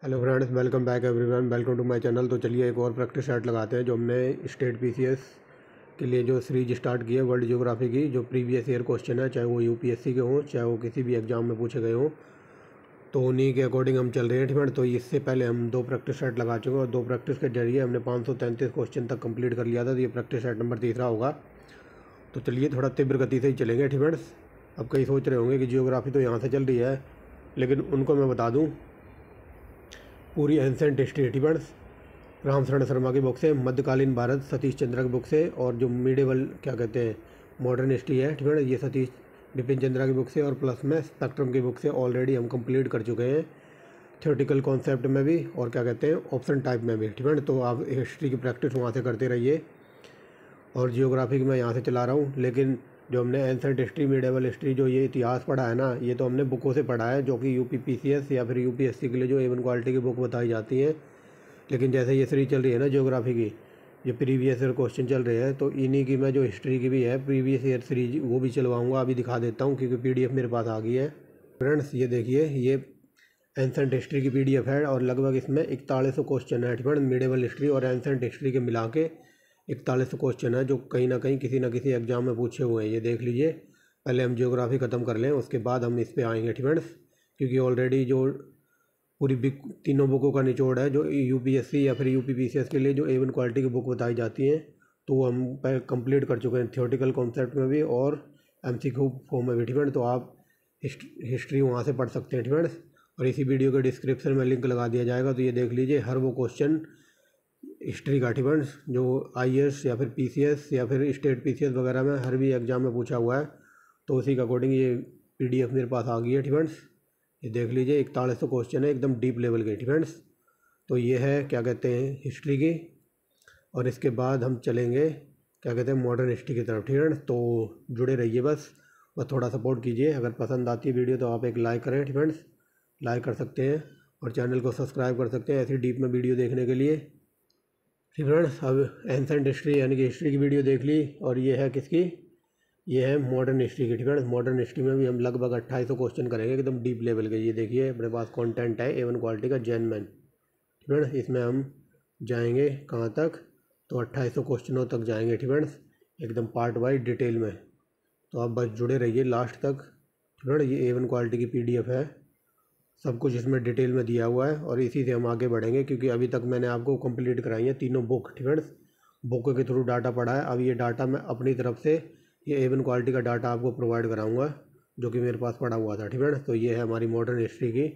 Hello friends, welcome back everyone, welcome to my channel. तो चलिए एक और प्रैक्टिस सेट लगाते हैं जो हमने स्टेट पीसीएस के लिए जो सीरीज स्टार्ट की है वर्ल्ड ज्योग्राफी की। जो प्रीवियस ईयर क्वेश्चन है, चाहे वो यूपीएससी के हों चाहे वो किसी भी एग्जाम में पूछे गए हों, तो उन्हीं के अकॉर्डिंग हम चल रहे हैं। ठीक है, तो इससे पहले हम 2 प्रैक्टिस सेट लगा चुके हैं और 2 प्रैक्टिस के जरिए हमने 533 क्वेश्चन तक कंप्लीट कर लिया था। तो ये प्रैक्टिस सेट नंबर 3 होगा। तो चलिए थोड़ा तीव्र गति से ही चलेंगे। ठीक फ्रेंड्स, अब कई सोच रहे होंगे कि जियोग्राफी तो यहाँ से चल रही है, लेकिन उनको मैं बता दूँ पूरी ancient history depends Ramsharan Sharma की बुक से, मध्यकालीन भारत सतीश चंद्रा की बुक से, और जो मिडेवल क्या कहते हैं मॉडर्न हिस्ट्री है, ठीक है, ये सतीश बिपिन चंद्रा की बुक से, और प्लस में स्पेक्ट्रम की बुक से ऑलरेडी हम कंप्लीट कर चुके हैं, थ्योरेटिकल कॉन्सेप्ट में भी और क्या कहते हैं ऑप्शन टाइप में भी। ठीक है, तो आप हिस्ट्री की प्रैक्टिस वहाँ से करते रहिए और जियोग्राफी की मैं यहाँ से चला रहा हूँ। लेकिन जो हमने एंसेंट हिस्ट्री, मिडेवल हिस्ट्री, जो ये इतिहास पढ़ा है ना, ये तो हमने बुकों से पढ़ा है, जो कि यूपीपीसीएस या फिर यूपीएससी के लिए जो A1 क्वालिटी की बुक बताई जाती है। लेकिन जैसे ये सीरीज चल रही है ना जियोग्राफी की, जो प्रीवियस ईयर क्वेश्चन चल रहे हैं, तो इन्हीं की मैं जो हिस्ट्री की भी है प्रीवियस ईयर सीरीज वो भी चलवाऊँगा। अभी दिखा देता हूँ क्योंकि PDF मेरे पास आ गई है। फ्रेंड्स ये देखिए, ये एंसेंट हिस्ट्री की PDF है और लगभग इसमें 4100 क्वेश्चन है। ठीक है, मिडेवल हिस्ट्री और एंसेंट हिस्ट्री के मिला के 4100 क्वेश्चन है, जो कहीं ना किसी एग्जाम में पूछे हुए हैं। ये देख लीजिए, पहले हम जियोग्राफी ख़त्म कर लें, उसके बाद हम इस पर आएंगे। ठीक है, क्योंकि ऑलरेडी जो पूरी तीनों बुकों का निचोड़ है, जो यूपीएससी या फिर यूपीपीसीएस के लिए जो A1 क्वालिटी की बुक बताई जाती हैं, तो वो हम कंप्लीट कर चुके हैं, थ्योरेटिकल कॉन्सेप्ट में भी और MCQ फॉर्म में भी। ठीक है, तो आप हिस्ट्री वहाँ से पढ़ सकते हैं। ठीक है, और इसी वीडियो के डिस्क्रिप्शन में लिंक लगा दिया जाएगा। तो ये देख लीजिए, हर वो क्वेश्चन हिस्ट्री का, ठीक है, जो IAS या फिर PCS या फिर स्टेट PCS वगैरह में हर भी एग्जाम में पूछा हुआ है, तो उसी के अकॉर्डिंग ये PDF मेरे पास आ गई है। ठीक है, ये देख लीजिए, 4100 क्वेश्चन है, एकदम डीप लेवल के। ठीक है, तो ये है क्या कहते हैं हिस्ट्री की, और इसके बाद हम चलेंगे क्या कहते हैं मॉडर्न हिस्ट्री की तरफ। ठीक है, तो जुड़े रहिए, बस थोड़ा सपोर्ट कीजिए। अगर पसंद आती है वीडियो तो आप एक लाइक करें। ठीक है, लाइक कर सकते हैं और चैनल को सब्सक्राइब कर सकते हैं ऐसी डीप में वीडियो देखने के लिए। ठीक है फ्रेंड्स, अब एंसेंट हिस्ट्री यानी कि हिस्ट्री की वीडियो देख ली, और ये है किसकी, ये है मॉडर्न हिस्ट्री की। ठीक है, मॉडर्न हिस्ट्री में भी हम लगभग 2800 क्वेश्चन करेंगे, एकदम डीप लेवल के। ये देखिए अपने पास कंटेंट है A1 क्वालिटी का, जैन मैन। ठीक है, इसमें हम जाएंगे कहाँ तक, तो 2800 क्वेश्चनों तक जाएंगे। ठीक है, एकदम पार्ट वाइज डिटेल में। तो आप बस जुड़े रहिए लास्ट तक। ठीक है, ये A1 क्वालिटी की PDF है, सब कुछ इसमें डिटेल में दिया हुआ है और इसी से हम आगे बढ़ेंगे, क्योंकि अभी तक मैंने आपको कंप्लीट कराई है तीनों बुक। ठीक है, बुक के थ्रू डाटा पढ़ा है। अब ये डाटा मैं अपनी तरफ से ये A1 क्वालिटी का डाटा आपको प्रोवाइड कराऊंगा, जो कि मेरे पास पड़ा हुआ था। ठीक है, तो ये है हमारी मॉडर्न हिस्ट्री की।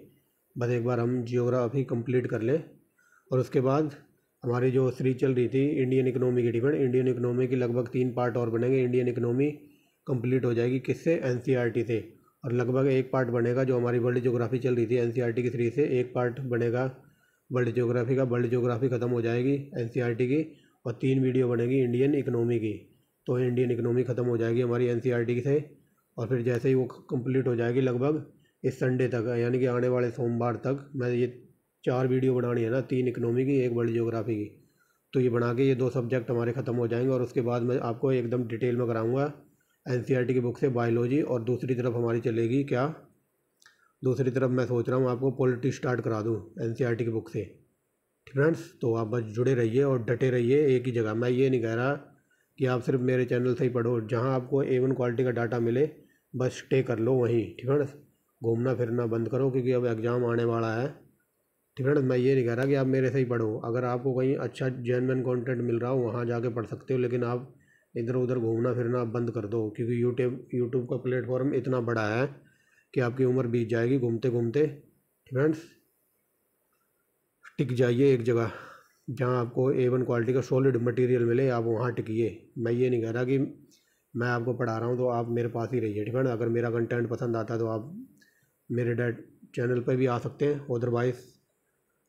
बस एक बार हम जियोग्राफी कंप्लीट कर लें और उसके बाद हमारी जो सीरीज चल रही थी इंडियन इकोनॉमी की। ठीक है, इंडियन इकोनॉमी की लगभग 3 पार्ट और बनेंगे। इंडियन इकोनॉमी कंप्लीट हो जाएगी किससे, NCERT से, और लगभग एक पार्ट बनेगा जो हमारी वर्ल्ड ज्योग्राफी चल रही थी NCERT की सीरीज से, एक पार्ट बनेगा वर्ल्ड ज्योग्राफी का। वर्ल्ड ज्योग्राफी ख़त्म हो जाएगी NCERT की, और 3 वीडियो बनेगी इंडियन इकोनॉमी की। तो इंडियन इकोनॉमी ख़त्म हो जाएगी हमारी NCERT से, और फिर जैसे ही वो कंप्लीट हो जाएगी लगभग इस संडे तक, यानी कि आने वाले सोमवार तक, मैं ये 4 वीडियो बनानी है ना, 3 इकोनॉमी की, 1 वर्ल्ड ज्योग्राफी की, तो ये बना के ये 2 सब्जेक्ट हमारे ख़त्म हो जाएंगे। और उसके बाद मैं आपको एकदम डिटेल में कराऊंगा NCERT की बुक से बायोलॉजी, और दूसरी तरफ हमारी चलेगी क्या, दूसरी तरफ मैं सोच रहा हूँ आपको पॉलिटी स्टार्ट करा दूँ NCERT की बुक से। ठीक फ्रेंड्स, तो आप बस जुड़े रहिए और डटे रहिए एक ही जगह। मैं ये नहीं कह रहा कि आप सिर्फ मेरे चैनल से ही पढ़ो, जहाँ आपको A1 क्वालिटी का डाटा मिले बस स्टे कर लो वहीं। ठीक है, घूमना फिरना बंद करो, क्योंकि अब एग्ज़ाम आने वाला है। ठीक है, मैं ये नहीं कह रहा कि आप मेरे से ही पढ़ो। अगर आपको कहीं अच्छा जेन्युइन कंटेंट मिल रहा हो वहाँ जाके पढ़ सकते हो, लेकिन आप इधर उधर घूमना फिरना बंद कर दो, क्योंकि यूट्यूब का प्लेटफॉर्म इतना बड़ा है कि आपकी उम्र बीत जाएगी घूमते घूमते। फ्रेंड्स, टिक जाइए एक जगह जहाँ आपको A1 क्वालिटी का सॉलिड मटेरियल मिले, आप वहाँ टिकिए। मैं ये नहीं कह रहा कि मैं आपको पढ़ा रहा हूँ तो आप मेरे पास ही रहिए। ठीक है, अगर मेरा कंटेंट पसंद आता है तो आप मेरे चैनल पर भी आ सकते हैं, अदरवाइज़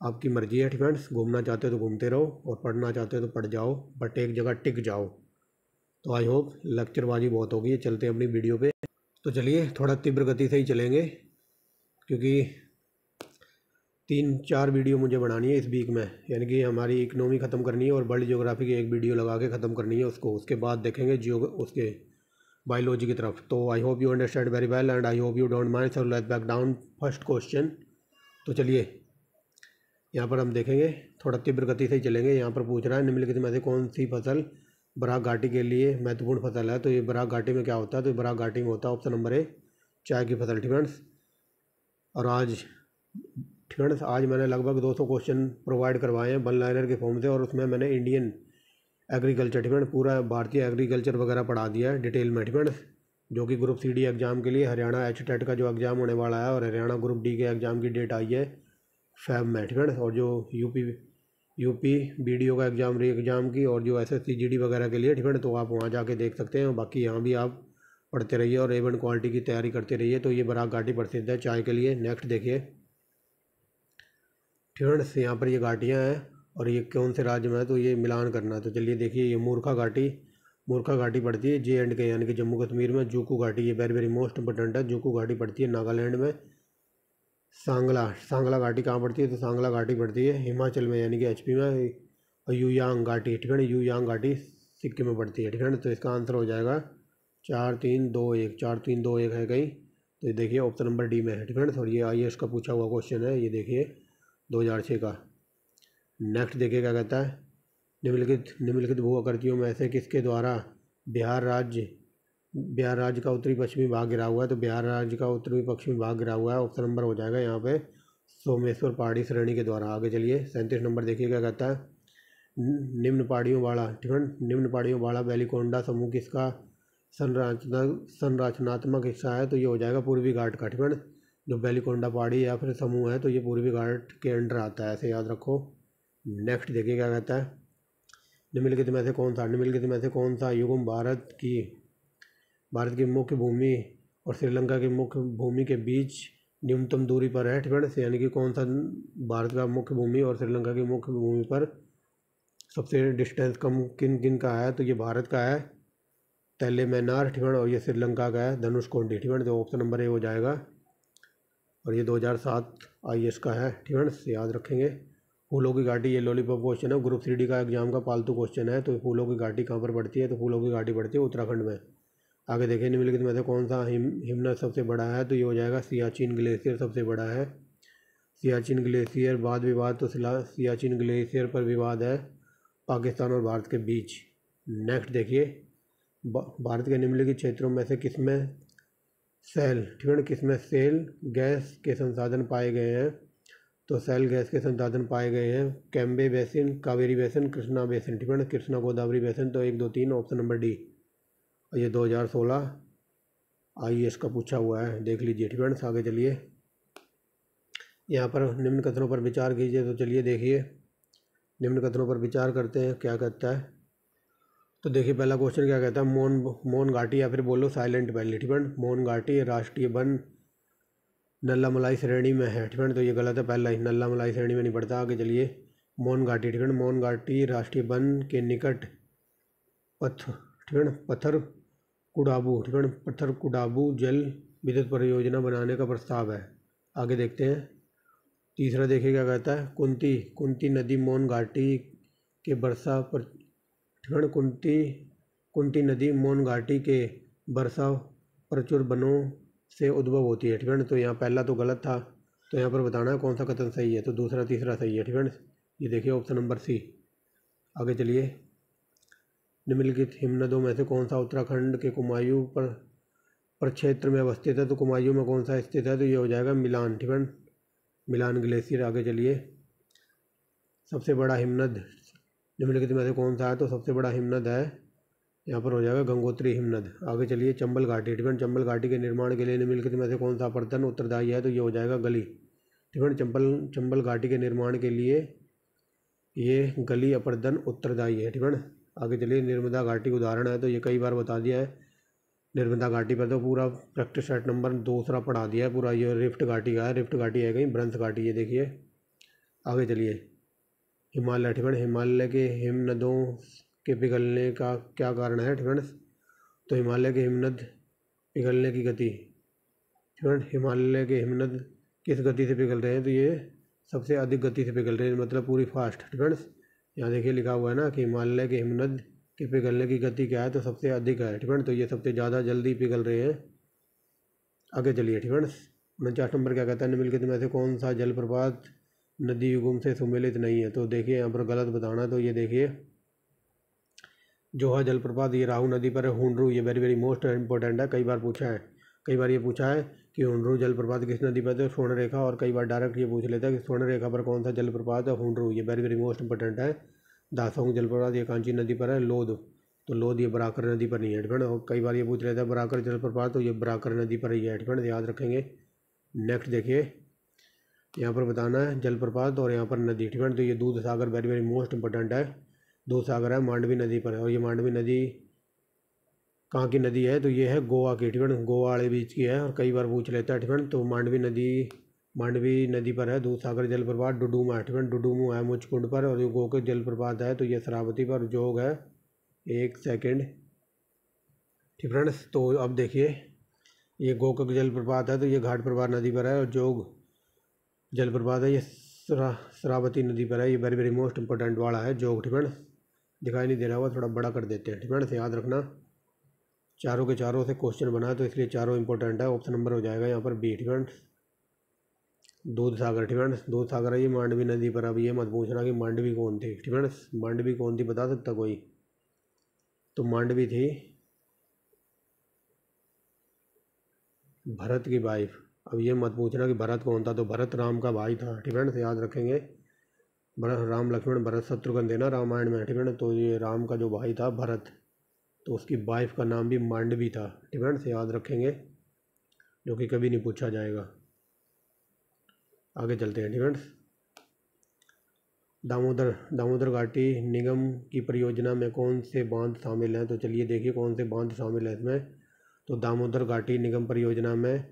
आपकी मर्ज़ी है। ठीक है, घूमना चाहते हो तो घूमते रहो और पढ़ना चाहते हो तो पढ़ जाओ, बट एक जगह टिक जाओ। तो आई होप लेक्चरबाजी बहुत होगी, चलते हैं अपनी वीडियो पे। तो चलिए थोड़ा तीव्र गति से ही चलेंगे, क्योंकि 3-4 वीडियो मुझे बनानी है इस वीक में, यानी कि हमारी इकोनॉमी ख़त्म करनी है और वर्ल्ड ज्योग्राफी की एक वीडियो लगा के ख़त्म करनी है उसको। उसके बाद देखेंगे उसके बायोलॉजी की तरफ। तो I hope you understand very well and I hope you don't mind. So let's back down first question. तो चलिए यहाँ पर हम देखेंगे थोड़ा तीव्र गति से ही चलेंगे। यहाँ पर पूछ रहा है निम्नलिखित में से कौन सी फसल बराक घाटी के लिए महत्वपूर्ण फसल है। तो ये बराक घाटी में क्या होता है, तो बराक घाटी में होता है ऑप्शन नंबर ए चाय की फसल। ठीक है। और आज ठीक है, आज मैंने लगभग 200 क्वेश्चन प्रोवाइड करवाए हैं वन लाइनर के फॉर्म से, और उसमें मैंने इंडियन एग्रीकल्चर ठीक है पूरा भारतीय एग्रीकल्चर वगैरह पढ़ा दिया है डिटेल में। ठीक है, जो कि ग्रुप सी डी एग्ज़ाम के लिए हरियाणा HTET का जो एग्ज़ाम होने वाला है, और हरियाणा ग्रुप डी के एग्ज़ाम की डेट आई है फैब में। ठीक है, और जो यूपी BDO का एग्ज़ाम री एग्ज़ाम की, और जो SSC GD वगैरह के लिए। ठीक है, तो आप वहाँ जाके देख सकते हैं। बाकी यहाँ भी आप पढ़ते रहिए और A1 क्वालिटी की तैयारी करते रहिए। तो ये बराक घाटी प्रसिद्ध है चाय के लिए। नेक्स्ट देखिए, ठीक है, यहाँ पर ये घाटियाँ हैं और ये कौन से राज्य में है, तो ये मिलान करना है। तो चलिए देखिए, ये मूर्खा घाटी पड़ती है J&K यानी कि जम्मू कश्मीर में। जूकू घाटी, ये वेरी वेरी मोस्ट इंपॉर्टेंट है। जूकू घाटी पड़ती है नागालैंड में। सांगला घाटी कहाँ पड़ती है, तो सांगला घाटी पड़ती है हिमाचल में यानी कि HP में। और यूयांग घाटी, ठीक है, यूयांग घाटी सिक्किम में पड़ती है। ठीक है, तो इसका आंसर हो जाएगा 4-3-2-1। 4-3-2-1 है कहीं, तो ये देखिए ऑप्शन नंबर डी में है। ठीक है, और ये IAS का पूछा हुआ क्वेश्चन है, ये देखिए 2006 का। नेक्स्ट देखिए क्या कहता है, निम्नलिखित भू आकृतियों में से किसके द्वारा बिहार राज्य का उत्तरी पश्चिमी भाग घिरा हुआ है। तो बिहार राज्य का उत्तरी पश्चिमी भाग घिरा हुआ है, ऑप्शन नंबर हो जाएगा यहाँ पे सोमेश्वर पहाड़ी श्रेणी के द्वारा। आगे चलिए 37 नंबर देखिए क्या कहता है, निम्न पहाड़ियों वाला ठीक है निम्न पहाड़ियों वाला वेलिकोंडा समूह किसका संरचनात्मक हिस्सा है। तो ये हो जाएगा पूर्वी घाट का। ठीक है, जो वेलिकोंडा पहाड़ी या फिर समूह है, तो ये पूर्वी घाट के अंडर आता है, ऐसे याद रखो। नेक्स्ट देखिए क्या कहता है, निम्नलिखित में से कौन सा युग्म भारत की मुख्य भूमि और श्रीलंका की मुख्य भूमि के बीच न्यूनतम दूरी पर है। ठीक है, यानी कि कौन सा भारत का मुख्य भूमि और श्रीलंका की मुख्य भूमि पर सबसे डिस्टेंस कम किन का है। तो ये भारत का है तेलैमेनार। ठीक है, और ये श्रीलंका का है धनुषकोडी। ठीक है, तो ऑप्शन नंबर ए हो जाएगा। और ये 2007 IAS का है। ठीक है, याद रखेंगे। फूलों की घाटी, ये लॉलीपॉप क्वेश्चन है, ग्रुप 3D का एग्जाम का पालतू क्वेश्चन है। तो फूलों की घाटी कहाँ पर पड़ती है, तो फूलों की घाटी पड़ती है उत्तराखंड में। आगे देखें, निम्नलिखित में से कौन सा हिमनद सबसे बड़ा है। तो ये हो जाएगा सियाचिन ग्लेशियर सबसे बड़ा है। सियाचिन ग्लेशियर वाद विवाद, तो सियाचिन ग्लेशियर पर विवाद है पाकिस्तान और भारत के बीच। नेक्स्ट देखिए, भारत के निम्नलिखित क्षेत्रों में से किसमें सेल गैस के संसाधन पाए गए हैं। तो सेल गैस के संसाधन पाए गए हैं Cambay basin, Kaveri basin, Krishna basin. ठीक है, कृष्णा गोदावरी बेसिन। तो 1 2 3 ऑप्शन नंबर डी। और ये 2016 IAS का पूछा हुआ है, देख लीजिए। ठीक है, आगे चलिए, यहाँ पर निम्न कथनों पर विचार कीजिए। तो चलिए देखिए, निम्न कथनों पर विचार करते हैं क्या कहता है। तो देखिए पहला क्वेश्चन क्या कहता है, मोन घाटी या फिर बोलो साइलेंट वैली। ठीक है, मोन घाटी राष्ट्रीय वन नल्लामलाई श्रेणी में है। ठीक है, तो ये गलत है, पहला ही नल्लामलाई श्रेणी में नहीं पड़ता। आगे चलिए, मोन घाटी, ठीक है, मोन घाटी राष्ट्रीय वन के निकट पत्थर कुडाबू जल विद्युत परियोजना बनाने का प्रस्ताव है। आगे देखते हैं, तीसरा देखिए क्या कहता है, कुंती नदी मोन घाटी के बरसा पर ठीक है, कुंती नदी मोन घाटी के बरसा प्रचुर वनों से उद्भव होती है। ठीक है, तो यहाँ पहला तो गलत था, तो यहाँ पर बताना है कौन सा कथन सही है। तो दूसरा तीसरा सही है। ठीक है, ये देखिए ऑप्शन नंबर सी। आगे चलिए, निम्नलिखित हिमनदों में से कौन सा उत्तराखंड के कुमायूं प्रक्षेत्र में अवस्थित है। तो कुमायूं में कौन सा स्थित है, तो ये हो जाएगा मिलान। ठीक है, मिलान ग्लेशियर। आगे चलिए, सबसे बड़ा हिमनद निम्नलिखित में से कौन सा है। तो सबसे बड़ा हिमनद है, यहाँ पर हो जाएगा गंगोत्री हिमनद। आगे चलिए, चंबल घाटी। ठीक है, चंबल घाटी के निर्माण के लिए निम्नलिखित में से कौन सा अपर्दन उत्तरदायी है। तो ये हो जाएगा गली। ठीक है, चंबल घाटी के निर्माण के लिए ये गली अपर्दन उत्तरदायी है। ठीक है, आगे चलिए, नर्मदा घाटी उदाहरण है, तो ये कई बार बता दिया है। नर्मदा घाटी पर तो पूरा प्रैक्टिस सेट नंबर 2 पढ़ा दिया है पूरा। ये रिफ्ट घाटी का है, रिफ्ट घाटी है कहीं ब्रंश घाटी, ये देखिए। आगे चलिए, हिमालय। ठीक है, हिमालय के हिमनदों के पिघलने का क्या कारण है। ठीक है, तो हिमालय के हिमनद पिघलने की गति। ठीक है, हिमालय के हिमनद किस गति से पिघल रहे हैं, तो ये सबसे अधिक गति से पिघल रहे हैं, मतलब पूरी फास्ट। ठीक है, यहाँ देखिए लिखा हुआ है ना कि हिमालय के हिमनद के पिघलने की गति क्या है, तो सबसे अधिक है। ठीक है, तो ये सबसे ज़्यादा जल्दी पिघल रहे हैं। आगे चलिए, ठीक है, 49 नंबर क्या कहता है, निम्नलिखित में से कौन सा जलप्रपात नदी युगम से सुमेलित नहीं है। तो देखिए यहाँ पर गलत बताना। तो ये देखिए जोहा जलप्रपात ये राहु नदी पर है। हुंडरू ये वेरी वेरी मोस्ट इंपॉर्टेंट है, कई बार पूछा है। कई बार ये पूछा है कि हुंडरू जलप्रपात किस नदी पर है, स्वर्ण रेखा। और कई बार डायरेक्ट ये पूछ लेता है कि स्वर्ण रेखा पर कौन सा जलप्रपात है, हुंडरू ये वेरी वेरी मोस्ट इंपॉर्टेंट है। दासोंग जलप्रपात ये कांची नदी पर है। लोध तो लोध ये बराकर नदी पर नहीं है डिपेंड। और कई बार ये पूछ लेता है बराकर जलप्रपात, तो ये बराकर नदी पर ही है डिपेंड, याद रखेंगे। नेक्स्ट देखिए यहाँ पर बताना है जलप्रपात और यहाँ पर नदी डिपेंड। तो ये दूध सागर वेरी वेरी मोस्ट इंपॉर्टेंट है। दूध सागर है मांडवी नदी पर है। और ये मांडवी नदी कहाँ की नदी है, तो ये है गोवा की डिपेंड, गोवा वाले बीच की है। और कई बार पूछ लेता है डिपेंड। तो मांडवी नदी पर है दूध सागर जलप्रपात। डुडुमा है डिपेंड, डुडुमू है मुचकुंड पर। और ये गोकक जलप्रपात है तो ये शरावती पर। जोग है 1 सेकेंड फ्रेंड्स। तो अब देखिए ये गोकक जलप्रपात है तो ये घाट प्रवाह नदी पर है। और जोग जलप्रपात है ये शरावती नदी पर है। ये वेरी वेरी मोस्ट इंपॉर्टेंट वाला है जोग डिपेंड। दिखाई नहीं दे रहा होगा, थोड़ा बड़ा कर देते हैं डिपेंड से, याद रखना। चारों के चारों से क्वेश्चन बना है तो इसलिए चारों इंपॉर्टेंट है। ऑप्शन नंबर हो जाएगा यहाँ पर बी डिपेंड, दूध सागर डिपेंड। दूध सागर है ये मांडवी नदी पर। अब ये मत पूछना कि मांडवी कौन थी डिपेंड, मांडवी कौन थी बता सकता कोई? तो मांडवी थी भरत की वाइफ। अब ये मत पूछना कि भरत कौन था, तो भरत राम का भाई था डिपेंड से, याद रखेंगे। भरत राम लक्ष्मण भरत शत्रुघ्न थे ना रामायण में डिपेंड। तो ये राम का जो भाई था भरत, तो उसकी वाइफ का नाम भी मांडवी था डिपेंड से, याद रखेंगे, जो कि कभी नहीं पूछा जाएगा। आगे चलते हैं डिपेंड। दामोदर घाटी निगम की परियोजना में कौन से बांध शामिल हैं? तो चलिए देखिए कौन से बांध शामिल है इसमें। तो दामोदर घाटी निगम परियोजना में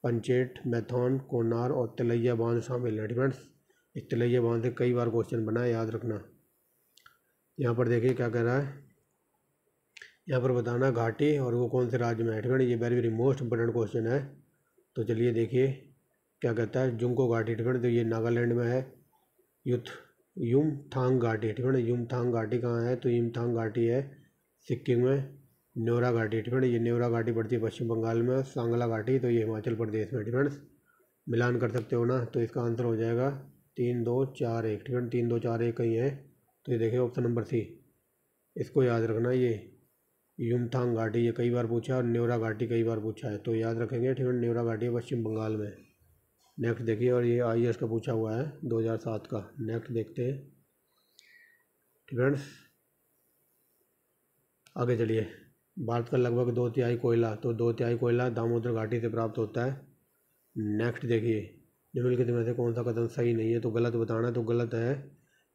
पंचेट, मैथॉन, कोनार और तिलैया बांध शामिल है डिपेंड्स। इस तिलैया बांध से कई बार क्वेश्चन बना है, याद रखना। यहाँ पर देखिए क्या कह रहा है, यहाँ पर बताना घाटी और वो कौन से राज्य में है डिपेंड। ये very very most important question है। तो चलिए देखिए क्या कहता है, जुंको घाटी डिपेंड। तो ये नागालैंड में है। युमथांग घाटी डिपेंड। युमथांग घाटी कहाँ है? तो युमथांग घाटी है सिक्किम में। न्योरा घाटी डिपेंड, ये न्योरा घाटी पड़ती है पश्चिम बंगाल में। सांगला घाटी तो ये हिमाचल प्रदेश में डिपेंड। मिलान कर सकते हो ना, तो इसका आंसर हो जाएगा 3 2 4 1 डिपेंड। 3 2 4 1 कहीं है, तो ये देखिए ऑप्शन नंबर सी, इसको याद रखना। ये युमथांग घाटी ये कई बार पूछा और न्योरा घाटी कई बार पूछा है, तो याद रखेंगे ठीक है। न्योरा घाटी है पश्चिम बंगाल में। नेक्स्ट देखिए, और ये IAS का पूछा हुआ है 2007 का। नेक्स्ट देखते हैं फ्रेंड्स, आगे चलिए। भारत का लगभग 2/3 कोयला, तो 2/3 कोयला दामोदर घाटी से प्राप्त होता है। नेक्स्ट देखिए, निम्नलिखित में से कौन सा कथन सही नहीं है? तो गलत बताना। तो गलत है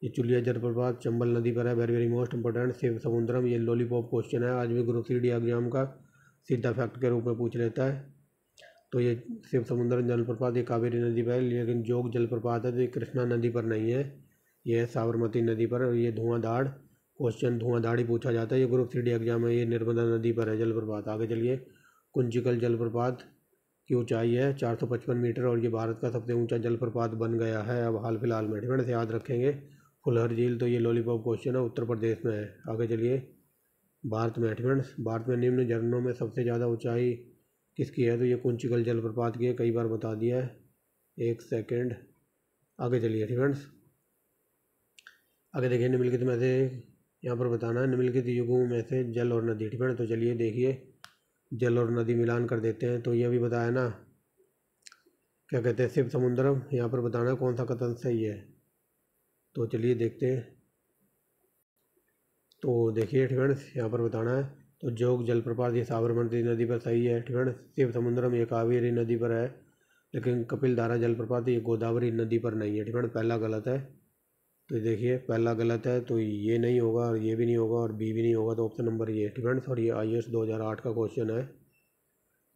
ये चुलिया जलप्रपात चंबल नदी पर है, very very most important. Shivasamudram ये लॉलीपॉप क्वेश्चन है, आज भी ग्रुप CD एग्जाम का सीधा फैक्ट के रूप में पूछ लेता है। तो ये शिव समुद्रम जलप्रपात ये कावेरी नदी पर है, लेकिन जोग जलप्रपात है तो ये कृष्णा नदी पर नहीं है, ये है साबरमती नदी पर। और ये धुआंधार क्वेश्चन धुआंधार ही पूछा जाता है, ये ग्रुप CD एग्जाम है। ये नर्मदा नदी पर है जलप्रपात। आगे चलिए, कुंचिकल जलप्रपात की ऊंचाई है 455 मीटर और ये भारत का सबसे ऊंचा जलप्रपात बन गया है अब हाल फिलहाल में डिपेंड से, याद रखेंगे। फुलहर झील तो ये लॉलीपॉप क्वेश्चन है, उत्तर प्रदेश में है। आगे चलिए, भारत में डिपेंड, भारत में निम्न झरनों में सबसे ज़्यादा ऊंचाई किसकी है? तो ये कुंचिकल जलप्रपात की है, कई बार बता दिया है। 1 सेकेंड, आगे चलिए फ्रेंड्स। आगे देखिए, निम्नलिखित में से यहाँ पर बताना है निम्नलिखित युगों में से जल और नदी डिपेंड। तो चलिए देखिए, जल और नदी मिलान कर देते हैं। तो ये भी बताया ना, क्या कहते हैं, शिव समुद्रम। यहाँ पर बताना कौन सा कथन सही है। तो चलिए देखते हैं। तो देखिए फ्रेंड्स, यहाँ पर बताना है तो जोग जलप्रपात ये साबरमती नदी पर सही है फ्रेंड्स। शिव समुद्रम ये कावेरी नदी पर है, लेकिन कपिल धारा जलप्रपात ये गोदावरी नदी पर नहीं है फ्रेंड्स, पहला गलत है। तो देखिए पहला गलत है, तो ये नहीं होगा और ये भी नहीं होगा और बी भी नहीं होगा, तो ऑप्शन नंबर ये फ्रेंड्स। और ये IAS 2008 का क्वेश्चन है।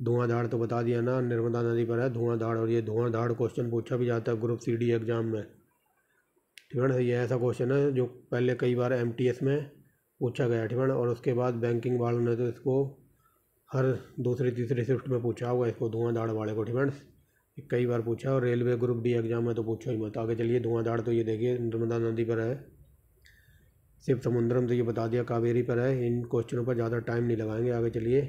धुआंधार तो बता दिया ना, नर्मदा नदी पर है धुआंधार। और ये धुआंधार क्वेश्चन पूछा भी जाता है ग्रुप CD एग्जाम में फ्रेंड्स। ये ऐसा क्वेश्चन है जो पहले कई बार MTS में पूछा गया ठीक है, और उसके बाद बैंकिंग वालों ने तो इसको हर दूसरी तीसरी शिफ्ट में पूछा हुआ इसको, धुआंधार वाले को फ्रेंड्स कई बार पूछा। और रेलवे ग्रुप D एग्जाम में तो पूछो ही मत। आगे चलिए, धुआंधार तो ये देखिए नर्मदा नदी पर है। शिव समुद्रम तो ये बता दिया कावेरी पर है। इन क्वेश्चनों पर ज़्यादा टाइम नहीं लगाएंगे। आगे चलिए,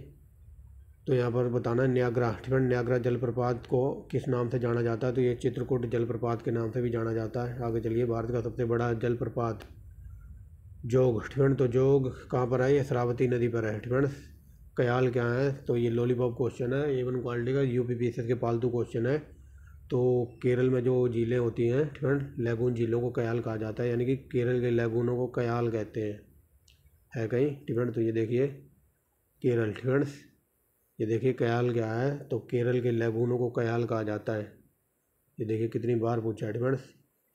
तो यहाँ पर बताना न्यागरा, ठीक है। न्यागरा जलप्रपात को किस नाम से जाना जाता है? तो ये चित्रकूट जलप्रपात के नाम से भी जाना जाता है। आगे चलिए, भारत का सबसे बड़ा जलप्रपात जोग, ठीक है। तो जोग कहाँ पर है? ये शरावती नदी पर है, ठीक है। कयाल क्या है? तो ये लॉलीपॉप क्वेश्चन है, A1 क्वालिटी का, यूपीपीसीएस के पालतू क्वेश्चन है। तो केरल में जो झीलें होती हैं, ठीक है, लैगून झीलों को कयाल कहा जाता है, यानी कि केरल के लैगूनों को कयाल कहते हैं, है कहीं, ठीक है। तो ये देखिए केरल, ठीक है। ये देखिए कयाल क्या है? तो केरल के लैगूनों को कयाल कहा जाता है। ये देखिए कितनी बार पूछा है, ठीक है।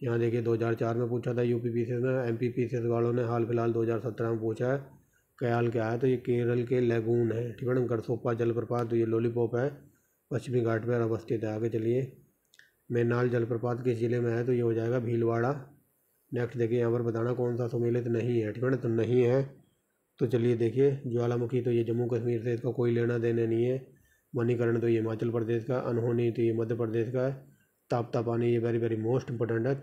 यहाँ देखिए 2004 में पूछा था यूपीपीसीएस में, एमपीपीसीएस वालों ने हाल फिलहाल 2017 में पूछा है। कयाल क्या है? तो ये केरल के लैगून है, ठीक है। गरसोप्पा जलप्रपात, तो ये लॉलीपॉप है, पश्चिमी घाट पर अवस्थित है। आगे चलिए, मैनाल जलप्रपात किस जिले में है? तो ये हो जाएगा भीलवाड़ा। नेक्स्ट देखिए, यहाँ पर बताना कौन सा सुमेलित नहीं है, ठीक है। तो नहीं है, तो चलिए देखिए, ज्वालामुखी तो ये जम्मू कश्मीर से, इसका कोई लेना देना नहीं है। मणिकरण तो ये हिमाचल प्रदेश का, अनहोनी तो ये मध्य प्रदेश का है। ताप्ता पानी ये वेरी वेरी मोस्ट इंपॉर्टेंट है।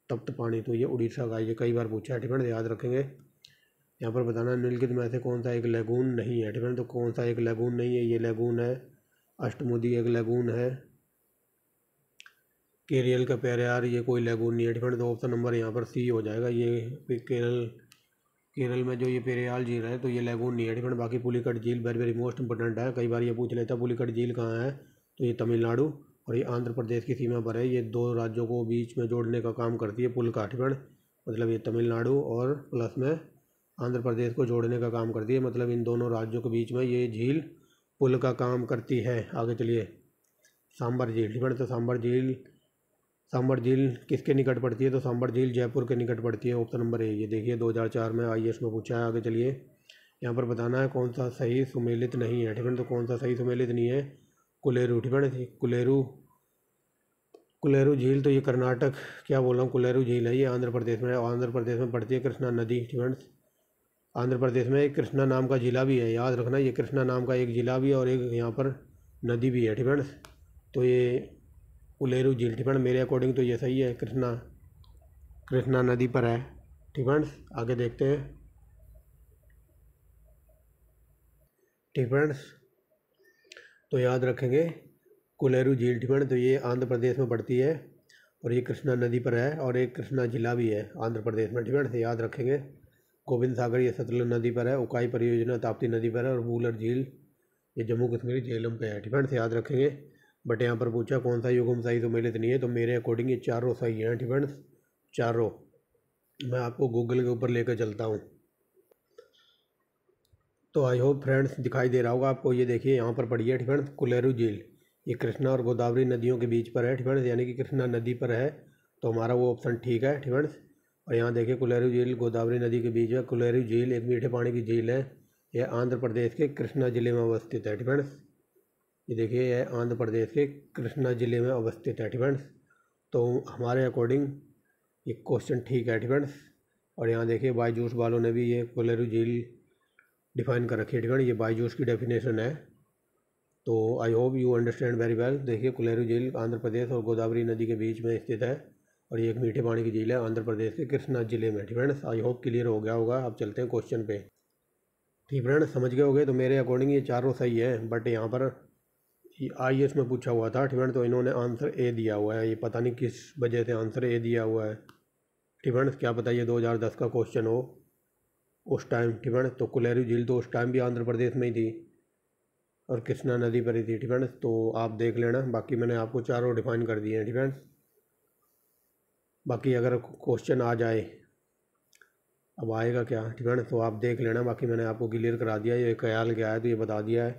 तप्त पानी तो ये उड़ीसा का, ये कई बार पूछा है, ठीक है, याद रखेंगे। यहाँ पर बताना निम्नलिखित में से कौन सा एक लैगून नहीं है, ठीक है। तो कौन सा एक लैगून नहीं है? ये लैगून है अष्टमुदी, एक लैगून है। केरल का पेरियार, ये कोई लैगून नहीं है, ठीक है। तो ऑप्शन नंबर यहाँ पर सी हो जाएगा। ये केरल में जो ये पेरियाल झील है, तो ये लैगून नहीं है, ठीक है। बाकी पुलिकट झील वेरी वेरी मोस्ट इंपॉर्टेंट है, कई बार ये पूछ लेता है पुलिकट झील कहाँ है? तो ये तमिलनाडु और ये आंध्र प्रदेश की सीमा पर है। ये दो राज्यों को बीच में जोड़ने का काम करती है पुल का, ठीक है। मतलब ये तमिलनाडु और प्लस में आंध्र प्रदेश को जोड़ने का काम करती है, मतलब इन दोनों राज्यों के बीच में ये झील पुल का काम करती है। आगे चलिए, सांबर झील, ठीक है। तो सांबर झील किसके निकट पड़ती है? तो सांबर झील जयपुर के निकट पड़ती है, ऑप्शन नंबर ए। ये देखिए 2004 में आईएएस में पूछा है। आगे चलिए, यहाँ पर बताना है कौन सा सही सुमेलित नहीं है, ठीक है। तो कौन सा सही सुमेलित नहीं है? कुलेरू, ठीक है। कुलेरू झील तो ये कर्नाटक, क्या बोल रहा हूँ, कुलेरू झील है, ये आंध्र प्रदेश में है। आंध्र प्रदेश में पड़ती है कृष्णा नदी, ठीक है। आंध्र प्रदेश में एक कृष्णा नाम का जिला भी है, याद रखना, ये कृष्णा नाम का एक जिला भी है और एक यहाँ पर नदी भी है, ठीक है। तो ये कुलेरू झील, ठीक है, मेरे अकॉर्डिंग तो ये सही है, कृष्णा नदी पर है, ठीक है। आगे देखते हैं, ठीक है। तो याद रखेंगे कुलेरू झील, ठीक है, तो ये आंध्र प्रदेश में पड़ती है और ये कृष्णा नदी पर है और एक कृष्णा जिला भी है आंध्र प्रदेश में, ठीक है। तो याद रखेंगे। गोविंद सागर ये सतलुज नदी पर है। उकाई परियोजना ताप्ती नदी पर है और वूलर झील ये जम्मू कश्मीर झेलम पे है, ठीक है। तो याद रखेंगे। बट यहाँ पर पूछा कौन सा युग्म सही सुमेलित नहीं है, तो मेरे अकॉर्डिंग ये चारों सही हैं, ठीक है। चारों मैं आपको गूगल के ऊपर लेकर चलता हूँ। तो आई होप फ्रेंड्स दिखाई दे रहा होगा आपको। ये देखिए यहाँ पर पड़ी है, ठीक है, कुलेरू झील, ये कृष्णा और गोदावरी नदियों के बीच पर है, ठीक है, यानी कि कृष्णा नदी पर है, तो हमारा वो ऑप्शन ठीक है, ठीक है। और यहाँ देखिए कुलेरू झील गोदावरी नदी के बीच में। कुलेरू झील एक मीठे पानी की झील है, यह आंध्र प्रदेश के कृष्णा जिले में अवस्थित है, ठीक है। ये देखिए यह आंध्र प्रदेश के कृष्णा जिले में अवस्थित है, ठीक है। तो हमारे अकॉर्डिंग ये क्वेश्चन ठीक है, ठीक है। और यहाँ देखिए बायजूस वालों ने भी ये कुलेरू झील डिफाइन कर रखी है, ठीक है, ये बायजूस की डेफिनेशन है। तो I hope you understand very well. देखिए कुलेरू झील आंध्र प्रदेश और गोदावरी नदी के बीच में स्थित है और ये एक मीठे पानी की झील है आंध्र प्रदेश के कृष्णा जिले में, ठीक है। आई होप क्लियर हो गया होगा। अब चलते हैं क्वेश्चन पे, ठीक फ्रेंड, समझ गए होगे। तो मेरे अकॉर्डिंग ये चारों सही है, बट यहाँ पर आईएएस में पूछा हुआ था, ठीक है, तो इन्होंने आंसर ए दिया हुआ है। ये पता नहीं किस वजह से आंसर ए दिया हुआ है, ठीक है। क्या पता ये 2010 का क्वेश्चन हो उस टाइम, ठीक है। तो कुलेरू झील तो उस टाइम भी आंध्र प्रदेश में ही थी और कृष्णा नदी पर ही थी, ठीक है। तो आप देख लेना, बाकी मैंने आपको चारों डिफाइन कर दिए हैं, ठीक है। बाकी अगर क्वेश्चन आ जाए, अब आएगा क्या, ठीक है, तो आप देख लेना। बाकी मैंने आपको क्लियर करा दिया। ये कयाल क्या है तो ये बता दिया है,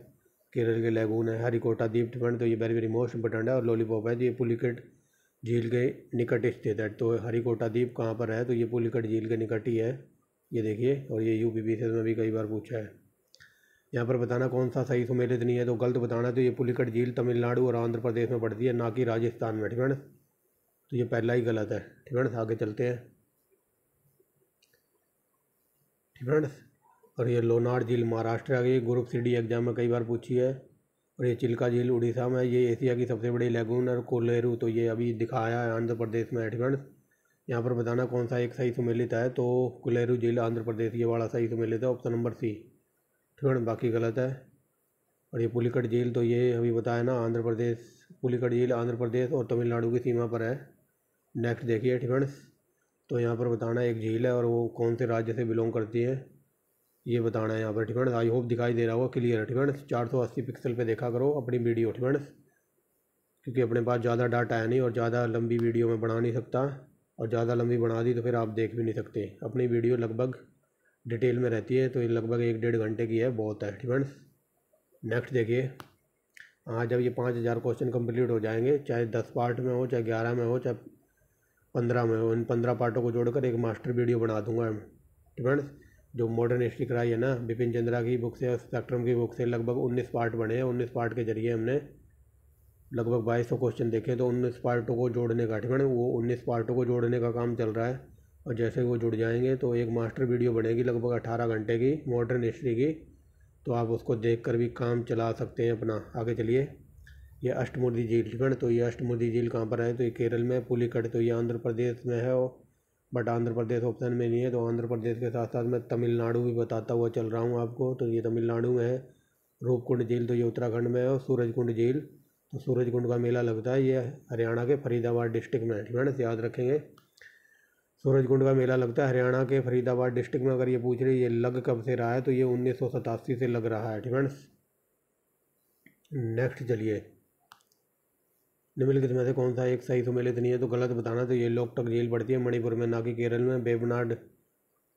केरल के लैगून है। हरिकोटा द्वीप, ठीक है, तो ये वेरी वेरी मोस्ट इंपॉर्टेंट है। और लॉलीपॉप है, तो ये पुलिकट झील के निकट स्थित है। तो हरिकोटा द्वीप कहाँ पर है? तो ये पुलिकट झील के निकट ही है, ये देखिए। और ये यूपीपीसीएस में भी कई बार पूछा है। यहाँ पर बताना कौन सा सही सुमेलित नहीं है, तो गलत बताना। तो ये पुलिकट झील तमिलनाडु और आंध्र प्रदेश में पड़ती है, ना कि राजस्थान में, ठीक है। तो ये पहला ही गलत है, ठीक है। आगे चलते हैं, ठीक है। और ये लोनार झील महाराष्ट्र आ गई, ग्रुप CD एग्जाम में कई बार पूछी है। और ये चिल्का झील उड़ीसा में, ये एशिया की सबसे बड़ी लैगून। और कोलेरू तो ये अभी दिखाया है आंध्र प्रदेश में, ठीक है। यहाँ पर बताना कौन सा एक सही सुमेलित है, तो कुलेरू झील आंध्र प्रदेश, ये वाला सही सुमेलित है, ऑप्शन नंबर सी, ठीक है। बाकी गलत है। और ये पुलिकट झील तो ये अभी बताया ना आंध्र प्रदेश, पुलिकट झील आंध्र प्रदेश और तमिलनाडु की सीमा पर है। नेक्स्ट देखिए फ्रेंड्स, तो यहाँ पर बताना एक झील है और वो कौन से राज्य से बिलोंग करती है ये बताना है यहाँ पर फ्रेंड्स। आई होप दिखाई दे रहा होगा, क्लियर है फ्रेंड्स। 480 पिक्सल पे देखा करो अपनी वीडियो फ्रेंड्स, क्योंकि अपने पास ज़्यादा डाटा है नहीं और ज़्यादा लंबी वीडियो में बना नहीं सकता, और ज़्यादा लंबी बना दी तो फिर आप देख भी नहीं सकते। अपनी वीडियो लगभग डिटेल में रहती है, तो ये लगभग 1-1.5 घंटे की है, बहुत है फ्रेंड्स। नेक्स्ट देखिए, हाँ जब ये 5000 क्वेश्चन कंप्लीट हो जाएंगे, चाहे 10 पार्ट में हो, चाहे 11 में हो, चाहे 15 में हो, इन 15 पार्टों को जोड़कर एक मास्टर वीडियो बना दूंगा फ्रेंड्स। जो मॉडर्न हिस्ट्री कराई है ना बिपिन चंद्रा की बुक से, स्पेक्ट्रम की बुक से, लगभग 19 पार्ट बने हैं। 19 पार्ट के जरिए हमने लगभग 2200 क्वेश्चन देखे, तो 19 पार्टों को जोड़ने का फ्रेंड, वो 19 पार्टों को जोड़ने का काम चल रहा है। और जैसे वो जुड़ जाएंगे तो एक मास्टर वीडियो बनेगी लगभग 18 घंटे की मॉडर्न हिस्ट्री की, तो आप उसको देखकर भी काम चला सकते हैं अपना। आगे चलिए, ये अष्टमुर्दी झील फ्रेंड, तो ये अष्टमुर्दी झील कहाँ पर है, तो ये केरल में। पुलिकट तो ये आंध्र प्रदेश में है, बट आंध्र प्रदेश ऑप्शन में नहीं है, तो आंध्र प्रदेश के साथ साथ मैं तमिलनाडु भी बताता हुआ चल रहा हूँ आपको, तो ये तमिलनाडु में है। रूपकुंड झील तो ये उत्तराखंड में है, और सूरजकुंड झील, तो सूरजकुंड का मेला लगता है ये हरियाणा के फरीदाबाद डिस्ट्रिक्ट में है फ्रेंड्स, याद रखेंगे। सूरजकुंड का मेला लगता है हरियाणा के फरीदाबाद डिस्ट्रिक्ट में। अगर ये पूछ रहे ये लग कब से रहा है, तो ये 1987 से लग रहा है फ्रेंड्स। नेक्स्ट चलिए, निम्नलिखित में से कौन सा एक सही सुमेलित नहीं है, तो गलत बताना। तो ये लोकटक झील पड़ती है मणिपुर में, ना कि केरल में। बेबनाड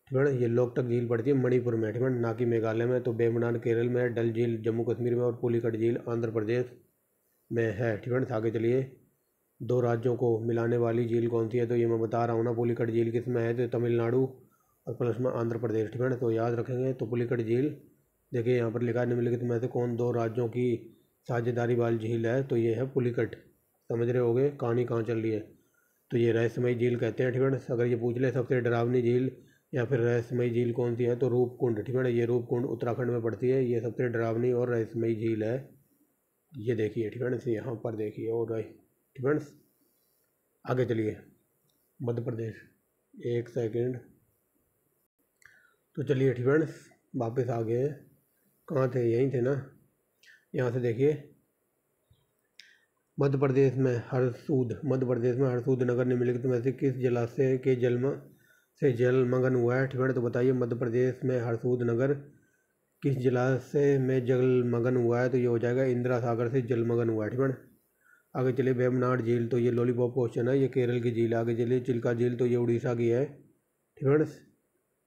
फ्रेंड, ये लोकटक झील पड़ती है मणिपुर में फ्रेंड, ना कि मेघालय में। तो बेबनाड केरल में है, डल झील जम्मू कश्मीर में, और पुलिकट झील आंध्र प्रदेश में है फ्रेंड्स। आगे चलिए, 2 राज्यों को मिलाने वाली झील कौन सी है, तो ये मैं बता रहा हूँ ना, पुलिकट झील किस में है, तो तमिलनाडु और प्लस में आंध्र प्रदेश फ्रेंड, तो याद रखेंगे। तो पुलिकट झील देखिए यहाँ पर लिखा है, निम्नलिखित में से कौन 2 राज्यों की साझेदारी वाली झील है, तो ये है पुलिकट। समझ रहे होगे कहानी कहाँ चल रही है। तो ये रहस्यमयी झील कहते हैं फ्रेंड्स। अगर ये पूछ ले सबसे डरावनी झील या फिर रहस्यमयी झील कौन सी है, तो रूपकुंड फ्रेंड, ये रूपकुंड उत्तराखंड में पड़ती है, ये सबसे डरावनी और रहस्यमयी झील है। ये देखिए फ्रेंड्स, यहाँ पर देखिए, और फ्रेंड्स आगे चलिए, मध्य प्रदेश, एक सेकंड। तो चलिए फ्रेंड्स वापस आ गए, कहाँ थे, यहीं थे ना। यहाँ से देखिए, मध्य प्रदेश में हरसूद नगर निम्नलिखित में से किस जलाशय के जलमग्न हुआ है फ्रेंड। तो बताइए मध्य प्रदेश में हरसूद नगर किस जलाशय में जलमग्न हुआ है, तो ये हो जाएगा इंदिरा सागर से जलमग्न हुआ है फ्रेंड। आगे चलिए, वेम्बनाड झील, तो ये लॉलीपॉप क्वेश्चन है, ये केरल की झील है। आगे चलिए, चिल्का झील, तो ये उड़ीसा की है फ्रेंड्स।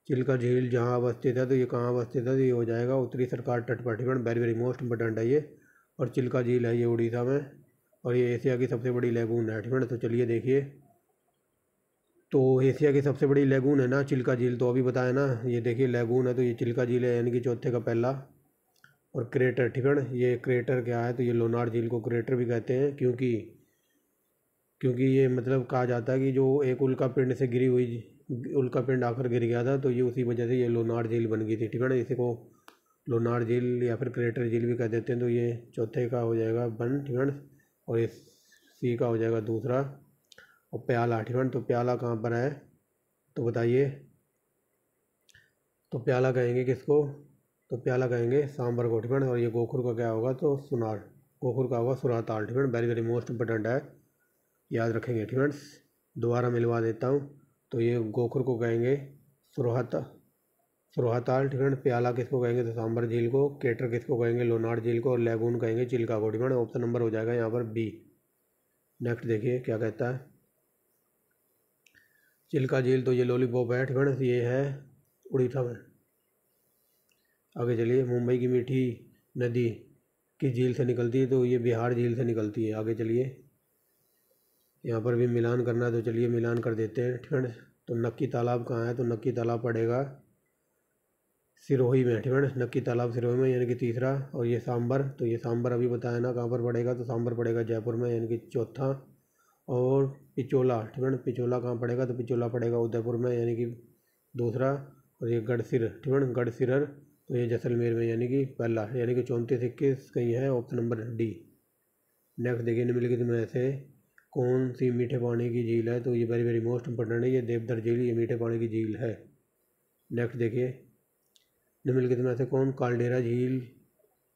चिल्का झील जहाँ अवस्थित है, तो ये कहाँ अवस्थित है, तो ये हो जाएगा उत्तरी सरकार तट पर फ्रेंड, वेरी मोस्ट इंपॉर्टेंट है ये। और चिल्का झील है ये उड़ीसा में, और ये एशिया की सबसे बड़ी लैगून है फ्रेंड। तो चलिए देखिए, तो एशिया की सबसे बड़ी लैगून है ना चिल्का झील, तो अभी बताया ना, ये देखिए लैगून है, तो ये चिल्का झील है, यानी कि चौथे का पहला। और क्रेटर फ्रेंड, ये क्रेटर क्या है, तो ये लोनार झील को क्रेटर भी कहते हैं, क्योंकि ये मतलब कहा जाता है कि जो एक उल्का पिंड से गिरी हुई उल्का पिंड आकर गिर गया था, तो ये उसी वजह से ये लोनार झील बन गई थी फ्रेंड। इसी को लोनार झील या फिर क्रेटर झील भी कह देते हैं। तो ये चौथे का हो जाएगा वन फ्रेंड, और इस सी का हो जाएगा दूसरा। और प्याला फ्रेंड, तो प्याला कहाँ पर है, तो बताइए। तो प्याला कहेंगे किसको, तो प्याला कहेंगे सांबर को फ्रेंड। और ये गोखुर का क्या होगा, तो सुनार, गोखुर का होगा सुराताल फ्रेंड, वेरी मोस्ट इंपोर्टेंट है, याद रखेंगे फ्रेंड्स। दोबारा मिलवा देता हूँ, तो ये गोखुर को कहेंगे सुरहाताल फ्रेंड। प्याला किसको कहेंगे, तो सांबर झील को। केटर किसको कहेंगे, लोनार झील को। और लैगून कहेंगे चिल्का को फ्रेंड। ऑप्शन नंबर हो जाएगा यहाँ पर बी। नेक्स्ट देखिए क्या कहता है, चिल्का झील, तो ये लॉलीपॉप है फ्रेंड्स, ये है उड़ीसा में। आगे चलिए, मुंबई की मीठी नदी किस झील से निकलती है, तो ये बिहार झील से निकलती है। आगे चलिए, यहाँ पर भी मिलान करना है, तो चलिए मिलान कर देते हैं फ्रेंड्स। तो नक्की तालाब कहाँ है, तो नक्की तालाब पड़ेगा सिरोही में फ्रेंड्स, नक्की तालाब सिरोही में, यानी कि तीसरा। और ये सांबर, तो ये सांबर अभी बताया ना कहाँ पर पड़ेगा, तो सांबर पड़ेगा जयपुर में, यानी कि चौथा। और पिचोला फ्रेंड, पिचोला कहाँ पड़ेगा, तो पिचोला पड़ेगा उदयपुर में, यानी कि दूसरा। और ये गढ़सिर फ्रेंड, गढ़सिरर, तो ये जैसलमेर में, यानी कि पहला, यानी कि 34-21 कहीं है, ऑप्शन नंबर डी। नेक्स्ट देखिए, निम्नलिखित में से कौन सी मीठे पानी की झील है, तो ये वेरी मोस्ट इंपॉर्टेंट है, ये देवधर झील, ये मीठे पानी की झील है। नेक्स्ट देखिए, निम्नलिखित में से कौन काल्डेरा झील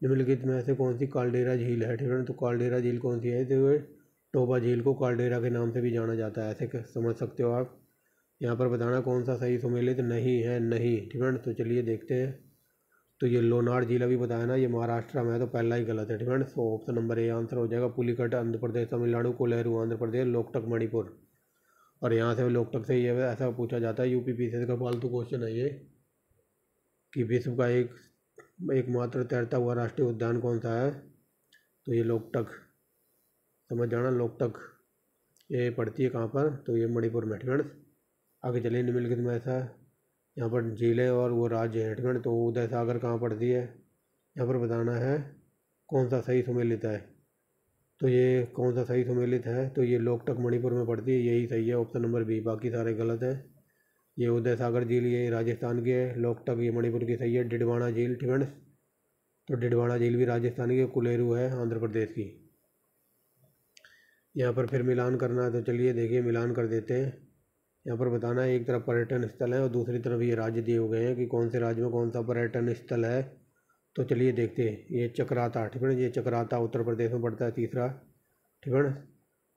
निम्नलिखित में से कौन सी काल्डेरा झील है, ठीक है। तो काल्डेरा झील कौन सी है, तो टोबा झील को काल्डेरा के नाम से भी जाना जाता है, ऐसे समझ सकते हो आप। यहाँ पर बताना कौन सा सही सुमेलित नहीं है, नहीं, ठीक है। तो चलिए देखते हैं। तो ये लोनार झील अभी बताया ना, ये महाराष्ट्र में है, तो पहला ही गलत है, ठीक है। तो ऑप्शन नंबर ए आंसर हो जाएगा। पुलिकट आंध्र प्रदेश, तमिलनाडु, कोलेरू आंध्र प्रदेश, लोकटक मणिपुर। और यहाँ से लोकटक से ये ऐसा पूछा जाता है, यूपी पीसीएस का फालतू क्वेश्चन है ये, कि विश्व का एकमात्र तैरता हुआ राष्ट्रीय उद्यान कौन सा है, तो ये लोकटक, समझ जाना, लोकटक ये पड़ती है कहाँ पर, तो ये मणिपुर में, ठीक है। आगे चलिए। निम्नलिखित में ऐसा यहाँ पर झीलें और वो राज्य है, ठीक है। तो उदय सागर कहाँ पड़ती है, यहाँ पर बताना है कौन सा सही सुमेलित है। तो ये कौन सा सही सुमेलित है, तो ये लोकटक मणिपुर में पड़ती है, यही सही है, ऑप्शन नंबर बी, बाकी सारे गलत है। ये उदय सागर झील ये राजस्थान की है, लोकटक ये मणिपुर की सही है। डिडवाना झील, ठीक है। तो डिडवाना झील भी राजस्थान की, कुलेरू है आंध्र प्रदेश की। यहाँ पर फिर मिलान करना है, तो चलिए देखिए मिलान कर देते हैं। यहाँ पर बताना है एक तरफ पर्यटन स्थल है और दूसरी तरफ ये राज्य दिए हुए हैं कि कौन से राज्य में कौन सा पर्यटन स्थल है। तो चलिए देखते हैं। ये चक्राता, ठीक है, ये चक्राता उत्तर प्रदेश में पड़ता है, तीसरा, ठीक है।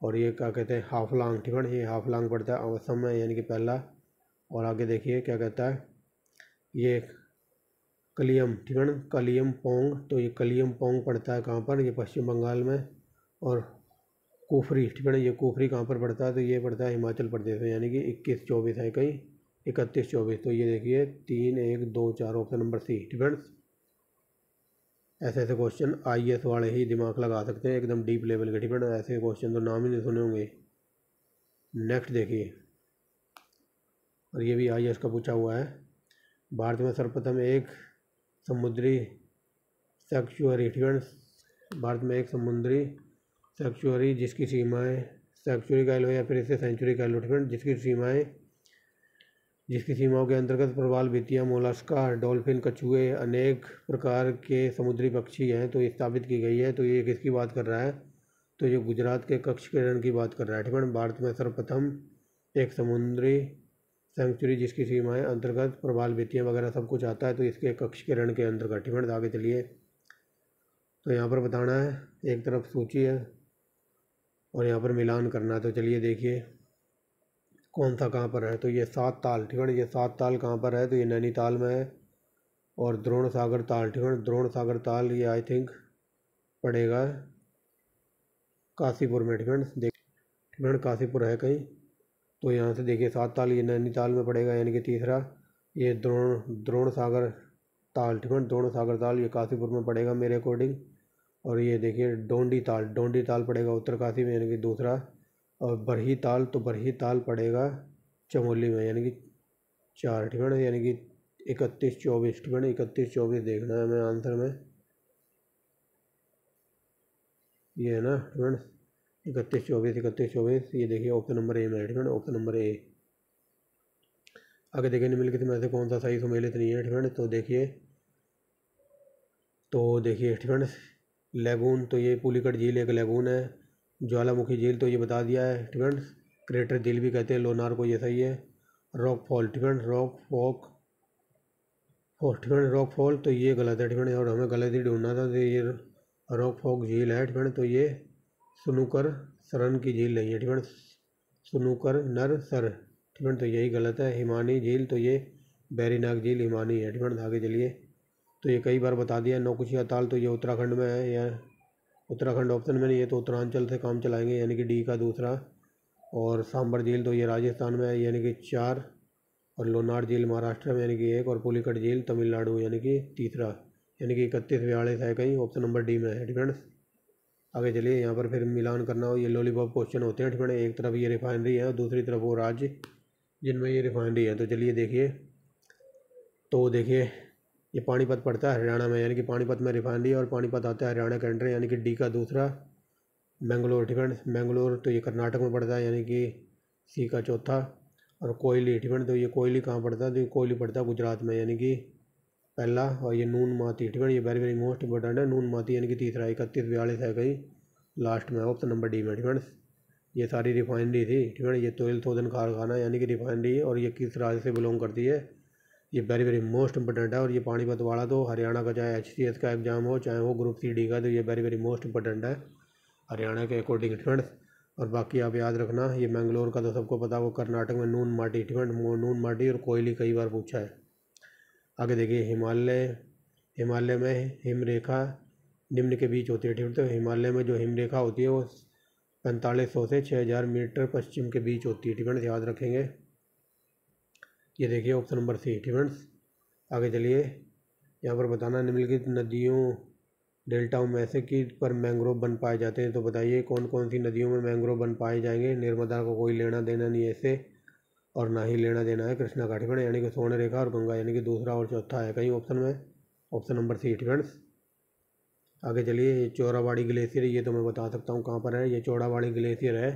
और ये क्या कहते हैं, हाफलांग, ठीक है, ये हाफलांग पड़ता है असम में, यानी कि पहला। और आगे देखिए क्या कहता है, ये कलियम, ठीक है, कलियम पोंग, तो ये कलियम पोंग पड़ता है कहाँ पर, ये पश्चिम बंगाल में। और कुफरी, ठीक है, ये कुफरी कहाँ पर पड़ता है, तो ये पड़ता है हिमाचल प्रदेश में, यानी कि 21-24 है कहीं, 31-24। तो ये देखिए 3-1-2-4 ऑप्शन नंबर सी, ठीक है। ऐसे ऐसे क्वेश्चन आईएएस वाले ही दिमाग लगा सकते हैं, एकदम डीप लेवल के, ठीक है। ऐसे क्वेश्चन तो नाम ही नहीं सुने होंगे। नेक्स्ट देखिए, और ये भी आईएएस का पूछा हुआ है। भारत में सर्वप्रथम एक समुद्री सैक्चुअरी, ठीक है, भारत में एक समुद्री सैक्चुअरी जिसकी सीमाएं, सैक्चुअरी कह लो या फिर इसे सेंचुरी कह लो, ठीक है, जिसकी सीमाओं के अंतर्गत प्रवाल, भितिया, मोलस्का, डॉल्फिन, कछुए, अनेक प्रकार के समुद्री पक्षी हैं, तो ये स्थापित की गई है। तो ये किसकी बात कर रहा है, तो ये गुजरात के कच्छ के रण की बात कर रहा है, ठीक है। भारत में सर्वप्रथम एक समुद्री सेंचुरी जिसकी सीमाएं अंतर्गत प्रवाल, भितियाँ वगैरह सब कुछ आता है, तो इसके कच्छ के रण के अंतर्गत, ठीक है। आगे चलिए। तो यहाँ पर बताना है, एक तरफ सूची है और यहाँ पर मिलान करना है। तो चलिए देखिए कौन सा कहाँ पर है। तो ये 7 ताल, ठीक है, ये 7 ताल कहाँ पर है, तो ये नैनीताल में है। और द्रोण सागर ताल, ठीक है, द्रोण सागर ताल ये आई थिंक पड़ेगा काशीपुर में, ठीक है, ठीक है, काशीपुर है कहीं। तो यहाँ से देखिए 7 ताल ये नैनीताल में पड़ेगा, यानी कि तीसरा। ये द्रोण सागर ताल, ठीक है, द्रोण सागर ताल ये काशीपुर में पड़ेगा मेरे अकॉर्डिंग। और ये देखिए डोंडी ताल पड़ेगा उत्तरकाशी में, यानी कि दूसरा। और बरही ताल, तो बरही ताल पड़ेगा चमोली में, यानी कि 4, ठीक है ना, यानी कि 31-24, ठीक है ना, 31-24 देखना है हमें आंसर में, ये है ना, ठीक है ना, 31-24 ये देखिए ऑप्शन नंबर ए में है, ठीक है ना, ऑप्शन नंबर ए। आगे देखिए निम्नलिखित में से कौन सा सही सुमेलित नहीं है, ठीक है ना। तो देखिए ठीक है ना, लेगून, तो ये पुलिकट झील एक लेगून है। ज्वालामुखी झील तो ये बता दिया है, ठीक है। क्रेटर झील भी कहते हैं लोनार को, ये सही है। रॉक फॉल, ठीक है, रॉक फॉल तो ये गलत है, ठीक है, और हमें गलत ही ढूंढना था। तो ये रॉक फॉक झील है, ठीक है। तो ये सुनुकर सरन की झील नहीं है, ठीक है, सुनुकर नर सर, ठीक है, तो यही गलत है। हिमानी झील तो ये बैरीनाग झील हिमानी है, ठीक है। आगे चलिए। तो ये कई बार बता दिया। नौकुचिया ताल तो ये उत्तराखंड में है, या उत्तराखंड ऑप्शन में नहीं है, तो उत्तरांचल से काम चलाएंगे, यानी कि डी का दूसरा। और सांबर झील तो ये राजस्थान में है, यानी कि 4। और लोनार झील महाराष्ट्र में, यानी कि 1। और पुलिकट झील तमिलनाडु, यानी कि तीसरा, यानी कि 31-42 है कहीं, ऑप्शन नंबर डी में है, ठीक है। आगे चलिए। यहाँ पर फिर मिलान करना हो, ये लॉलीपॉप क्वेश्चन होते हैं, ठीक है। एक तरफ ये रिफाइनरी है और दूसरी तरफ वो राज्य जिनमें ये रिफाइनरी है। तो चलिए देखिए, तो देखिए ये पानीपत पड़ता है हरियाणा में, यानी कि पानीपत में रिफाइनरी है और पानीपत आता है हरियाणा के अंडर, यानी कि डी का दूसरा। मैंगलोर, ठीक है, मैंगलोर तो ये कर्नाटक में पड़ता है, यानी कि सी का चौथा। और कोयली, ठीक है, तो ये कोयली कहाँ पड़ता है, तो ये कोयली पड़ता है गुजरात में, यानी कि पहला। और ये नून माती, ठीक है, ये वेरी वेरी मोस्ट इंपॉर्टेंट है, नून माती यानी कि तीसरा। 31-42 है कहीं लास्ट में, ऑप्शन नंबर डी में, ठीक है। ये सारी रिफाइनरी थी, ठीक है। ये तोयल शोधन कारखाना यानी कि रिफाइनरी है, और ये किस राज्य से बिलोंग करती है, ये वेरी वेरी मोस्ट इंपॉर्टेंट है। और ये पानीपत वाला तो हरियाणा का चाहे HCS का एग्ज़ाम हो चाहे वो ग्रुप CD का, तो ये वेरी वेरी मोस्ट इंपॉर्टेंट है हरियाणा के अकॉर्डिंग फ्रेंड्स। और बाकी आप याद रखना, ये मैंगलोर का तो सबको पता, वो कर्नाटक में नून माटी फ्रेंड, नून माटी और कोयली कई बार पूछा है। आगे देखिए, हिमालय में हिमरेखा निम्न के बीच होती है। ठीक है, तो हिमालय में जो हिमरेखा होती है वो 4500 से 6000 मीटर पश्चिम के बीच होती है। ठीक है, याद रखेंगे। ये देखिए ऑप्शन नंबर C। ठीक है, आगे चलिए, यहाँ पर बताना निम्नलिखित नदियों डेल्टाओं में से कि पर मैंग्रोव वन पाए जाते हैं। तो बताइए कौन कौन सी नदियों में मैंग्रोव वन पाए जाएंगे। नर्मदा को कोई लेना देना नहीं है इससे, और ना ही लेना देना है कृष्णा का। ठीक है, यानी कि स्वर्ण रेखा और गंगा, यानी कि दूसरा और चौथा है कहीं ऑप्शन में, ऑप्शन नंबर C। ठीक है, आगे चलिए, ये चौराबाड़ी ग्लेशियर, ये तो मैं बता सकता हूँ कहाँ पर है। ये चौराबाड़ी ग्लेशियर है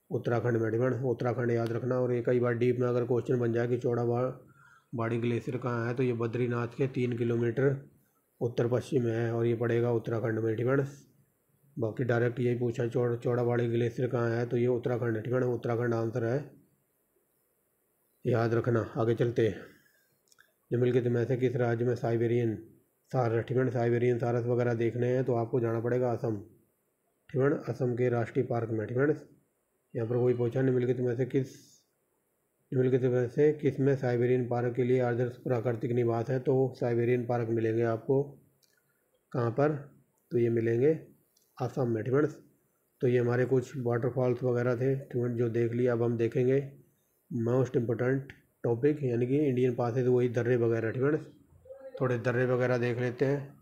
उत्तराखंड में। ठीक है, उत्तराखंड याद रखना। और ये कई बार डीप में अगर क्वेश्चन बन जाए कि चौराबाड़ी ग्लेशियर कहाँ है, तो ये बद्रीनाथ के 3 किलोमीटर उत्तर पश्चिम है और ये पड़ेगा उत्तराखंड में। ठीक है, बाकी डायरेक्ट यही पूछा चौराबाड़ी ग्लेशियर कहाँ है, तो ये उत्तराखंड है। ठीक है, उत्तराखंड आंसर है, याद रखना। आगे चलते, निम्नलिखित में से किस राज्य में साइबेरियन सारस, ठीक है, साइबेरियन सारस वगैरह देखने हैं तो आपको जाना पड़ेगा असम। ठीक है, असम के राष्ट्रीय पार्क में। ठीक है, यहाँ पर कोई पूछा निम्नलिखित में से किस में साइबेरियन पार्क के लिए आदर्श प्राकृतिक निवास है, तो साइबेरियन पार्क मिलेंगे आपको कहाँ पर, तो ये मिलेंगे असम में। ठीक है, तो ये हमारे कुछ वाटरफॉल्स वगैरह थे, ठीक है, जो देख लिया। अब हम देखेंगे मोस्ट इम्पोर्टेंट टॉपिक, यानी कि इंडियन पासेज, वही दर्रे वगैरह। ठीक है, थोड़े दर्रे वगैरह देख लेते हैं।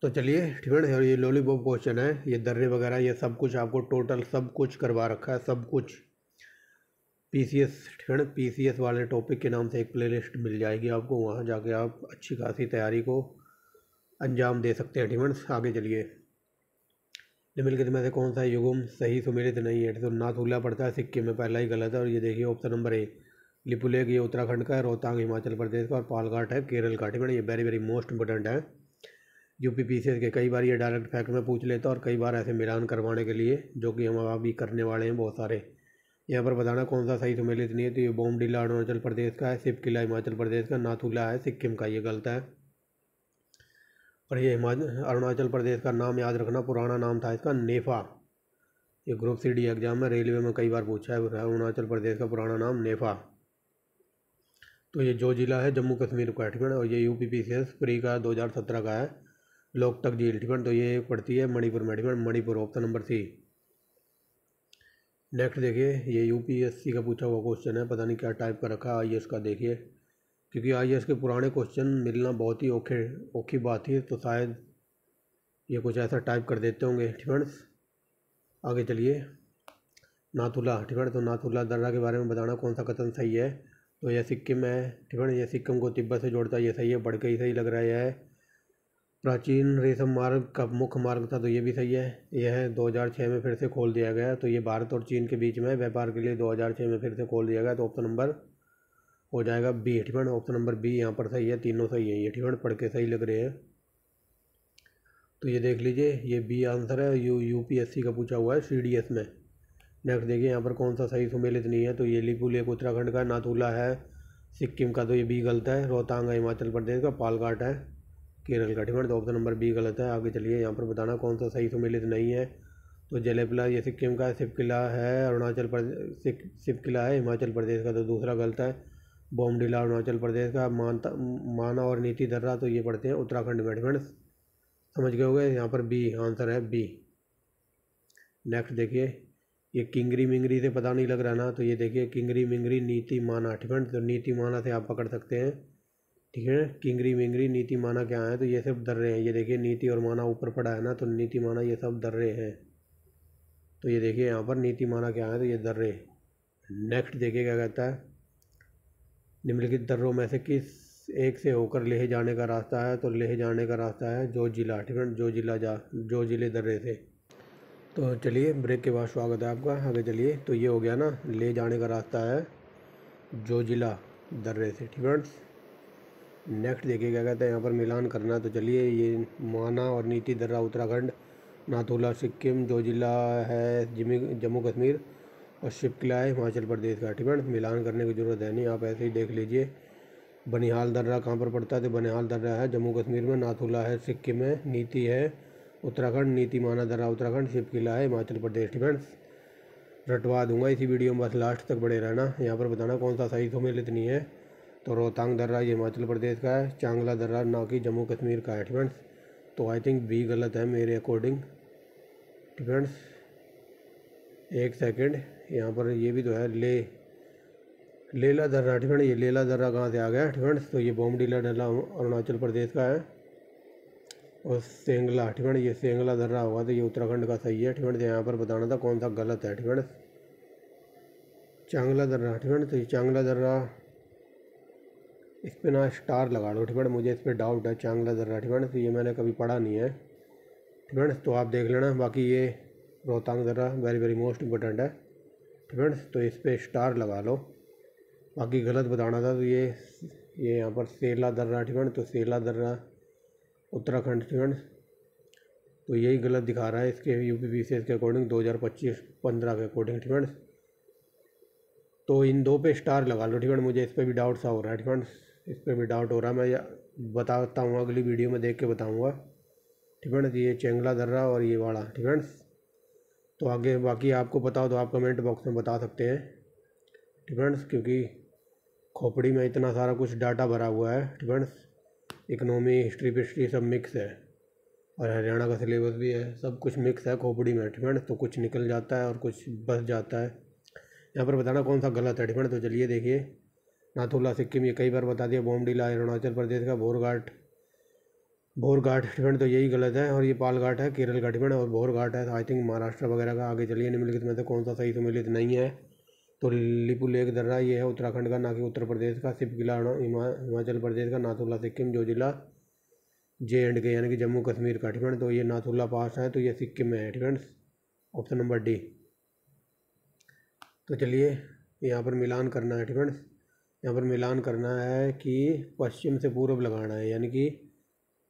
तो चलिए, ठीक है, और ये लॉलीपॉप क्वेश्चन है, ये दर्रे वगैरह ये सब कुछ आपको टोटल सब कुछ करवा रखा है, सब कुछ PCS। ठीक है, PCS वाले टॉपिक के नाम से एक प्लेलिस्ट मिल जाएगी आपको, वहाँ जाके आप अच्छी खासी तैयारी को अंजाम दे सकते हैं। ठीक है, आगे चलिए, निम्नलिखित में से कौन सा युग्म सही सुमेलित नहीं है, तो नाथुला पड़ता है सिक्किम में, पहला ही गलत है। और ये देखिए ऑप्शन नंबर A लिपुलेख, ये उत्तराखंड का है, रोहतांग हिमाचल प्रदेश का, और पालघाट है केरल का। ठीक है, ये वेरी वेरी मोस्ट इंपॉर्टेंट है UP PCS के। कई बार ये डायरेक्ट फैक्ट में पूछ लेता है और कई बार ऐसे मिलान करवाने के लिए, जो कि हम अभी करने वाले हैं बहुत सारे। यहाँ पर बताना कौन सा सही सुमेलित नहीं है, तो ये बोमडिला अरुणाचल प्रदेश का है, शिवकिला हिमाचल प्रदेश का, नाथुला है सिक्किम का, ये गलत है। और ये अरुणाचल प्रदेश का नाम याद रखना, पुराना नाम था इसका नेफा। ये ग्रुप CD एग्जाम में रेलवे में कई बार पूछा है, अरुणाचल प्रदेश का पुराना नाम नेफा। तो ये जो जिला है जम्मू कश्मीर का। ठीक है, और ये UP PCS प्री का 2017 का है, लोकतक झील। ठीक है, तो ये पड़ती है मणिपुर में। ठीक है, Manipur option number C। Next देखिए, ये UPSC का पूछा हुआ क्वेश्चन है, पता नहीं क्या टाइप का रखा है IAS का, देखिए, क्योंकि IAS के पुराने क्वेश्चन मिलना बहुत ही औखी बात थी, तो शायद ये कुछ ऐसा टाइप कर देते होंगे। ठीक है, आगे चलिए, नाथुला। ठीक है, तो नाथुला दर्रा के बारे में बताना कौन सा कथन सही है, तो यह सिक्किम है। ठीक है, ये सिक्किम को तिब्बत से जोड़ता है, ये सही है, बढ़ के ही सही लग रहा है। यह प्राचीन रेशम मार्ग का मुख्य मार्ग था, तो ये भी सही है। यह 2006 में फिर से खोल दिया गया, तो ये भारत और चीन के बीच में व्यापार के लिए 2006 में फिर से खोल दिया गया, तो ऑप्शन नंबर हो जाएगा B। ठीक है, ऑप्शन नंबर B यहाँ पर सही है, तीनों सही है ये। ठीक है, पढ़ के सही लग रहे हैं, तो ये देख लीजिए, ये B आंसर है, UPSC का पूछा हुआ है CDS में। नेक्स्ट देखिए, यहाँ पर कौन सा सही सुमेलित नहीं है, तो ये लिपुलेख उत्तराखंड का, नाथुला है सिक्किम का, तो ये B गलत है, रोहतांग है हिमाचल प्रदेश का, पालघाट है केरल का। ठीक है, तो ऑप्शन नंबर B गलत है। आगे चलिए, यहाँ पर बताना कौन सा सही सुमेलित नहीं है, तो जलेपला ये सिक्किम का है, शिवकिला है अरुणाचल प्रदेश, शिवकिला है हिमाचल प्रदेश का, तो दूसरा गलत है। बोमडिला अरुणाचल प्रदेश का, माना और नीति दर्रा, तो ये पड़ते हैं उत्तराखंड में। ठीक है, समझ गए होंगे, यहाँ पर B आंसर है B। नेक्स्ट देखिए, ये किंगरी मिंगरी से पता नहीं लग रहा ना, तो ये देखिए किंगरी मिंगरी नीति माना। ठीक है, तो नीति माना से आप पकड़ सकते हैं। ठीक है, किंगरी मिंगरी नीति माना क्या है, तो ये सब दर्रे हैं। ये देखिए नीति और माना ऊपर पड़ा है ना, तो नीति माना ये सब दर्रे हैं। तो ये देखिए यहाँ पर नीति माना क्या है, तो ये दर्रे। नेक्स्ट देखिए क्या कहता है, निम्नलिखित दर्रों में से किस एक से होकर लेह जाने का रास्ता है, तो लेह जाने का रास्ता है जो जिला। ठीक है, जो जिले दर्रे से। तो चलिए, ब्रेक के बाद स्वागत है आपका। आगे चलिए, तो ये हो गया ना, ले जाने का रास्ता है जो जिला दर्रे से। ठीक है, नेक्स्ट देखिए क्या कहते हैं, यहाँ पर मिलान करना है, तो चलिए, ये माना और नीति दर्रा उत्तराखंड, नाथुला सिक्किम, जो जिला है जम्मू कश्मीर, और शिवकिला है हिमाचल प्रदेश का। ठीक है, मिलान करने की ज़रूरत है नहीं, आप ऐसे ही देख लीजिए। बनिहाल दर्रा कहाँ पर पड़ता है? तो बनिहाल दर्रा है जम्मू कश्मीर में, नाथुला है सिक्किम में, नीति है उत्तराखंड, नीति माना दर्रा उत्तराखंड, शिव किला है हिमाचल प्रदेश। फ्रेंड्स रटवा दूंगा इसी वीडियो में, बस लास्ट तक बड़े रहना। यहाँ पर बताना कौन सा सही सम्मिलित नहीं है। तो रोहतांग दर्रा ये हिमाचल प्रदेश का है, चांगला दर्रा ना कि जम्मू कश्मीर का है। फ्रेंड्स तो आई थिंक बी गलत है मेरे अकॉर्डिंग। फ्रेंड्स एक सेकंड, यहाँ पर ये भी तो है लेला दर्रा। फ्रेंड ये लेला दर्रा कहाँ से आ गया? फ्रेंड्स तो ये बोमडीला दर्रा अरुणाचल प्रदेश का है। और सेंगला, फ्रेंड ये सेंगला दर्रा होगा तो ये उत्तराखंड का सही है। फ्रेंड यहाँ पर बताना था कौन सा गलत है। फ्रेंड चांगला दर्रा, फ्रेंड तो ये चांगला दर्रा, इस पर ना स्टार लगा लो। फ्रेंड मुझे इस पर डाउट है चांगला दर्रा। फ्रेंड तो ये मैंने कभी पढ़ा नहीं है। फ्रेंड्स तो आप देख लेना। बाकी ये रोहतांग दर्रा वेरी वेरी मोस्ट इम्पोर्टेंट है। फ्रेंड्स तो इस पर स्टार लगा लो। बाकी गलत बताना था तो ये यहाँ पर सेला दर्रा। फ्रेंड तो सेला दर्रा उत्तराखंड। फ्रेंड तो यही गलत दिखा रहा है इसके यूपीपीसीएस के अकॉर्डिंग 2025-15 के अकॉर्डिंग। फ्रेंड्स तो इन दो पे स्टार लगा लो। फ्रेंड मुझे इस पर भी डाउट सा हो रहा है। फ्रेंड्स इस पर भी डाउट हो रहा है, मैं बताता हूँ अगली वीडियो में देख के बताऊँगा। फ्रेंड्स ये चेंगला दर्रा और ये वाला। फ्रेंड्स तो आगे बाकी आपको पता हो तो आप कमेंट बॉक्स में बता सकते हैं। फ्रेंड्स क्योंकि खोपड़ी में इतना सारा कुछ डाटा भरा हुआ है। फ्रेंड्स इकनॉमी हिस्ट्री पिस्ट्री सब मिक्स है, और हरियाणा का सिलेबस भी है, सब कुछ मिक्स है खोपड़ी में। फ्रेंड्स तो कुछ निकल जाता है और कुछ बच जाता है। यहाँ पर बताना कौन सा गलत है। फ्रेंड्स तो चलिए देखिए, नाथुला सिक्किम ये कई बार बता दिया, बोमडीला अरुणाचल प्रदेश का, भोरघाट फ्रेंड तो यही गलत है, और ये पालघाट है केरल का। फ्रेंड और भोरघाट है आई थिंक महाराष्ट्र वगैरह का। आगे चलिए निम्नलिखित में से कौन सा सही सम्मिलित नहीं है? तो लिपुलेख दर्रा ये है उत्तराखंड का ना कि उत्तर प्रदेश का, शिव किला हिमाचल प्रदेश का, नाथुला सिक्किम जो जिला J&K यानी कि जम्मू कश्मीर का। फ्रेंड तो ये नाथुला पास है तो ये सिक्किम में है। Friends option number D. तो चलिए यहाँ पर मिलान करना है। फ्रेंड्स यहाँ पर मिलान करना है कि पश्चिम से पूर्व लगाना है, यानी कि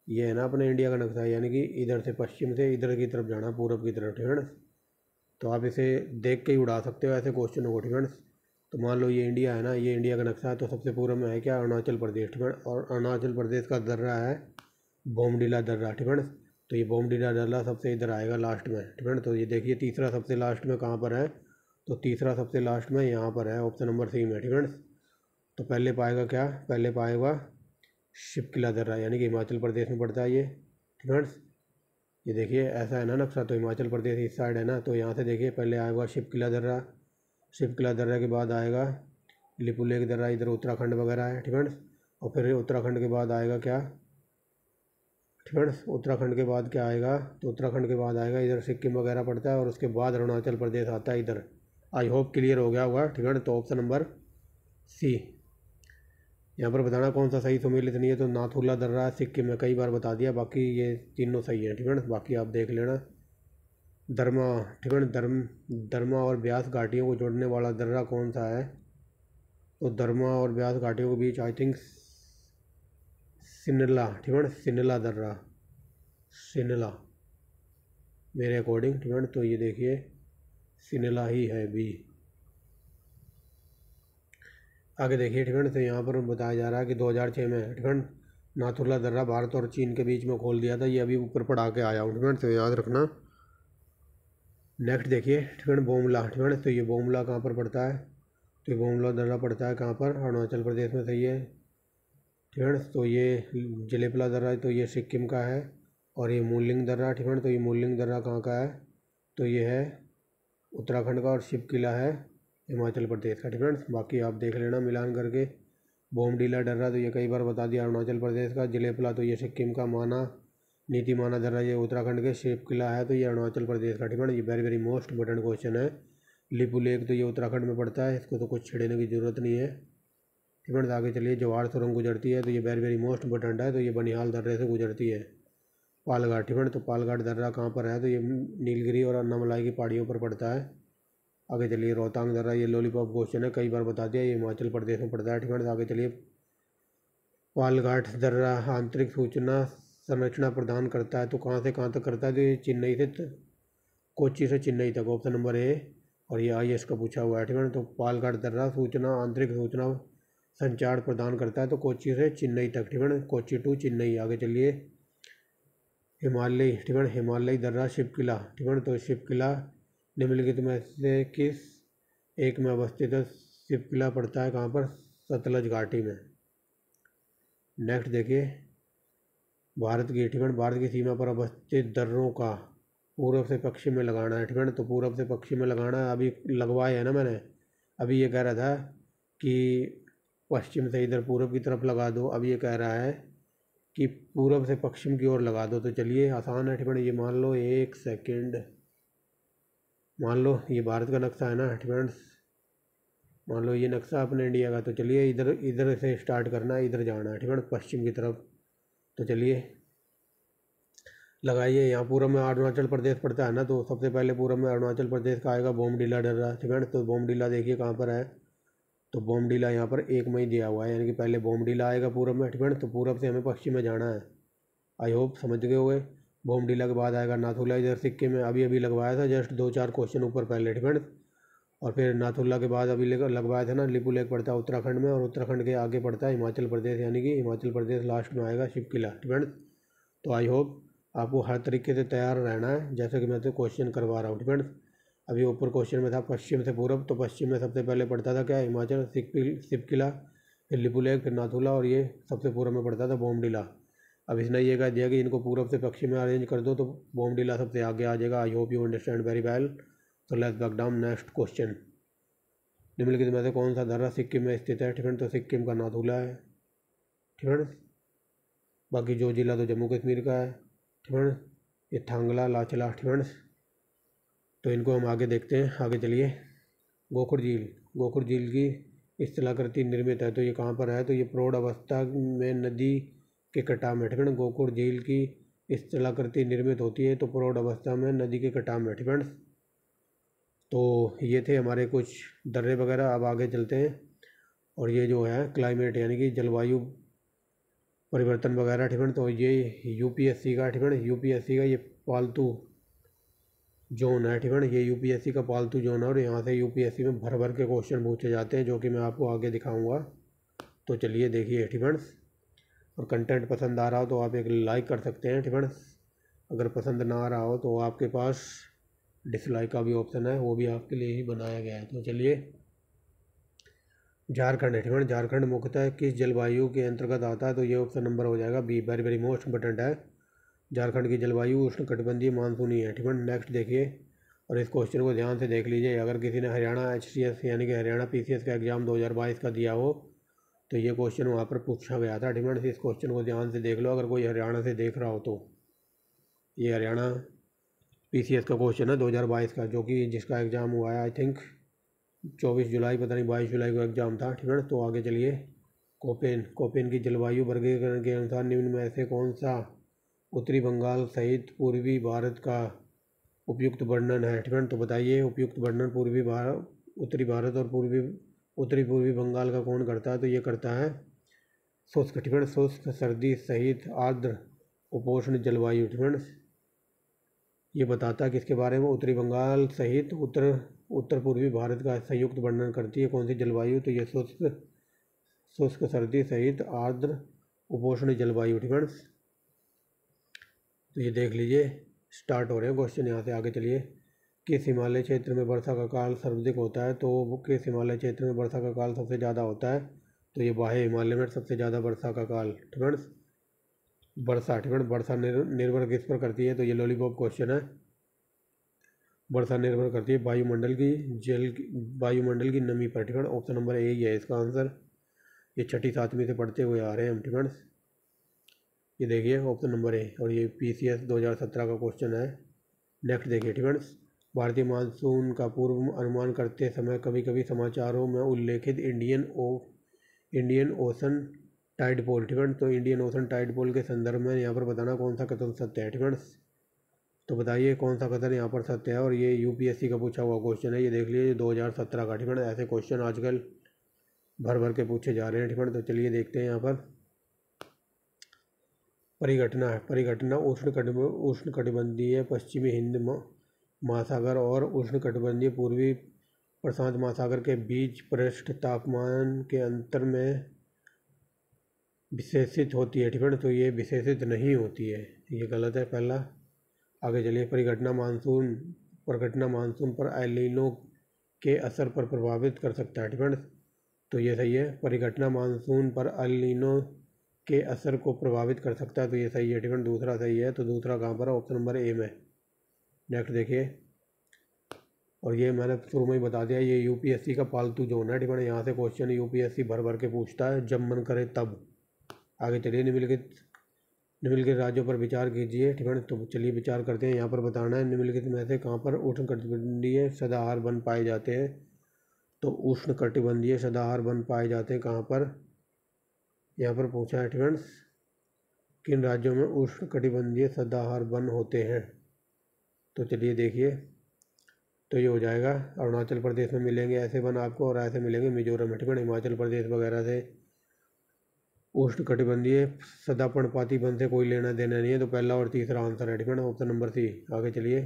ये है ना अपने इंडिया का नक्शा है, यानी कि इधर से पश्चिम से इधर की तरफ जाना, पूर्व की तरफ। फ्रेंड्स तो आप इसे देख के ही उड़ा सकते हो ऐसे क्वेश्चनों को। फ्रेंड्स तो मान लो ये इंडिया है ना, ये इंडिया का नक्शा है, तो सबसे पूर्व में है क्या? अरुणाचल प्रदेश। फ्रेंड और अरुणाचल प्रदेश का दर्रा है बोमडीला दर्रा। फ्रेंड्स तो ये बोमडीला दर्रा सबसे इधर आएगा लास्ट में। फ्रेंड तो ये देखिए तीसरा सबसे लास्ट में कहाँ पर है? तो तीसरा सबसे लास्ट में यहाँ पर है, ऑप्शन नंबर सी में। फ्रेंड्स तो पहले पाएगा क्या? पहले पाएगा शिव किला दर्रा, यानी कि हिमाचल प्रदेश में पड़ता है ये। फ्रेंड्स ये देखिए ऐसा है ना नक्शा, तो हिमाचल प्रदेश इस साइड है ना, तो यहाँ से देखिए पहले आएगा शिव किला दर्रा, शिव किला दर्रा के बाद आएगा लिपुलेख दर्रा, इधर उत्तराखंड वगैरह है। फ्रेंड्स और फिर उत्तराखंड के बाद आएगा क्या? फ्रेंड्स उत्तराखंड के बाद क्या आएगा? तो उत्तराखंड के बाद आएगा इधर सिक्किम वगैरह पड़ता है, और उसके बाद अरुणाचल प्रदेश आता है इधर। आई होप क्लियर हो गया होगा। फ्रेंड्स तो ऑप्शन नंबर सी। यहाँ पर बताना कौन सा सही सम्मिलित नहीं है? तो नाथुला दर्रा सिक्किम में कई बार बता दिया, बाकी ये तीनों सही है। फ्रेंड्स बाकी आप देख लेना। दरमा फ्रेंड दरमा और ब्यास घाटियों को जोड़ने वाला दर्रा कौन सा है? तो दरमा और ब्यास घाटियों के बीच I think Sinla. Friend Sinla दर्रा, सिनला मेरे अकॉर्डिंग। फ्रेंड तो ये देखिए सिनला ही है बी। आगे देखिए फ्रेंड तो यहाँ पर बताया जा रहा है कि 2006 में फ्रेंड नाथुला दर्रा भारत और चीन के बीच में खोल दिया था। ये अभी ऊपर पढ़ा के आया हूँ फ्रेंड, तो याद रखना। नेक्स्ट देखिए फ्रेंड बोमला। फ्रेंड तो ये बोमला कहाँ पर पड़ता है? तो ये बोमला दर्रा पड़ता है कहाँ पर? अरुणाचल प्रदेश में, सही है। फ्रेंड्स तो ये जलेपला दर्रा तो ये सिक्किम का है, और ये मूलिंग दर्रा। फ्रेंड तो ये मूलिंग दर्रा कहाँ का है? तो ये है उत्तराखंड का, और शिव किला है हिमाचल प्रदेश का। फ्रेंड्स बाकी आप देख लेना मिलान करके। बोमडीला दर्रा तो ये कई बार बता दिया अरुणाचल प्रदेश का, जलेपला तो ये सिक्किम का, माना नीति माना दर्रा ये उत्तराखंड के, शिव किला है तो ये अरुणाचल प्रदेश का। फ्रेंड ये very very most important question है। लिपुलेख तो ये उत्तराखंड में पड़ता है, इसको तो कुछ छेड़ने की ज़रूरत नहीं है। फ्रेंड्स आगे चलिए, जवाहर सुरंग गुजरती है तो ये वेरी वेरी मोस्ट इंपॉर्टेंट है, तो ये बनिहाल दर्रे से गुजरती है। पालघाट फ्रेंड तो पालघाट दर्रा कहाँ पर है? तो ये नीलगिरी और अन्नामलाई की पहाड़ियों पर पड़ता है। आगे चलिए, रोहतांग दर्रा ये लॉलीपॉप क्वेश्चन है, कई बार बता दिया, ये हिमाचल प्रदेश में पड़ता है। फ्रेंड्स आगे चलिए, पालघाट दर्रा आंतरिक सूचना संरचना प्रदान करता है, तो कहाँ से कहाँ तक करता है? तो ये चेन्नई से कोच्चि से चेन्नई तक, ऑप्शन नंबर ए। और ये IAS का पूछा हुआ है। फ्रेंड तो पालघाट दर्रा सूचना आंतरिक सूचना संचार प्रदान करता है, तो कोच्चि से चेन्नई तक, ठीक है, कोच्चि टू चेन्नई। आगे चलिए, हिमालय, ठीक है, हिमालय दर्रा शिवकिला, ठीक है, तो शिवकिला निम्नलिखित में से किस एक में अवस्थित है? शिवकिला पड़ता है कहाँ पर? सतलज घाटी में। नेक्स्ट देखिए, भारत की, ठीक है, भारत की सीमा पर अवस्थित दर्रों का पूर्व से पश्चिम में लगाना है, ठीक है, तो पूर्व से पश्चिम में लगाना है। अभी लगवाया है ना मैंने, अभी ये कह रहा था कि पश्चिम से इधर पूर्व की तरफ लगा दो, अब ये कह रहा है कि पूर्व से पश्चिम की ओर लगा दो। तो चलिए, आसान है, ठीक है, ये मान लो, एक सेकंड, मान लो ये भारत का नक्शा है ना, ठीक है, मान लो ये नक्शा अपने इंडिया का। तो चलिए, इधर इधर से स्टार्ट करना है, इधर जाना है, ठीक है, पश्चिम की तरफ। तो चलिए लगाइए। यहाँ पूर्व में अरुणाचल प्रदेश पड़ता है ना, तो सबसे पहले पूर्व में अरुणाचल प्रदेश का आएगा बोमडीला दर्रा, ठीक है, तो बोमडीला देखिए कहाँ पर है, तो बोमडीला यहाँ पर 1 मई दिया हुआ है, यानी कि पहले बोमडीला आएगा पूर्व में, ठीक है, तो पूर्व से हमें पश्चिम में जाना है। आई होप समझ गए होंगे। बोमडीला के बाद आएगा नाथुला, इधर सिक्किम में, अभी अभी लगवाया था जस्ट 2-4 क्वेश्चन ऊपर पहले, ठीक है, और फिर नाथुला के बाद अभी लगवाया था ना, लिपू लेक पड़ता है उत्तराखंड में, और उत्तराखंड के आगे पड़ता है हिमाचल प्रदेश, यानी कि हिमाचल प्रदेश लास्ट में आएगा शिवकिला, ठीक है। तो आई होप आपको हर तरीके से तैयार रहना है, जैसे कि मैं तो क्वेश्चन करवा रहा हूँ, ठीक है। अभी ऊपर क्वेश्चन में था पश्चिम से पूर्व, तो पश्चिम में सबसे पहले पड़ता था क्या? हिमाचल, शिवकिला, फिर लिपू लेक, फिर नाथुला, और ये सबसे पूर्व में पड़ता था बोमडीला। अब इसने ये कह दिया कि इनको पूर्व से पश्चिम में अरेंज कर दो, तो बोमडीला सबसे आगे आ जाएगा। I hope you understand very well. तो let's back down. Next question, निम्नलिखित में से कौन सा दर्रा सिक्किम में स्थित है? ठीक है, तो सिक्किम का नाथुला है, ठीक है। बाकी जो जिला तो जम्मू कश्मीर का है, ठीक है। ये थांगला, लाचला, ठीक है। तो इनको हम आगे देखते हैं, आगे चलिए। गोखुर झील, गोखुर झील की स्थलाकृति निर्मित है, तो ये कहाँ पर है? तो ये प्रौढ़ अवस्था में नदी के कटाव में, ठीक है। गोखुर झील की स्थलाकृति निर्मित होती है तो प्रौढ़ अवस्था में नदी के कटाव में, ठीक है। तो ये थे हमारे कुछ दर्रे वगैरह। अब आगे चलते हैं, और ये जो है क्लाइमेट यानी कि जलवायु परिवर्तन वगैरह, ठीक है। तो ये यूपीएससी का, ठीक है, यूपीएससी का ये पालतू जोन है, ठीक है। ये यूपीएससी का पालतू जोन है, और यहाँ से यूपीएससी में भर भर के क्वेश्चन पूछे जाते हैं, जो कि मैं आपको आगे दिखाऊंगा। तो चलिए देखिए, ठीक है। और कंटेंट पसंद आ रहा हो तो आप एक लाइक कर सकते हैं, ठीक है। अगर पसंद ना आ रहा हो तो आपके पास डिसलाइक का भी ऑप्शन है, वो भी आपके लिए ही बनाया गया है। तो चलिए, झारखंड है, ठीक है। झारखंड मुख्यतः किस जलवायु के अंतर्गत आता है? तो ये ऑप्शन नंबर हो जाएगा B, very very most important है। झारखंड की जलवायु उष्णकटिबंधीय मानसूनी है, ठीक है। नेक्स्ट देखिए, और इस क्वेश्चन को ध्यान से देख लीजिए। अगर किसी ने हरियाणा HCS यानी कि हरियाणा PCS का एग्ज़ाम 2022 का दिया हो, तो ये क्वेश्चन वहाँ पर पूछा गया था, ठीक है। इस क्वेश्चन को ध्यान से देख लो, अगर कोई हरियाणा से देख रहा हो तो। ये हरियाणा PCS का क्वेश्चन है 2022 का, जो कि जिसका एग्ज़ाम हुआ है आई थिंक 24 जुलाई, पता नहीं 22 जुलाई को एग्ज़ाम था, ठीक है। तो आगे चलिए, कोपेन की जलवायु वर्गीकरण के अनुसार निम्न में से कौन सा उत्तरी बंगाल सहित पूर्वी भारत का उपयुक्त वर्णन है? ठीक है, तो बताइए उपयुक्त वर्णन पूर्वी भारत, उत्तरी भारत और उत्तरी पूर्वी बंगाल का कौन करता है? तो ये करता है शुष्क, ठीक है, शुष्क सर्दी सहित आर्द्र उपोष्ण जलवायु, ठीक है। ये बताता है किसके बारे में? उत्तरी बंगाल सहित उत्तर पूर्वी भारत का संयुक्त वर्णन करती है कौन सी जलवायु? तो ये शुष्क सर्दी सहित आर्द्र उपोष्ण जलवायु, ठीक है। तो ये देख लीजिए, स्टार्ट हो रहे हैं क्वेश्चन यहाँ से। आगे चलिए, किस हिमालय क्षेत्र में वर्षा का काल सर्वाधिक होता है? तो किस हिमालय क्षेत्र में वर्षा का काल सबसे ज़्यादा होता है? तो ये बाह्य हिमालय में सबसे ज़्यादा वर्षा का काल, ठीक है। वर्षा, ठीक है, वर्षा निर्भर किस पर करती है? तो ये लॉलीपॉप क्वेश्चन है। वर्षा निर्भर करती है वायुमंडल की नमी पर, ठीक है। ऑप्शन नंबर ए ही है इसका आंसर। ये 6ठी 7वीं से पढ़ते हुए आ रहे हैं हम, ठीक है। ये देखिए ऑप्शन नंबर ए, और ये PCS 2017 का क्वेश्चन है। नेक्स्ट देखिए, ठीक है। भारतीय मानसून का पूर्व अनुमान करते समय कभी कभी समाचारों में उल्लेखित इंडियन ओशन टाइड पोल, ठीक है। तो इंडियन ओशन टाइड पोल के संदर्भ में यहाँ पर बताना कौन सा कथन सत्य है, ठीक है। तो बताइए कौन सा कथन यहाँ पर सत्य है, और ये UPSC का पूछा हुआ क्वेश्चन है। ये देख लीजिए 2017 का, ठीक है। ऐसे क्वेश्चन आजकल भर भर के पूछे जा रहे हैं, ठीक है। तो चलिए देखते हैं यहाँ पर परिघटना है। परिघटना उष्णकटिबंधीय पश्चिमी हिंद महासागर और उष्णकटिबंधीय पूर्वी प्रशांत महासागर के बीच पृष्ठ तापमान के अंतर में विशेषित होती है, ठीक है। तो ये विशेषित नहीं होती है, ये गलत है पहला। आगे चलिए, परिघटना मानसून पर एल नीनो के असर पर प्रभावित कर सकता है, ठीक है। तो ये सही है, परिघटना मानसून पर एल नीनो के असर को प्रभावित कर सकता है, तो ये सही है, ठीक है। दूसरा सही है, तो दूसरा कहाँ पर है? ऑप्शन नंबर ए में। नेक्स्ट देखिए, और ये मैंने शुरू में ही बता दिया, ये यूपीएससी का पालतू जोन है, ठीक है। यहाँ से क्वेश्चन यूपीएससी भर भर के पूछता है जब मन करे तब। आगे चलिए, निम्नलिखित राज्यों पर विचार कीजिए, ठीक है। तो चलिए विचार करते हैं। यहाँ पर बताना है निम्नलिखित में से कहाँ पर उष्णकटिबंधीय सदाहर वन पाए जाते हैं। तो उष्णकटिबंधीय सदाहर वन पाए जाते हैं कहाँ पर? यहाँ पर पूछा है, ठीक है, किन राज्यों में उष्णकटिबंधीय सदाहर वन होते हैं। तो चलिए देखिए, तो ये हो जाएगा अरुणाचल प्रदेश में मिलेंगे ऐसे वन आपको, और ऐसे मिलेंगे मिजोरम में, ठीक है। हिमाचल प्रदेश वगैरह से उष्णकटिबंधीय सदापर्णपाती वन से कोई लेना देना नहीं है, तो पहला और तीसरा आंसर है, ठीक है ना, ऑप्शन नंबर सी। आगे चलिए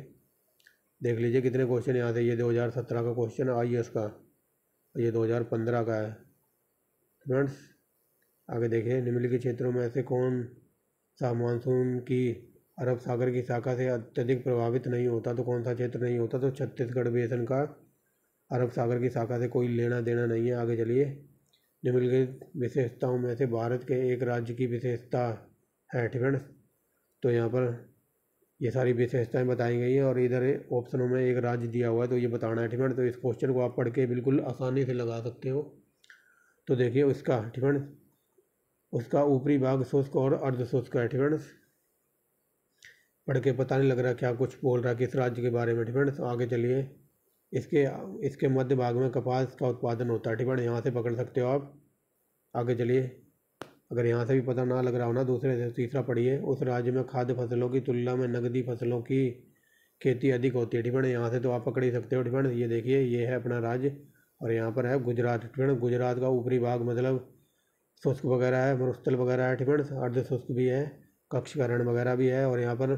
देख लीजिए कितने क्वेश्चन यहाँ से। ये 2017 का क्वेश्चन है IAS का, ये 2015 का है फ्रेंड्स। आगे देखिए, निम्नलिखित क्षेत्रों में ऐसे कौन सा मानसून की अरब सागर की शाखा से अत्यधिक प्रभावित नहीं होता? तो कौन सा क्षेत्र नहीं होता? तो छत्तीसगढ़ बेसन का अरब सागर की शाखा से कोई लेना देना नहीं है। आगे चलिए, निम्नलिखित विशेषताओं में से भारत के एक राज्य की विशेषता है, ठीक है। तो यहाँ पर ये सारी विशेषताएं बताई गई हैं, और इधर ऑप्शनों में एक राज्य दिया हुआ है, तो ये बताना है, ठीक है। तो इस क्वेश्चन को आप पढ़ के बिल्कुल आसानी से लगा सकते हो। तो देखिए उसका, ठीक है, उसका ऊपरी भाग शुष्क और अर्ध शुष्क है, ठीक है। पढ़ के पता नहीं लग रहा क्या कुछ बोल रहा है किस राज्य के बारे में, ठीक है। तो आगे चलिए, इसके मध्य भाग में कपास का उत्पादन होता है, ठीक है। यहाँ से पकड़ सकते हो आप। आगे चलिए, अगर यहाँ से भी पता ना लग रहा हो ना, दूसरे से तीसरा पढ़िए, उस राज्य में खाद्य फसलों की तुलना में नकदी फसलों की खेती अधिक होती है, ठीक है। यहाँ से तो आप पकड़ ही सकते हो, ठीक है। ये देखिए, ये है अपना राज्य, और यहाँ पर है गुजरात, ठीक है। गुजरात का ऊपरी भाग मतलब शुष्क वगैरह है, मरुस्थल वगैरह है, ठीक है। अर्ध शुष्क भी है, कक्षकरण वगैरह भी है, और यहाँ पर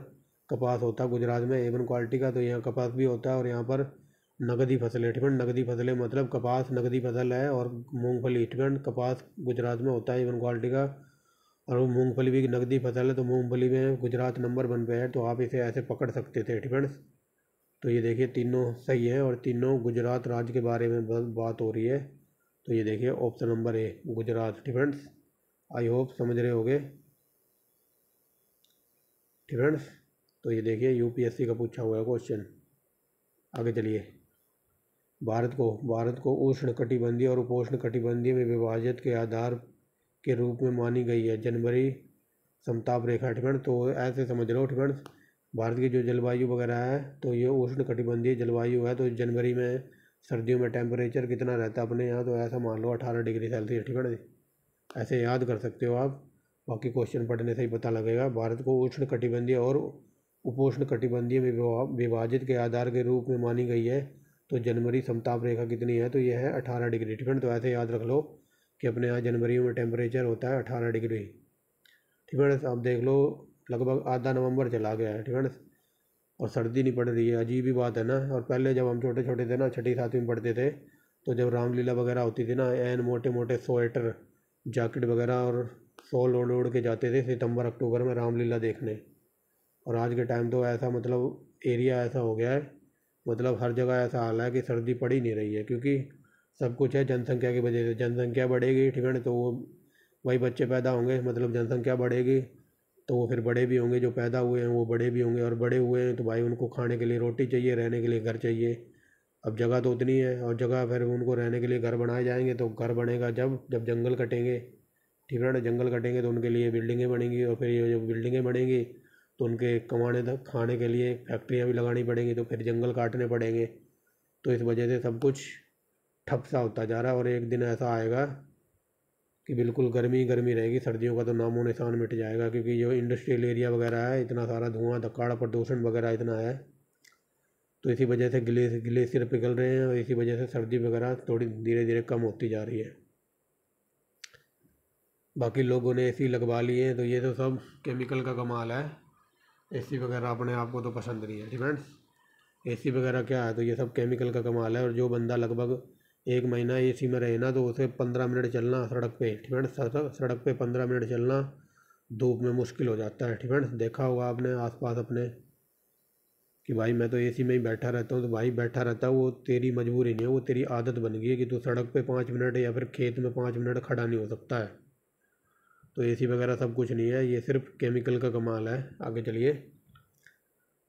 कपास होता है गुजरात में A1 क्वालिटी का, तो यहाँ कपास भी होता है। और यहाँ पर नगदी फसलें, ठीक है। नगदी फसलें मतलब कपास नगदी फसल है, और मूंगफली, ठीक है। कपास गुजरात में होता है A1 क्वालिटी का, और वो मूंगफली भी नगदी फसल है, तो मूंगफली में गुजरात नंबर 1 पे है, तो आप इसे ऐसे पकड़ सकते थे, ठीक है। तो ये देखिए तीनों सही है, और तीनों गुजरात राज्य के बारे में बात हो रही है। तो ये देखिए ऑप्शन नंबर ए गुजरात, ठीक है। आई होप समझ रहे होगे, ठीक है। तो ये देखिए यूपीएससी का पूछा हुआ है क्वेश्चन। आगे चलिए, भारत को उष्णकटिबंधीय और उपोष्णकटिबंधीय में विभाजित के आधार के रूप में मानी गई है जनवरी समताप रेखा, ठीक है। तो ऐसे समझ लो, ठीक है। भारत की जो जलवायु वगैरह है, तो ये उष्णकटिबंधीय जलवायु है, तो जनवरी में सर्दियों में टेम्परेचर कितना रहता है अपने यहाँ? तो ऐसा मान लो 18 डिग्री सेल्सियस, ठीक है। ऐसे याद कर सकते हो आप, बाकी क्वेश्चन पढ़ने से ही पता लगेगा। भारत को उष्णकटिबंधीय और उपोष्णकटिबंधीय में विभाजित के आधार के रूप में मानी गई है, तो जनवरी समताप रेखा कितनी है? तो यह है 18 डिग्री, ठीक है। तो ऐसे याद रख लो कि अपने यहाँ जनवरी में टेम्परेचर होता है 18 डिग्री, ठीक है। आप देख लो लगभग आधा नवंबर चला गया है, ठीक है, और सर्दी नहीं पड़ रही है, अजीब ही बात है ना। और पहले जब हम छोटे छोटे थे ना, 6ठी-7वीं में पढ़ते थे, तो जब रामलीला वगैरह होती थी ना, एन मोटे मोटे स्वेटर जैकेट वगैरह और शॉल ओढ़ ओढ़ के जाते थे सितंबर अक्टूबर में रामलीला देखने। और आज के टाइम तो ऐसा मतलब एरिया ऐसा हो गया है, मतलब हर जगह ऐसा हाल है कि सर्दी पड़ ही नहीं रही है, क्योंकि सब कुछ है जनसंख्या की वजह से। जनसंख्या बढ़ेगी, ठीक है, तो वो वही बच्चे पैदा होंगे, मतलब जनसंख्या बढ़ेगी तो वो फिर बड़े भी होंगे, जो पैदा हुए हैं वो बड़े भी होंगे, और बड़े हुए हैं तो भाई उनको खाने के लिए रोटी चाहिए, रहने के लिए घर चाहिए। अब जगह तो उतनी है, और जगह फिर उनको रहने के लिए घर बनाए जाएंगे, तो घर बनेगा जब जब जंगल कटेंगे, ठीक है ना। जंगल कटेंगे तो उनके लिए बिल्डिंगें बनेंगी, और फिर ये जो बिल्डिंगें बनेंगी तो उनके कमाने तक खाने के लिए फैक्ट्रियाँ भी लगानी पड़ेंगी, तो फिर जंगल काटने पड़ेंगे। तो इस वजह से सब कुछ ठप सा होता जा रहा है, और एक दिन ऐसा आएगा कि बिल्कुल गर्मी गर्मी रहेगी, सर्दियों का तो नामो निशान मिट जाएगा, क्योंकि जो इंडस्ट्रियल एरिया वगैरह है, इतना सारा धुआं धक्काड़ प्रदूषण वगैरह इतना है, तो इसी वजह से ग्लेशियर पिघल रहे हैं, और इसी वजह से सर्दी वगैरह थोड़ी धीरे धीरे कम होती जा रही है। बाकी लोगों ने एसी लगवा लिए हैं, तो ये तो सब केमिकल का कमाल है, एसी वगैरह अपने आप को तो पसंद नहीं है, ठीक है। एसी वगैरह क्या है, तो ये सब केमिकल का कमाल है। और जो बंदा लगभग 1 महीना एसी में रहे ना, तो उसे 15 मिनट चलना सड़क पे, ठीक है, सड़क पे 15 मिनट चलना धूप में मुश्किल हो जाता है, ठीक है। देखा होगा आपने आसपास अपने कि भाई मैं तो एसी में ही बैठा रहता हूँ, तो भाई बैठा रहता है, वो तेरी मजबूरी नहीं है, वो तेरी आदत बन गई है कि तू सड़क पे 5 मिनट या फिर खेत में 5 मिनट खड़ा नहीं हो सकता है। तो एसी वगैरह सब कुछ नहीं है, ये सिर्फ केमिकल का कमाल है। आगे चलिए,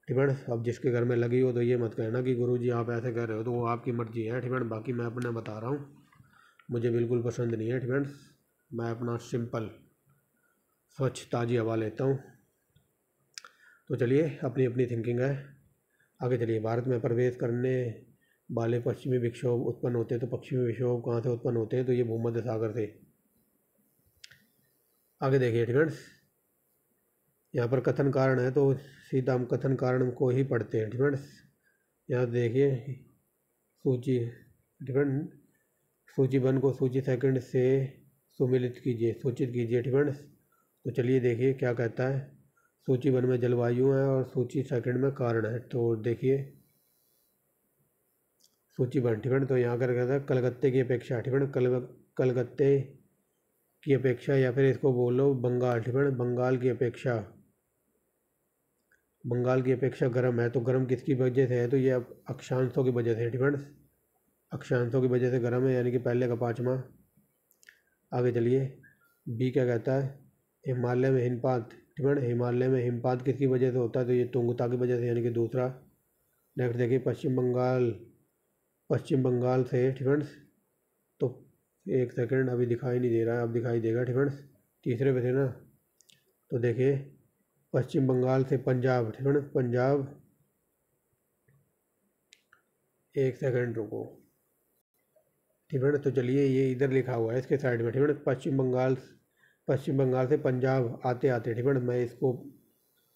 ठीक है। अब जिसके घर में लगी हो तो ये मत कहना कि गुरुजी आप ऐसे कह रहे हो, तो वो आपकी मर्जी है, ठीक है। बाकी मैं अपना बता रहा हूँ, मुझे बिल्कुल पसंद नहीं है, ठीक है। मैं अपना सिंपल स्वच्छ ताज़ी हवा लेता हूँ। तो चलिए, अपनी अपनी थिंकिंग है। आगे चलिए, भारत में प्रवेश करने वाले पश्चिमी विक्षोभ उत्पन्न होते हैं। तो पश्चिमी विक्षोभ कहाँ से उत्पन्न होते हैं, तो ये भूमध्य सागर से। आगे देखिए, ठीक है। यहाँ पर कथन कारण है, तो सीधा हम कथन कारण को ही पढ़ते हैं, ठीक है। यहाँ देखिए सूची, ठीक है। सूची वन को सूची सेकंड से सुमिलित कीजिए, सूचित कीजिए, ठीक है। तो चलिए देखिए क्या कहता है। सूची वन में जलवायु है और सूची सेकंड में कारण है। तो देखिए सूची वन, ठीक है। तो यहाँ कर कहता है कलकत्ते की अपेक्षा, ठीक है। कलकत्ते की अपेक्षा, या फिर इसको बोलो बंगाल, ठीक है। बंगाल की अपेक्षा गर्म है। तो गर्म किसकी वजह से है, तो ये अक्षांशों की वजह से, ठीक है। अक्षांशों की वजह से गर्म है, यानी कि पहले का पाँचवा। आगे चलिए, बी क्या कहता है, हिमालय में हिमपात, ठीक है। हिमालय में हिमपात किसकी वजह से होता है, तो ये तुंगता की वजह से, यानी कि दूसरा। नेक्स्ट देखिए, पश्चिम बंगाल से, ठीक है। तो एक सेकंड, अभी दिखाई नहीं दे रहा है, अब दिखाई देगा, ठीक है। तीसरे पे थे ना, तो देखिए पश्चिम बंगाल से पंजाब, ठीक है। पंजाब, एक सेकंड रुको, ठीक है। तो चलिए ये इधर लिखा हुआ है इसके साइड में, ठीक है। पश्चिम बंगाल से पंजाब आते आते, ठीक है। मैं इसको,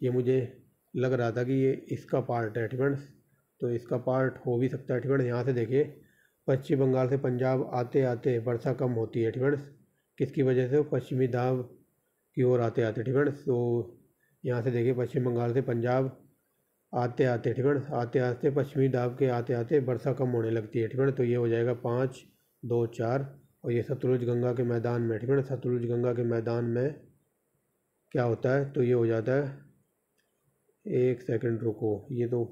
ये मुझे लग रहा था कि ये इसका पार्ट है, ठीक है। तो इसका पार्ट हो भी सकता है, ठीक है। यहाँ से देखिए, पश्चिम बंगाल से पंजाब आते आते वर्षा कम होती है, ठीक है। किसकी वजह से, पश्चिमी दाब की ओर आते आते, ठीक है। तो यहाँ से देखिए, पश्चिम बंगाल से पंजाब आते आते, ठीक है, आते आते पश्चिमी दाब के आते आते वर्षा कम होने लगती है, ठीक है। तो ये हो जाएगा 5, 2, 4। और ये सतलुज गंगा के मैदान में, ठीक है। सतलुज गंगा के मैदान में क्या होता है, तो ये हो जाता है, एक सेकंड रुको, ये तो,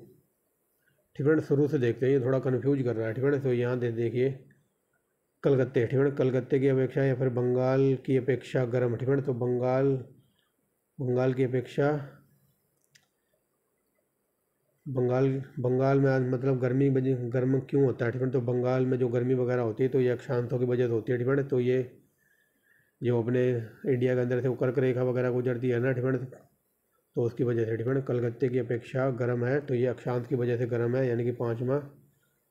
ठीक है, शुरू से देखते हैं, ये थोड़ा कन्फ्यूज कर रहा है, ठीक है। तो यहाँ देखिए कलकत्ते, ठीक है। कलकत्ते की अपेक्षा या फिर बंगाल की अपेक्षा गर्म, ठीक है। तो बंगाल की अपेक्षा, बंगाल में आज मतलब गर्म क्यों होता है, ठीक है। तो बंगाल में जो गर्मी वगैरह होती है, तो ये अक्षांशों की वजह से होती है, ठीक है। तो ये जो अपने इंडिया के अंदर से वो कर्क रेखा वगैरह गुजरती है ना, ठीक है, तो उसकी वजह से, ठीक है। कलकत्ते की अपेक्षा गर्म है, तो ये अक्षांश की वजह से गर्म है, यानी कि पाँचवा।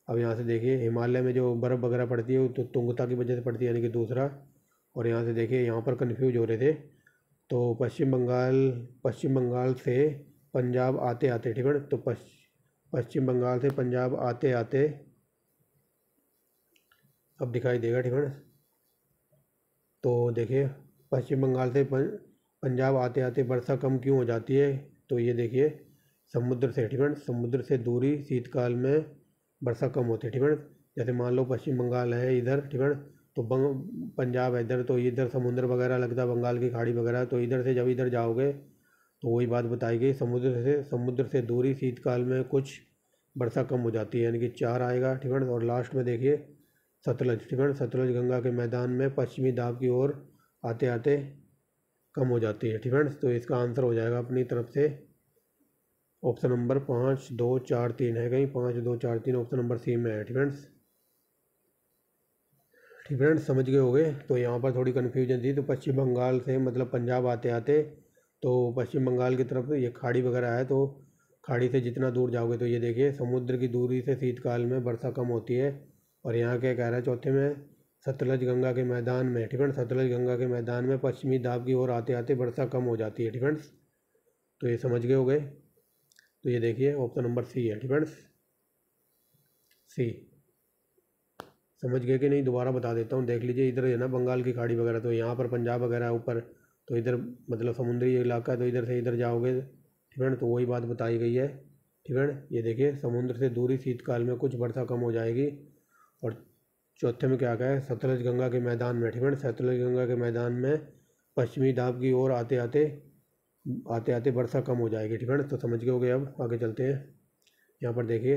अब यहाँ से देखिए, हिमालय में जो बर्फ़ वगैरह पड़ती है तो तुंगता की वजह से पड़ती है, यानी कि दूसरा। और यहाँ से देखिए, यहाँ पर कन्फ्यूज हो रहे थे, तो पश्चिम बंगाल से पंजाब आते आते, ठीक है। तो पश्चिम बंगाल से पंजाब आते आते, अब दिखाई देगा, ठीक है। तो देखिए, पश्चिम बंगाल से पंजाब आते आते वर्षा कम क्यों हो जाती है, तो ये देखिए समुद्र से, ठीक है। समुद्र से दूरी शीतकाल में वर्षा कम होती है, ठीक है। जैसे मान लो पश्चिम बंगाल है इधर, ठीक है। तो पंजाब है इधर, तो इधर समुद्र वगैरह लगता है, बंगाल की खाड़ी वगैरह, तो इधर से जब इधर जाओगे तो वही बात बताई गई, समुद्र से दूरी शीतकाल में कुछ वर्षा कम हो जाती है, यानी कि 4 आएगा, ठीक है। और लास्ट में देखिए सतलज, ठीक है। सतलज गंगा के मैदान में पश्चिमी दाब की ओर आते आते कम हो जाती है, ठीक है। तो इसका आंसर हो जाएगा अपनी तरफ से ऑप्शन नंबर 5, 2, 4, 3 है कहीं, 5, 2, 4, 3 ऑप्शन नंबर सी में है, ठीक है। ठीक है, समझ गए होगे। तो यहाँ पर थोड़ी कन्फ्यूजन थी, तो पश्चिम बंगाल से मतलब पंजाब आते आते, तो पश्चिम बंगाल की तरफ ये खाड़ी वगैरह है, तो खाड़ी से जितना दूर जाओगे, तो ये देखिए समुद्र की दूरी से शीतकाल में वर्षा कम होती है। और यहाँ क्या कह रहा है चौथे में, सतलज गंगा के मैदान में, ठीक है। सतलज गंगा के मैदान में पश्चिमी दाब की ओर आते आते वर्षा कम हो जाती है, ठीक है। तो ये समझ गए होगे। तो ये देखिए ऑप्शन नंबर सी है, ठीक है। सी, समझ गए कि नहीं, दोबारा बता देता हूँ, देख लीजिए। इधर है ना बंगाल की खाड़ी वगैरह, तो यहाँ पर पंजाब वगैरह है ऊपर, तो इधर मतलब समुद्री इलाका है, तो इधर से इधर जाओगे, ठीक है। तो वही बात बताई गई है, ठीक है। ये देखिए समुद्र से दूरी शीतकाल में कुछ वर्षा कम हो जाएगी। और चौथे में क्या कहा है, सतलज गंगा के मैदान में, ठीक है, सतलज गंगा के मैदान में पश्चिमी दाब की ओर आते आते वर्षा कम हो जाएगी, ठीक है। तो समझ गए हो गए। अब आगे चलते हैं। यहाँ पर देखिए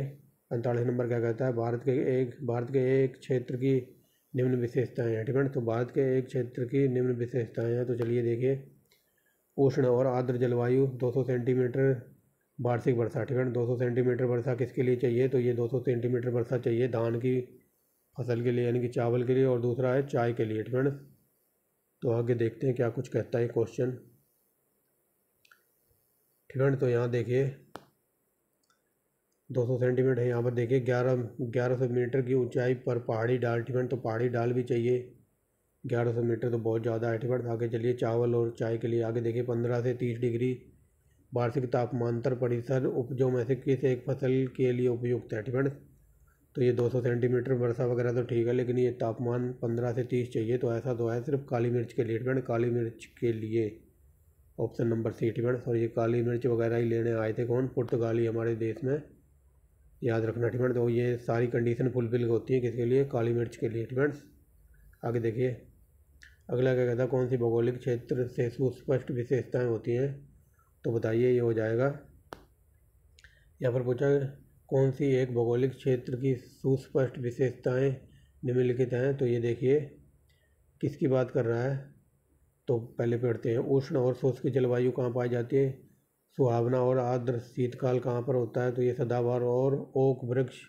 45 नंबर क्या कहता है, भारत के एक क्षेत्र की निम्न विशेषताएं हैं, ठीक है। तो भारत के एक क्षेत्र की निम्न विशेषताएं हैं। तो चलिए देखिए, उष्ण और आर्द्र जलवायु, 200 सेंटीमीटर वार्षिक वर्षा, ठीक है। 200 सेंटीमीटर वर्षा किसके लिए चाहिए, तो ये 200 सेंटीमीटर वर्षा चाहिए धान की फसल के लिए, यानी कि चावल के लिए, और दूसरा है चाय के लिए, ठीक है। तो आगे देखते हैं क्या कुछ कहता है क्वेश्चन, ठीक है। तो यहाँ देखिए 200 सेंटीमीटर है, यहाँ पर देखिए 1100 मीटर की ऊंचाई पर पहाड़ी डाल, ठीक है। तो पहाड़ी डाल भी चाहिए, 1100 मीटर तो बहुत ज़्यादा है, ठीक है। आगे चलिए चावल और चाय के लिए आगे देखिए 15 से 30 डिग्री वार्षिक तापमांतर परिसर उपजों में से किस एक फसल के लिए उपयुक्त है, ठीक है। तो ये 200 सेंटीमीटर वर्षा वगैरह तो ठीक है, लेकिन ये तापमान 15 से 30 चाहिए, तो ऐसा तो है सिर्फ काली मिर्च के लिए, ठीक है। काली मिर्च के लिए ऑप्शन नंबर सी, ठीक है। और ये काली मिर्च वगैरह ही लेने आए थे कौन, पुर्तगाली हमारे देश में, याद रखना, ठीक है। तो ये सारी कंडीशन फुलफिल होती है किसके लिए, काली मिर्च के लिए, ठीक है। आगे देखिए अगला क्या कहता है, कौन सी भौगोलिक क्षेत्र से सुस्पष्ट विशेषताएं होती हैं, तो बताइए। ये हो जाएगा, यहाँ पर पूछा कौन सी एक भौगोलिक क्षेत्र की सुस्पष्ट विशेषताएं निम्नलिखित हैं। तो ये देखिए किसकी बात कर रहा है, तो पहले पढ़ते हैं। उष्ण और शुष्क जलवायु कहाँ पाई जाती है, सुहावना और आर्द्र शीतकाल कहाँ पर होता है, तो ये सदाबहार और ओक वृक्ष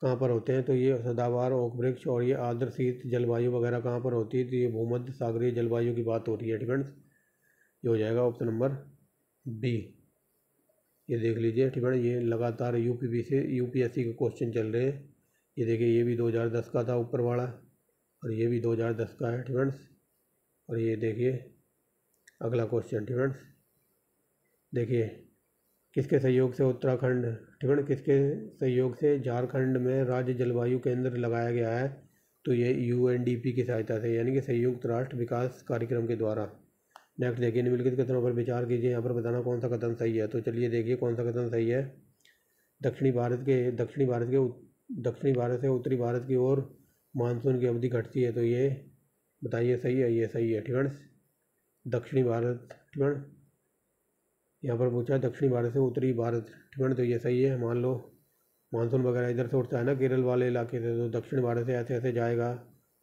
कहाँ पर होते हैं, तो ये सदाबहार ओक वृक्ष। और ये आर्द्र शीत जलवायु वगैरह कहाँ पर होती है, तो ये भूमध्य सागरीय जलवायु की बात हो रही है, ठीक है। ये हो जाएगा ऑप्शन नंबर बी। ये देख लीजिए, ठीक है। ये लगातार यूपीएससी के क्वेश्चन चल रहे हैं। ये देखिए ये भी 2010 का था ऊपर वाला, और ये भी 2010 का है, ठीक है। और ये देखिए अगला क्वेश्चन, ठीक है। देखिए किसके सहयोग से उत्तराखंड, ठीक है, किसके सहयोग से झारखंड में राज्य जलवायु केंद्र लगाया गया है, तो ये यूएनडीपी की सहायता से, यानी कि संयुक्त राष्ट्र विकास कार्यक्रम के द्वारा। नेक्स्ट देखिए निम्नलिखित कथनों पर विचार कीजिए, यहाँ पर बताना कौन सा कथन सही है। तो चलिए देखिए कौन सा कथन सही है। दक्षिणी भारत से उत्तरी भारत की ओर मानसून की अवधि घटती है, तो ये बताइए सही है, ये सही है, ठीक है। दक्षिणी भारत, ठीक है, यहाँ पर पूछा है दक्षिणी भारत से उत्तरी भारत, ठीक है। तो ये सही है। मान लो मानसून वगैरह इधर से उठता है ना केरल वाले इलाके से, तो दक्षिण भारत से ऐसे ऐसे जाएगा,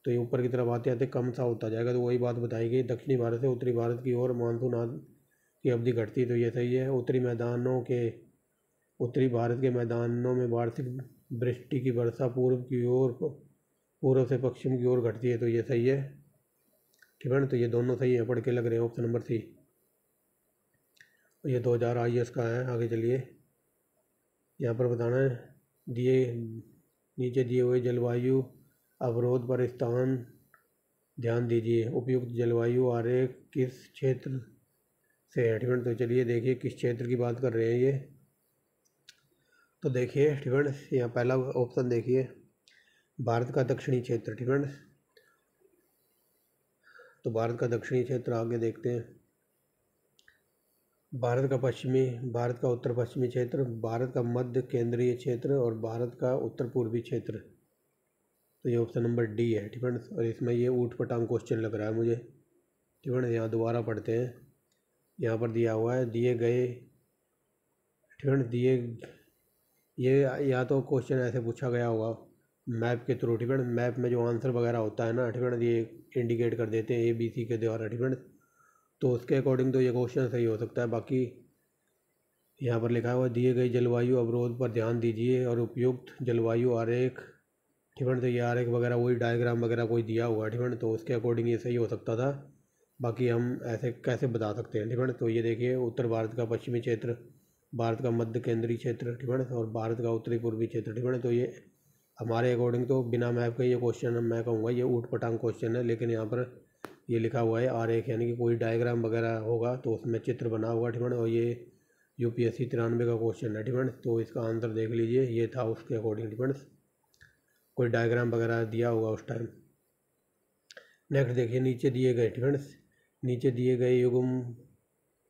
तो ये ऊपर की तरफ आते आते कम सा होता जाएगा, तो वही बात बताई गई, दक्षिणी भारत से उत्तरी भारत की ओर मानसून की अवधि घटती है, तो ये सही है। उत्तरी भारत के मैदानों में वार्षिक वृष्टि की वर्षा पूर्व से पश्चिम की ओर घटती है, तो ये सही है, ठीक है। तो ये दोनों सही है, पढ़ के लग रहे हैं ऑप्शन नंबर सी। ये 2000 IAS का है। आगे चलिए यहाँ पर बताना है, नीचे दिए हुए जलवायु अवरोध पर स्थान ध्यान दीजिए, उपयुक्त जलवायु आरेख किस क्षेत्र से है, ठीक है। तो चलिए देखिए किस क्षेत्र की बात कर रहे हैं ये, तो देखिए, ठीक है, यहाँ पहला ऑप्शन देखिए भारत का दक्षिणी क्षेत्र, ठीक है। तो भारत का दक्षिणी क्षेत्र आगे देखते हैं, भारत का उत्तर पश्चिमी क्षेत्र, भारत का मध्य केंद्रीय क्षेत्र, और भारत का उत्तर पूर्वी क्षेत्र। तो ये ऑप्शन नंबर डी है, ठीक है। और इसमें ये ऊट पटांग क्वेश्चन लग रहा है मुझे, ठीक है। यहाँ दोबारा पढ़ते हैं, यहाँ पर दिया हुआ है दिए गए, ठीक है, ये या तो क्वेश्चन ऐसे पूछा गया होगा मैप के थ्रू, ठीक है। मैप में जो आंसर वगैरह होता है ना, ठीक है, ये इंडिकेट कर देते हैं ABC के द्वारा, ठीक है। तो उसके अकॉर्डिंग तो ये क्वेश्चन सही हो सकता है। बाकी यहाँ पर लिखा हुआ दिए गए जलवायु अवरोध पर ध्यान दीजिए और उपयुक्त जलवायु आरेख, ठीक है। तो ये आरेख वगैरह वही डायग्राम वगैरह कोई दिया हुआ है, ठीक है। तो उसके अकॉर्डिंग ये सही हो सकता था। बाकी हम ऐसे कैसे बता सकते हैं, ठीक है। तो ये देखिए उत्तर भारत का पश्चिमी क्षेत्र, भारत का मध्य केंद्रीय क्षेत्र, ठीक है, और भारत का उत्तरी पूर्वी क्षेत्र, ठीक है। तो ये हमारे अकॉर्डिंग तो बिना मैप का ये क्वेश्चन मैं कहूँगा ये ऊट पटांग क्वेश्चन है। लेकिन यहाँ पर ये लिखा हुआ है आरेख, यानी कि कोई डायग्राम वगैरह होगा तो उसमें चित्र बना होगा, ठीक है। और ये UPSC 93 का क्वेश्चन है, ठीक है। तो इसका आंसर देख लीजिए, ये था उसके अकॉर्डिंग, ठीक है। कोई डायग्राम वगैरह दिया होगा उस टाइम। नेक्स्ट देखिए नीचे दिए गए, ठीक है, नीचे दिए गए युग्म,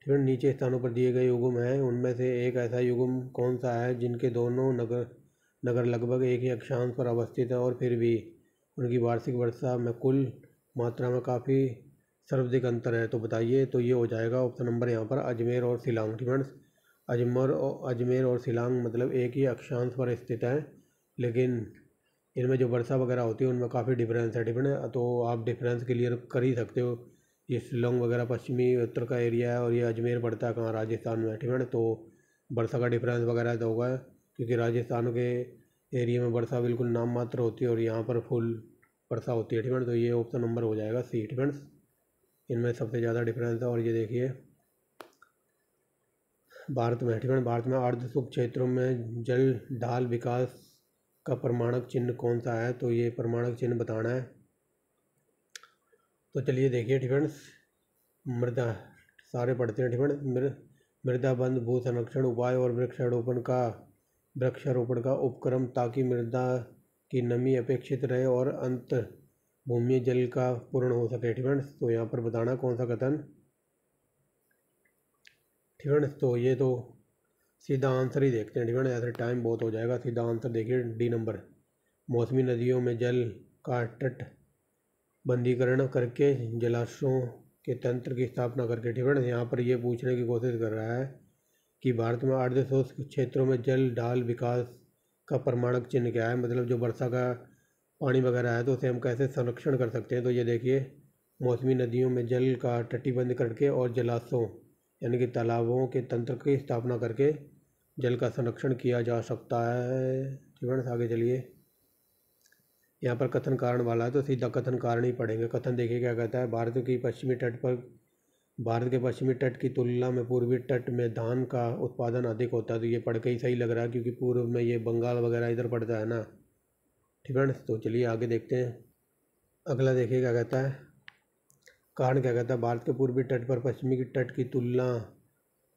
ठीक है। नीचे स्थानों पर दिए गए युग्म हैं, उनमें से एक ऐसा युग्म कौन सा है जिनके दोनों नगर लगभग एक ही अक्षांश पर अवस्थित है और फिर भी उनकी वार्षिक वर्षा में कुल मात्रा में काफ़ी सर्वाधिक अंतर है। तो बताइए। तो ये हो जाएगा ऑप्शन नंबर यहाँ पर अजमेर और शिलांग। ठीक है। अजमेर और शिलांग मतलब एक ही अक्षांश पर स्थित है, लेकिन इनमें जो वर्षा वगैरह होती है उनमें काफ़ी डिफरेंस है। ठीक है। तो आप डिफरेंस क्लियर कर ही सकते हो। ये शिलोंग वगैरह पश्चिमी उत्तर का एरिया है और ये अजमेर पड़ता है कहाँ, राजस्थान में। ठीक है। तो वर्षा का डिफरेंस वगैरह तो होगा, क्योंकि राजस्थान के एरिया में वर्षा बिल्कुल नाम मात्र होती है और यहाँ पर फुल वर्षा होती है। ठीक है। तो ये ऑप्शन नंबर हो जाएगा सी। ठीक है। इनमें सबसे ज़्यादा डिफरेंस है। और ये देखिए भारत में। ठीक है। भारत में अर्ध शुष्क क्षेत्रों में जल ढाल विकास का प्रमाणक चिन्ह कौन सा है? तो ये प्रमाणक चिन्ह बताना है। तो चलिए देखिए। ठीक है। मृदा सारे पढ़ते हैं। ठीक है। मृदा बंध भू संरक्षण उपाय और वृक्षारोपण का उपक्रम, ताकि मृदा की नमी अपेक्षित रहे और अंत भूमि जल का पूर्ण हो सके। ठीक है। तो यहाँ पर बताना कौन सा कथन। ठीक है। तो ये तो सीधा आंसर ही देखते हैं। ठीक है। ऐसे टाइम बहुत हो जाएगा। सीधा आंसर देखिए डी नंबर। मौसमी नदियों में जल का तट बंदीकरण करके जलाशयों के तंत्र की स्थापना करके। ठीक है। यहाँ पर ये पूछने की कोशिश कर रहा है कि भारत में अर्ध शुष्क क्षेत्रों में जल ढाल विकास का प्रमाणक चिन्ह क्या है, मतलब जो वर्षा का पानी वगैरह है तो उसे हम कैसे संरक्षण कर सकते हैं। तो ये देखिए मौसमी नदियों में जल का तटीबंध करके और जलाशयों यानी कि तालाबों के तंत्र की स्थापना करके जल का संरक्षण किया जा सकता है। ठीक है। आगे चलिए। यहाँ पर कथन कारण वाला है तो सीधा कथन कारण ही पढ़ेंगे। कथन देखिए क्या कहता है। भारत के पश्चिमी तट की तुलना में पूर्वी तट में धान का उत्पादन अधिक होता है। तो ये पढ़ के ही सही लग रहा है, क्योंकि पूर्व में ये बंगाल वगैरह इधर पड़ता है ना। ठीक है। तो चलिए आगे देखते हैं। अगला देखिए क्या कहता है। कारण क्या कहता है। भारत के पूर्वी तट पर पश्चिमी तट की तुलना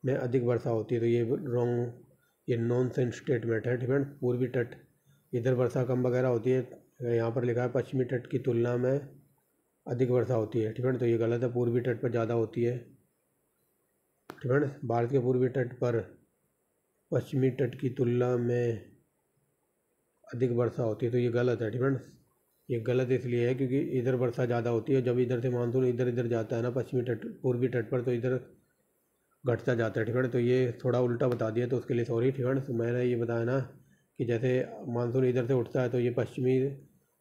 में अधिक वर्षा होती है। तो ये रॉन्ग, ये नॉनसेंस स्टेटमेंट है। ठीक है। पूर्वी तट इधर वर्षा कम वगैरह होती है, यहाँ पर लिखा है पश्चिमी तट की तुलना में अधिक वर्षा होती है। ठीक है। तो ये गलत है, पूर्वी तट पर ज़्यादा होती है। ठीक है। भारत के पूर्वी तट पर पश्चिमी तट की तुलना में अधिक वर्षा होती है। तो ये गलत है। ठीक है। ये गलत इसलिए है क्योंकि इधर वर्षा ज़्यादा होती है। जब इधर से मानसून इधर जाता है ना पश्चिमी तट पूर्वी तट पर, तो इधर घटता जाता है। ठीक है। तो ये थोड़ा उल्टा बता दिया, तो उसके लिए सॉरी। ठीक है। तो मैंने ये बताया ना कि जैसे मानसून इधर से उठता है तो ये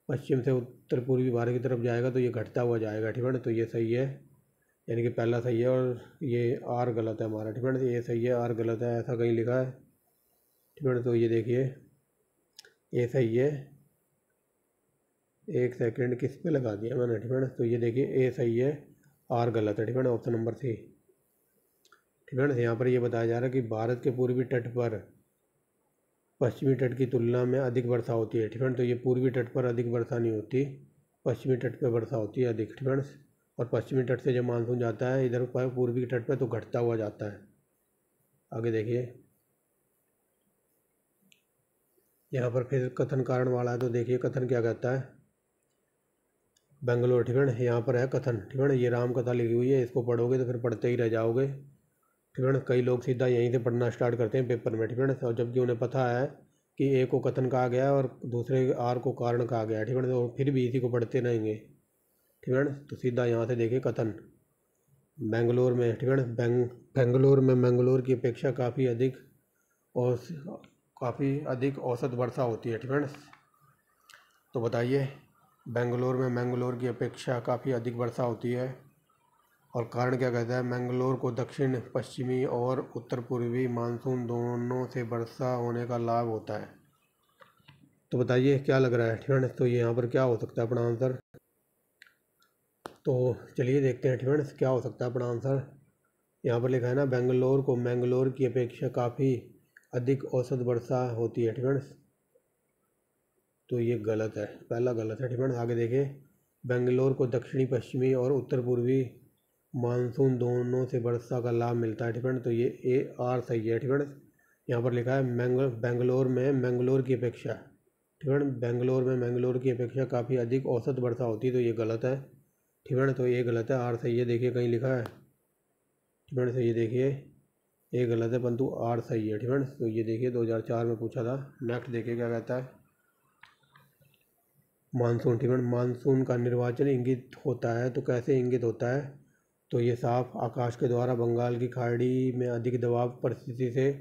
पश्चिम से उत्तर पूर्वी भारत की तरफ जाएगा तो ये घटता हुआ जाएगा। ठीक है। तो ये सही है, यानी कि पहला सही है और ये आर गलत है हमारा। ठीक है। तो ये सही है, आर गलत है, ऐसा कहीं लिखा है। ठीक है। तो ये देखिए ये सही है। एक सेकंड, किस पे लगा दिया मैंने। ठीक है। तो ये देखिए ए सही है, आर गलत है। ठीक है। Option number C. ठीक है। यहाँ पर ये बताया जा रहा है कि भारत के पूर्वी तट पर पश्चिमी तट की तुलना में अधिक वर्षा होती है। ठीक है। तो ये पूर्वी तट पर अधिक वर्षा नहीं होती, पश्चिमी तट पर वर्षा होती है अधिक। ठीक है। और पश्चिमी तट से जब मानसून जाता है इधर पर पूर्वी तट पर तो घटता हुआ जाता है। आगे देखिए। यहाँ पर फिर कथन कारण वाला है तो देखिए कथन क्या कहता है। बेंगलोर। ठीक है। यहाँ पर है कथन। ठीक है। ये राम कथा लिखी हुई है, इसको पढ़ोगे तो फिर पढ़ते ही रह जाओगे। ठीक है। कई लोग सीधा यहीं से पढ़ना स्टार्ट करते हैं पेपर में। ठीक है। और जबकि उन्हें पता है कि ए को कथन कहा गया है और दूसरे आर को कारण कहा गया है। ठीक है। तो फिर भी इसी को पढ़ते रहेंगे। ठीक है। तो सीधा यहाँ से देखिए कथन बेंगलोर में। ठीक है। बेंगलोर में मंगलोर की अपेक्षा काफ़ी अधिक औसत वर्षा होती है। ठीक है। तो बताइए बेंगलोर में मंगलोर की अपेक्षा काफ़ी अधिक वर्षा होती है और कारण क्या कहता है। मंगलोर को दक्षिण पश्चिमी और उत्तर पूर्वी मानसून दोनों से वर्षा होने का लाभ होता है। तो बताइए क्या लग रहा है। ठीक है। तो ये यहाँ पर क्या हो सकता है अपना आंसर। तो चलिए देखते हैं। ठीक है। क्या हो सकता है अपना आंसर। यहाँ पर लिखा है ना बेंगलोर को मंगलोर की अपेक्षा काफ़ी अधिक औसत वर्षा होती है। ठीक है। तो ये गलत है, पहला गलत है। ठीक है। आगे देखिए। बेंगलोर को दक्षिणी पश्चिमी और उत्तर पूर्वी मानसून दोनों से वर्षा का लाभ मिलता है। ठीक है। तो ये ए आर सही है। ठीक है। यहाँ पर लिखा है बेंगलोर में मंगलोर की अपेक्षा। ठीक है। बेंगलोर में मंगलोर की अपेक्षा काफ़ी अधिक औसत वर्षा होती है, तो ये गलत है। ठीक है। तो ये गलत है, आर सही है। देखिए कहीं लिखा है। ठीक है। तो ये देखिए ये गलत है परंतु आर सही है। ठीक है। तो ये देखिए 2004 में पूछा था। नेक्स्ट देखिए क्या कहता है, मानसून। ठीक है। मानसून का निर्वाचन इंगित होता है, तो कैसे इंगित होता है, तो ये साफ आकाश के द्वारा बंगाल की खाड़ी में अधिक दबाव परिस्थिति से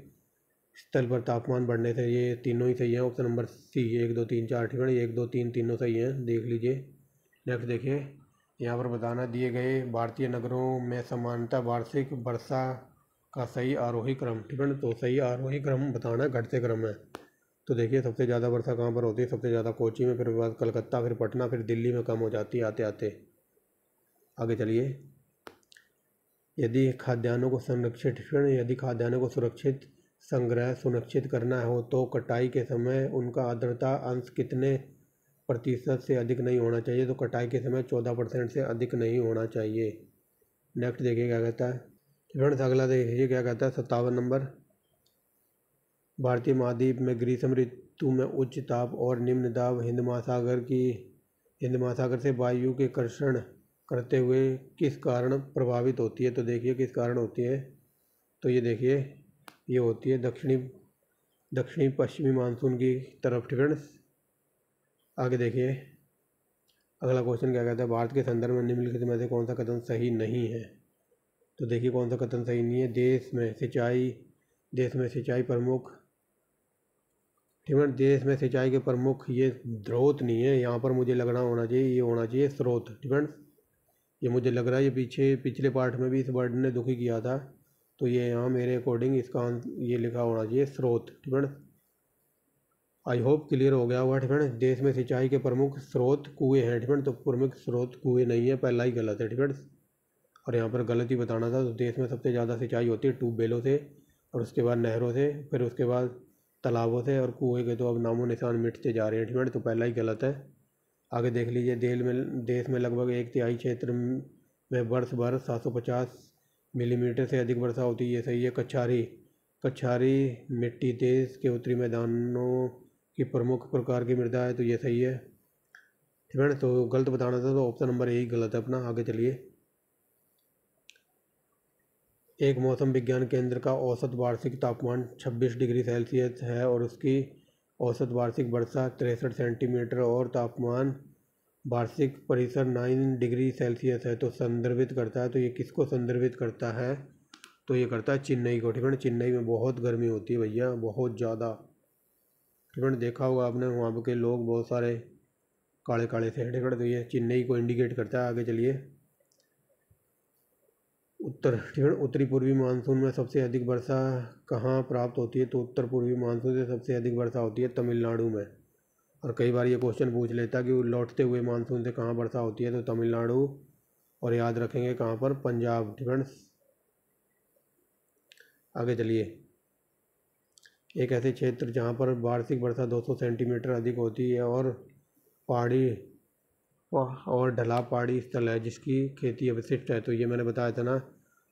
स्थल पर तापमान बढ़ने से। ये तीनों ही सही है, ऑप्शन नंबर सी 1 2 3 4। ठीक है। 1 2 3 तीनों सही हैं, देख लीजिए। नेक्स्ट देखिए यहाँ पर बताना, दिए गए भारतीय नगरों में सामान्यतः वार्षिक वर्षा का सही आरोही क्रम। ठीक है। तो सही आरोही क्रम बताना है, घटते क्रम है। तो देखिए सबसे ज़्यादा वर्षा कहाँ पर होती है, सबसे ज़्यादा कोची में, फिर बाद कलकत्ता, फिर पटना, फिर दिल्ली में कम हो जाती है आते आते। आगे चलिए, यदि खाद्यान्नों को संरक्षित यदि खाद्यान्नों को सुरक्षित संग्रह सुनिश्चित करना हो तो कटाई के समय उनका आर्द्रता अंश कितने प्रतिशत से अधिक नहीं होना चाहिए, तो कटाई के समय 14% से अधिक नहीं होना चाहिए। नेक्स्ट देखिए क्या कहता है, फ्रेंड्स अगला देखिए क्या कहता है 57 नंबर, भारतीय महाद्वीप में ग्रीष्म ऋतु में उच्च ताप और निम्न दाब हिंद महासागर से वायु के कर्षण करते हुए किस कारण प्रभावित होती है। तो देखिए किस कारण होती है, तो ये देखिए ये होती है दक्षिणी पश्चिमी मानसून की तरफ। फ्रेंड्स आगे देखिए अगला क्वेश्चन क्या कहता है, भारत के संदर्भ में निम्नलिखित में से कौन सा कथन सही नहीं है। तो देखिए कौन सा कथन सही नहीं है, देश में सिंचाई प्रमुख। ठीक है। देश में सिंचाई के प्रमुख ये स्रोत नहीं है, यहाँ पर मुझे लग रहा होना चाहिए, ये होना चाहिए स्रोत। ठीक है। ये मुझे लग रहा है, ये पिछले पार्ट में भी इस वर्ड ने दुखी किया था, तो ये यहाँ मेरे अकॉर्डिंग इसका ये लिखा होना चाहिए स्रोत। ठीक है। आई होप क्लियर हो गया होगा। ठीक है। देश में सिंचाई के प्रमुख स्रोत कुएँ हैं। ठीक है। तो प्रमुख स्रोत कुएँ नहीं है, पहला ही गलत है। ठीक है। और यहाँ पर गलत ही बताना था। तो देश में सबसे ज़्यादा सिंचाई होती है ट्यूबवेलों से, और उसके बाद नहरों से, फिर उसके बाद तालाबों से, और कुएँ के तो अब नामो निशान मिटते जा रहे हैं। ठीक है। तो पहला ही गलत है। आगे देख लीजिए, देश में लगभग 1/3 क्षेत्र में वर्ष भर 750 मिलीमीटर से अधिक वर्षा होती है, ये सही है। कछारी मिट्टी देश के उत्तरी मैदानों की प्रमुख प्रकार की मृदा है, तो ये सही है। ठीक है। तो गलत बताना था, तो ऑप्शन नंबर यही गलत है अपना। आगे चलिए, एक मौसम विज्ञान केंद्र का औसत वार्षिक तापमान 26 डिग्री सेल्सियस है और उसकी औसत वार्षिक वर्षा 63 सेंटीमीटर और तापमान वार्षिक परिसर 9 डिग्री सेल्सियस है। तो संदर्भित करता है, तो ये किसको संदर्भित करता है, तो ये करता है चेन्नई को। ठीक है। चेन्नई में बहुत गर्मी होती है भैया, बहुत ज़्यादा। ठीक है। देखा होगा आपने, वहाँ के लोग बहुत सारे काले काले से। ठीक है। तो ये चेन्नई को इंडिकेट करता है। आगे चलिए, ठीक है, उत्तरी पूर्वी मानसून में सबसे अधिक वर्षा कहाँ प्राप्त होती है, तो उत्तर पूर्वी मानसून से सबसे अधिक वर्षा होती है तमिलनाडु में। और कई बार ये क्वेश्चन पूछ लेता कि लौटते हुए मानसून से कहाँ वर्षा होती है, तो तमिलनाडु, और याद रखेंगे कहाँ पर, पंजाब। ठीक है। आगे चलिए, एक ऐसे क्षेत्र जहाँ पर वार्षिक वर्षा 200 सेंटीमीटर अधिक होती है और ढलाव पहाड़ी स्थल है जिसकी खेती अवशिष्ट है। तो ये मैंने बताया था ना,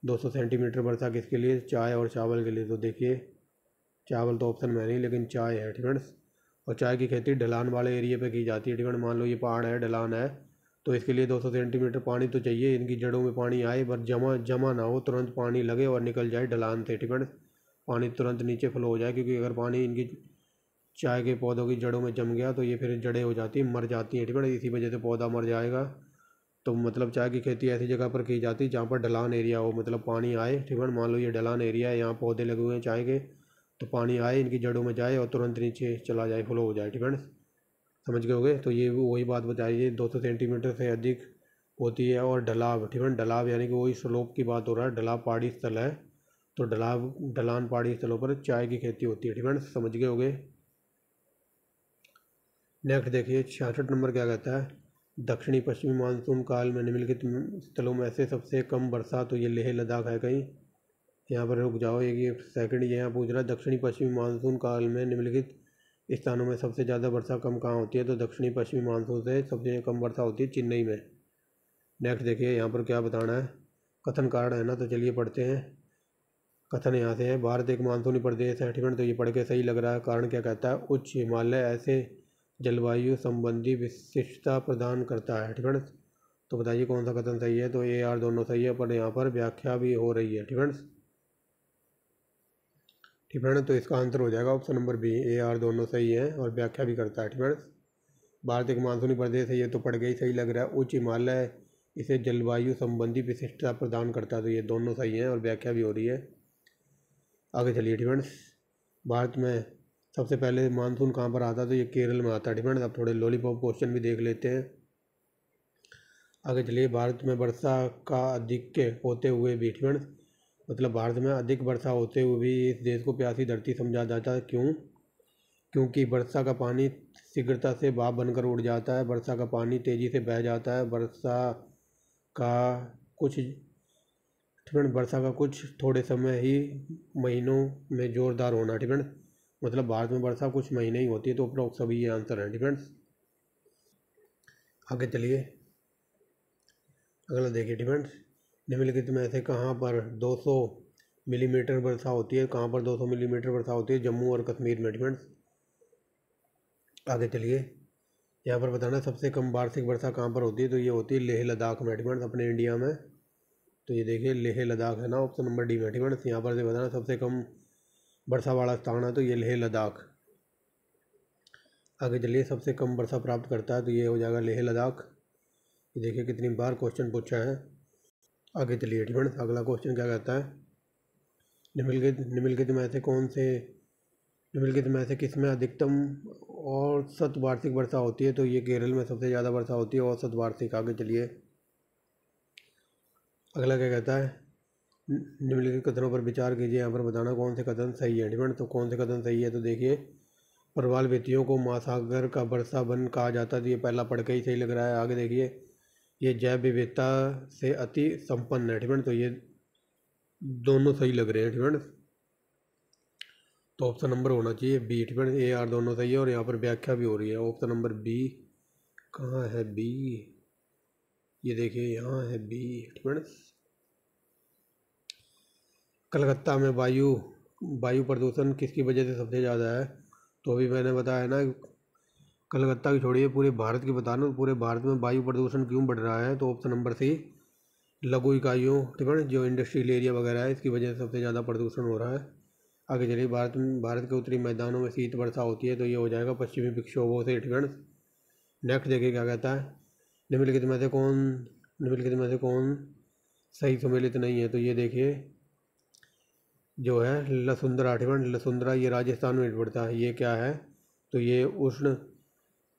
200 सेंटीमीटर वर्षा किसके लिए, चाय और चावल के लिए। तो देखिए चावल तो ऑप्शन में नहीं, लेकिन चाय है। ठीक है। और चाय की खेती ढलान वाले एरिया पे की जाती है। ठीक है। मान लो ये पहाड़ है, ढलान है, तो इसके लिए 200 सेंटीमीटर पानी तो चाहिए, इनकी जड़ों में पानी आए पर जमा ना हो, तुरंत पानी लगे और निकल जाए ढलान से। ठीक है। पानी तुरंत नीचे फ्लो हो जाए, क्योंकि अगर पानी इनकी चाय के पौधों की जड़ों में जम गया तो ये फिर जड़ें हो जाती हैं, मर जाती हैं। ठीक है। इसी वजह से पौधा मर जाएगा। तो मतलब चाय की खेती ऐसी जगह पर की जाती है जहाँ पर ढलान एरिया हो, मतलब पानी आए। ठीक है। मान लो ये ढलान एरिया है, यहाँ पौधे लगे हुए हैं चाय के, तो पानी आए इनकी जड़ों में जाए और तुरंत नीचे चला जाए, फ्लो हो जाए। ठीक है। समझ गए होगे। तो ये वही बात बताइए, 200 सेंटीमीटर से अधिक होती है। और ढलाव, ठीक है, ढलाव यानी कि वही स्लोप की बात हो रहा है, ढलाव पहाड़ी स्थल है, तो ढलान पहाड़ी स्थलों पर चाय की खेती होती है। ठीक है। समझ गए होगे। नेक्स्ट देखिए 66 नंबर क्या कहता है, दक्षिणी पश्चिमी मानसून काल में निम्नलिखित स्थलों में से सबसे कम वर्षा, तो ये लेह लद्दाख है कहीं, यहाँ पर रुक जाओ एक सेकंड, ये यहाँ पूछ रहा है दक्षिणी पश्चिमी मानसून काल में निम्नलिखित स्थानों में सबसे ज़्यादा वर्षा कम कहाँ होती है, तो दक्षिणी पश्चिमी मानसून से सबसे कम वर्षा होती है चेन्नई में। नेक्स्ट देखिए यहाँ पर क्या बताना है, कथन कारण है ना, तो चलिए पढ़ते हैं। कथन यहाँ से है, भारत एक मानसूनी प्रदेश है। ठीक है। तो ये पढ़ के सही लग रहा है। कारण क्या कहता है, उच्च हिमालय ऐसे जलवायु संबंधी विशिष्टता प्रदान करता है। ठीक है। तो बताइए कौन सा कथन सही है। तो ए आर दोनों सही है, पर यहाँ पर व्याख्या भी हो रही है। ठीक फ्रेंड्स, ठीक फ्रेंड्स, तो इसका आंसर हो जाएगा option number B, A R दोनों सही है और व्याख्या भी करता है। ठीक फ्रेंड्स, भारत एक मानसूनी प्रदेश है, ये तो पड़ गई, सही लग रहा है। उच्च हिमालय इसे जलवायु संबंधी विशिष्टता प्रदान करता है, तो ये दोनों सही हैं और व्याख्या भी हो रही है। आगे चलिए। ठीक फ्रेंड्स, भारत में सबसे पहले मानसून कहाँ पर आता है, तो ये केरल में आता है। ठीक फ्रेंड्स, अब थोड़े लॉलीपॉप क्वेश्चन भी देख लेते हैं। आगे चलिए। भारत में वर्षा का अधिक होते हुए भी, ठीक फ्रेंड्स, मतलब भारत में अधिक वर्षा होते हुए भी इस देश को प्यासी धरती समझा जाता है। क्यों? क्योंकि वर्षा का पानी शीघ्रता से भाप बनकर उड़ जाता है, वर्षा का पानी तेज़ी से बह जाता है, का कुछ वर्षा का कुछ थोड़े समय ही महीनों में जोरदार होना। ठीक फ्रेंड्स, मतलब भारत में वर्षा कुछ महीने ही होती है, तो उपरोक्त सभी ये आंसर है। ठीक फ्रेंड्स, आगे चलिए। अगला देखिए। ठीक फ्रेंड्स, निम्नलिखित में से कहाँ पर 200 मिलीमीटर वर्षा होती है, कहाँ पर 200 मिलीमीटर वर्षा होती है? जम्मू और कश्मीर में। ठीक फ्रेंड्स, आगे चलिए। यहाँ पर बताना सबसे कम वार्षिक वर्षा कहाँ पर होती है, तो ये होती है लेह लद्दाख में। ठीक फ्रेंड्स, अपने इंडिया में। तो ये देखिए लेह लद्दाख है ना, ऑप्शन नंबर डी में। ठीक फ्रेंड्स, यहाँ पर से बताना सबसे कम वर्षा वाला स्थान है, तो ये लेह लद्दाख। आगे चलिए। सबसे कम वर्षा प्राप्त करता है, तो ये हो जाएगा लेह लद्दाख। ये देखिए कितनी बार क्वेश्चन पूछा है। आगे चलिए। ठीक फ्रेंड्स, अगला क्वेश्चन क्या कहता है? निम्नलिखित में से किस में अधिकतम औसत वार्षिक वर्षा होती है? तो ये केरल में सबसे ज़्यादा वर्षा होती है, औसत वार्षिक। आगे चलिए। अगला क्या कहता है? निम्नलिखित कथनों पर विचार कीजिए, यहाँ पर बताना कौन से कथन सही है। ठीक, तो कौन से कथन सही है? तो देखिए, प्रवाल व्यक्तियों को महासागर का वर्षा वन कहा जाता है, तो ये पहला पढ़ के ही सही लग रहा है। आगे देखिए, ये जैव विविधता से अति संपन्न है। ठीक, तो ये दोनों सही लग रहे हैं। ठीक, तो ऑप्शन नंबर होना चाहिए बी। ठीक, ए आर दोनों सही है और यहाँ पर व्याख्या भी हो रही है। ऑप्शन नंबर बी कहाँ है? बी, ये देखिए यहाँ है बी। ठीक, कलकत्ता में वायु प्रदूषण किसकी वजह से सबसे ज़्यादा है? तो अभी मैंने बताया ना, कलकत्ता की छोड़िए, पूरे भारत की बता रहा हूँ, पूरे भारत में वायु प्रदूषण क्यों बढ़ रहा है? तो ऑप्शन नंबर सी, लघु इकाइयों, ठीक है, जो इंडस्ट्रियल एरिया वगैरह है, इसकी वजह से सबसे ज़्यादा प्रदूषण हो रहा है। आगे चलिए। भारत के उत्तरी मैदानों में शीत वर्षा होती है, तो ये हो जाएगा पश्चिमी विक्षोभों से। ठीक है, नेक्स्ट देखिए क्या कहता है? निम्नलिखित में से कौन सही सम्मिलित नहीं है? तो ये देखिए जो है लसुंदरा। ठीक है, लसुंदरा ये राजस्थान में पड़ता है। ये क्या है? तो ये उष्ण,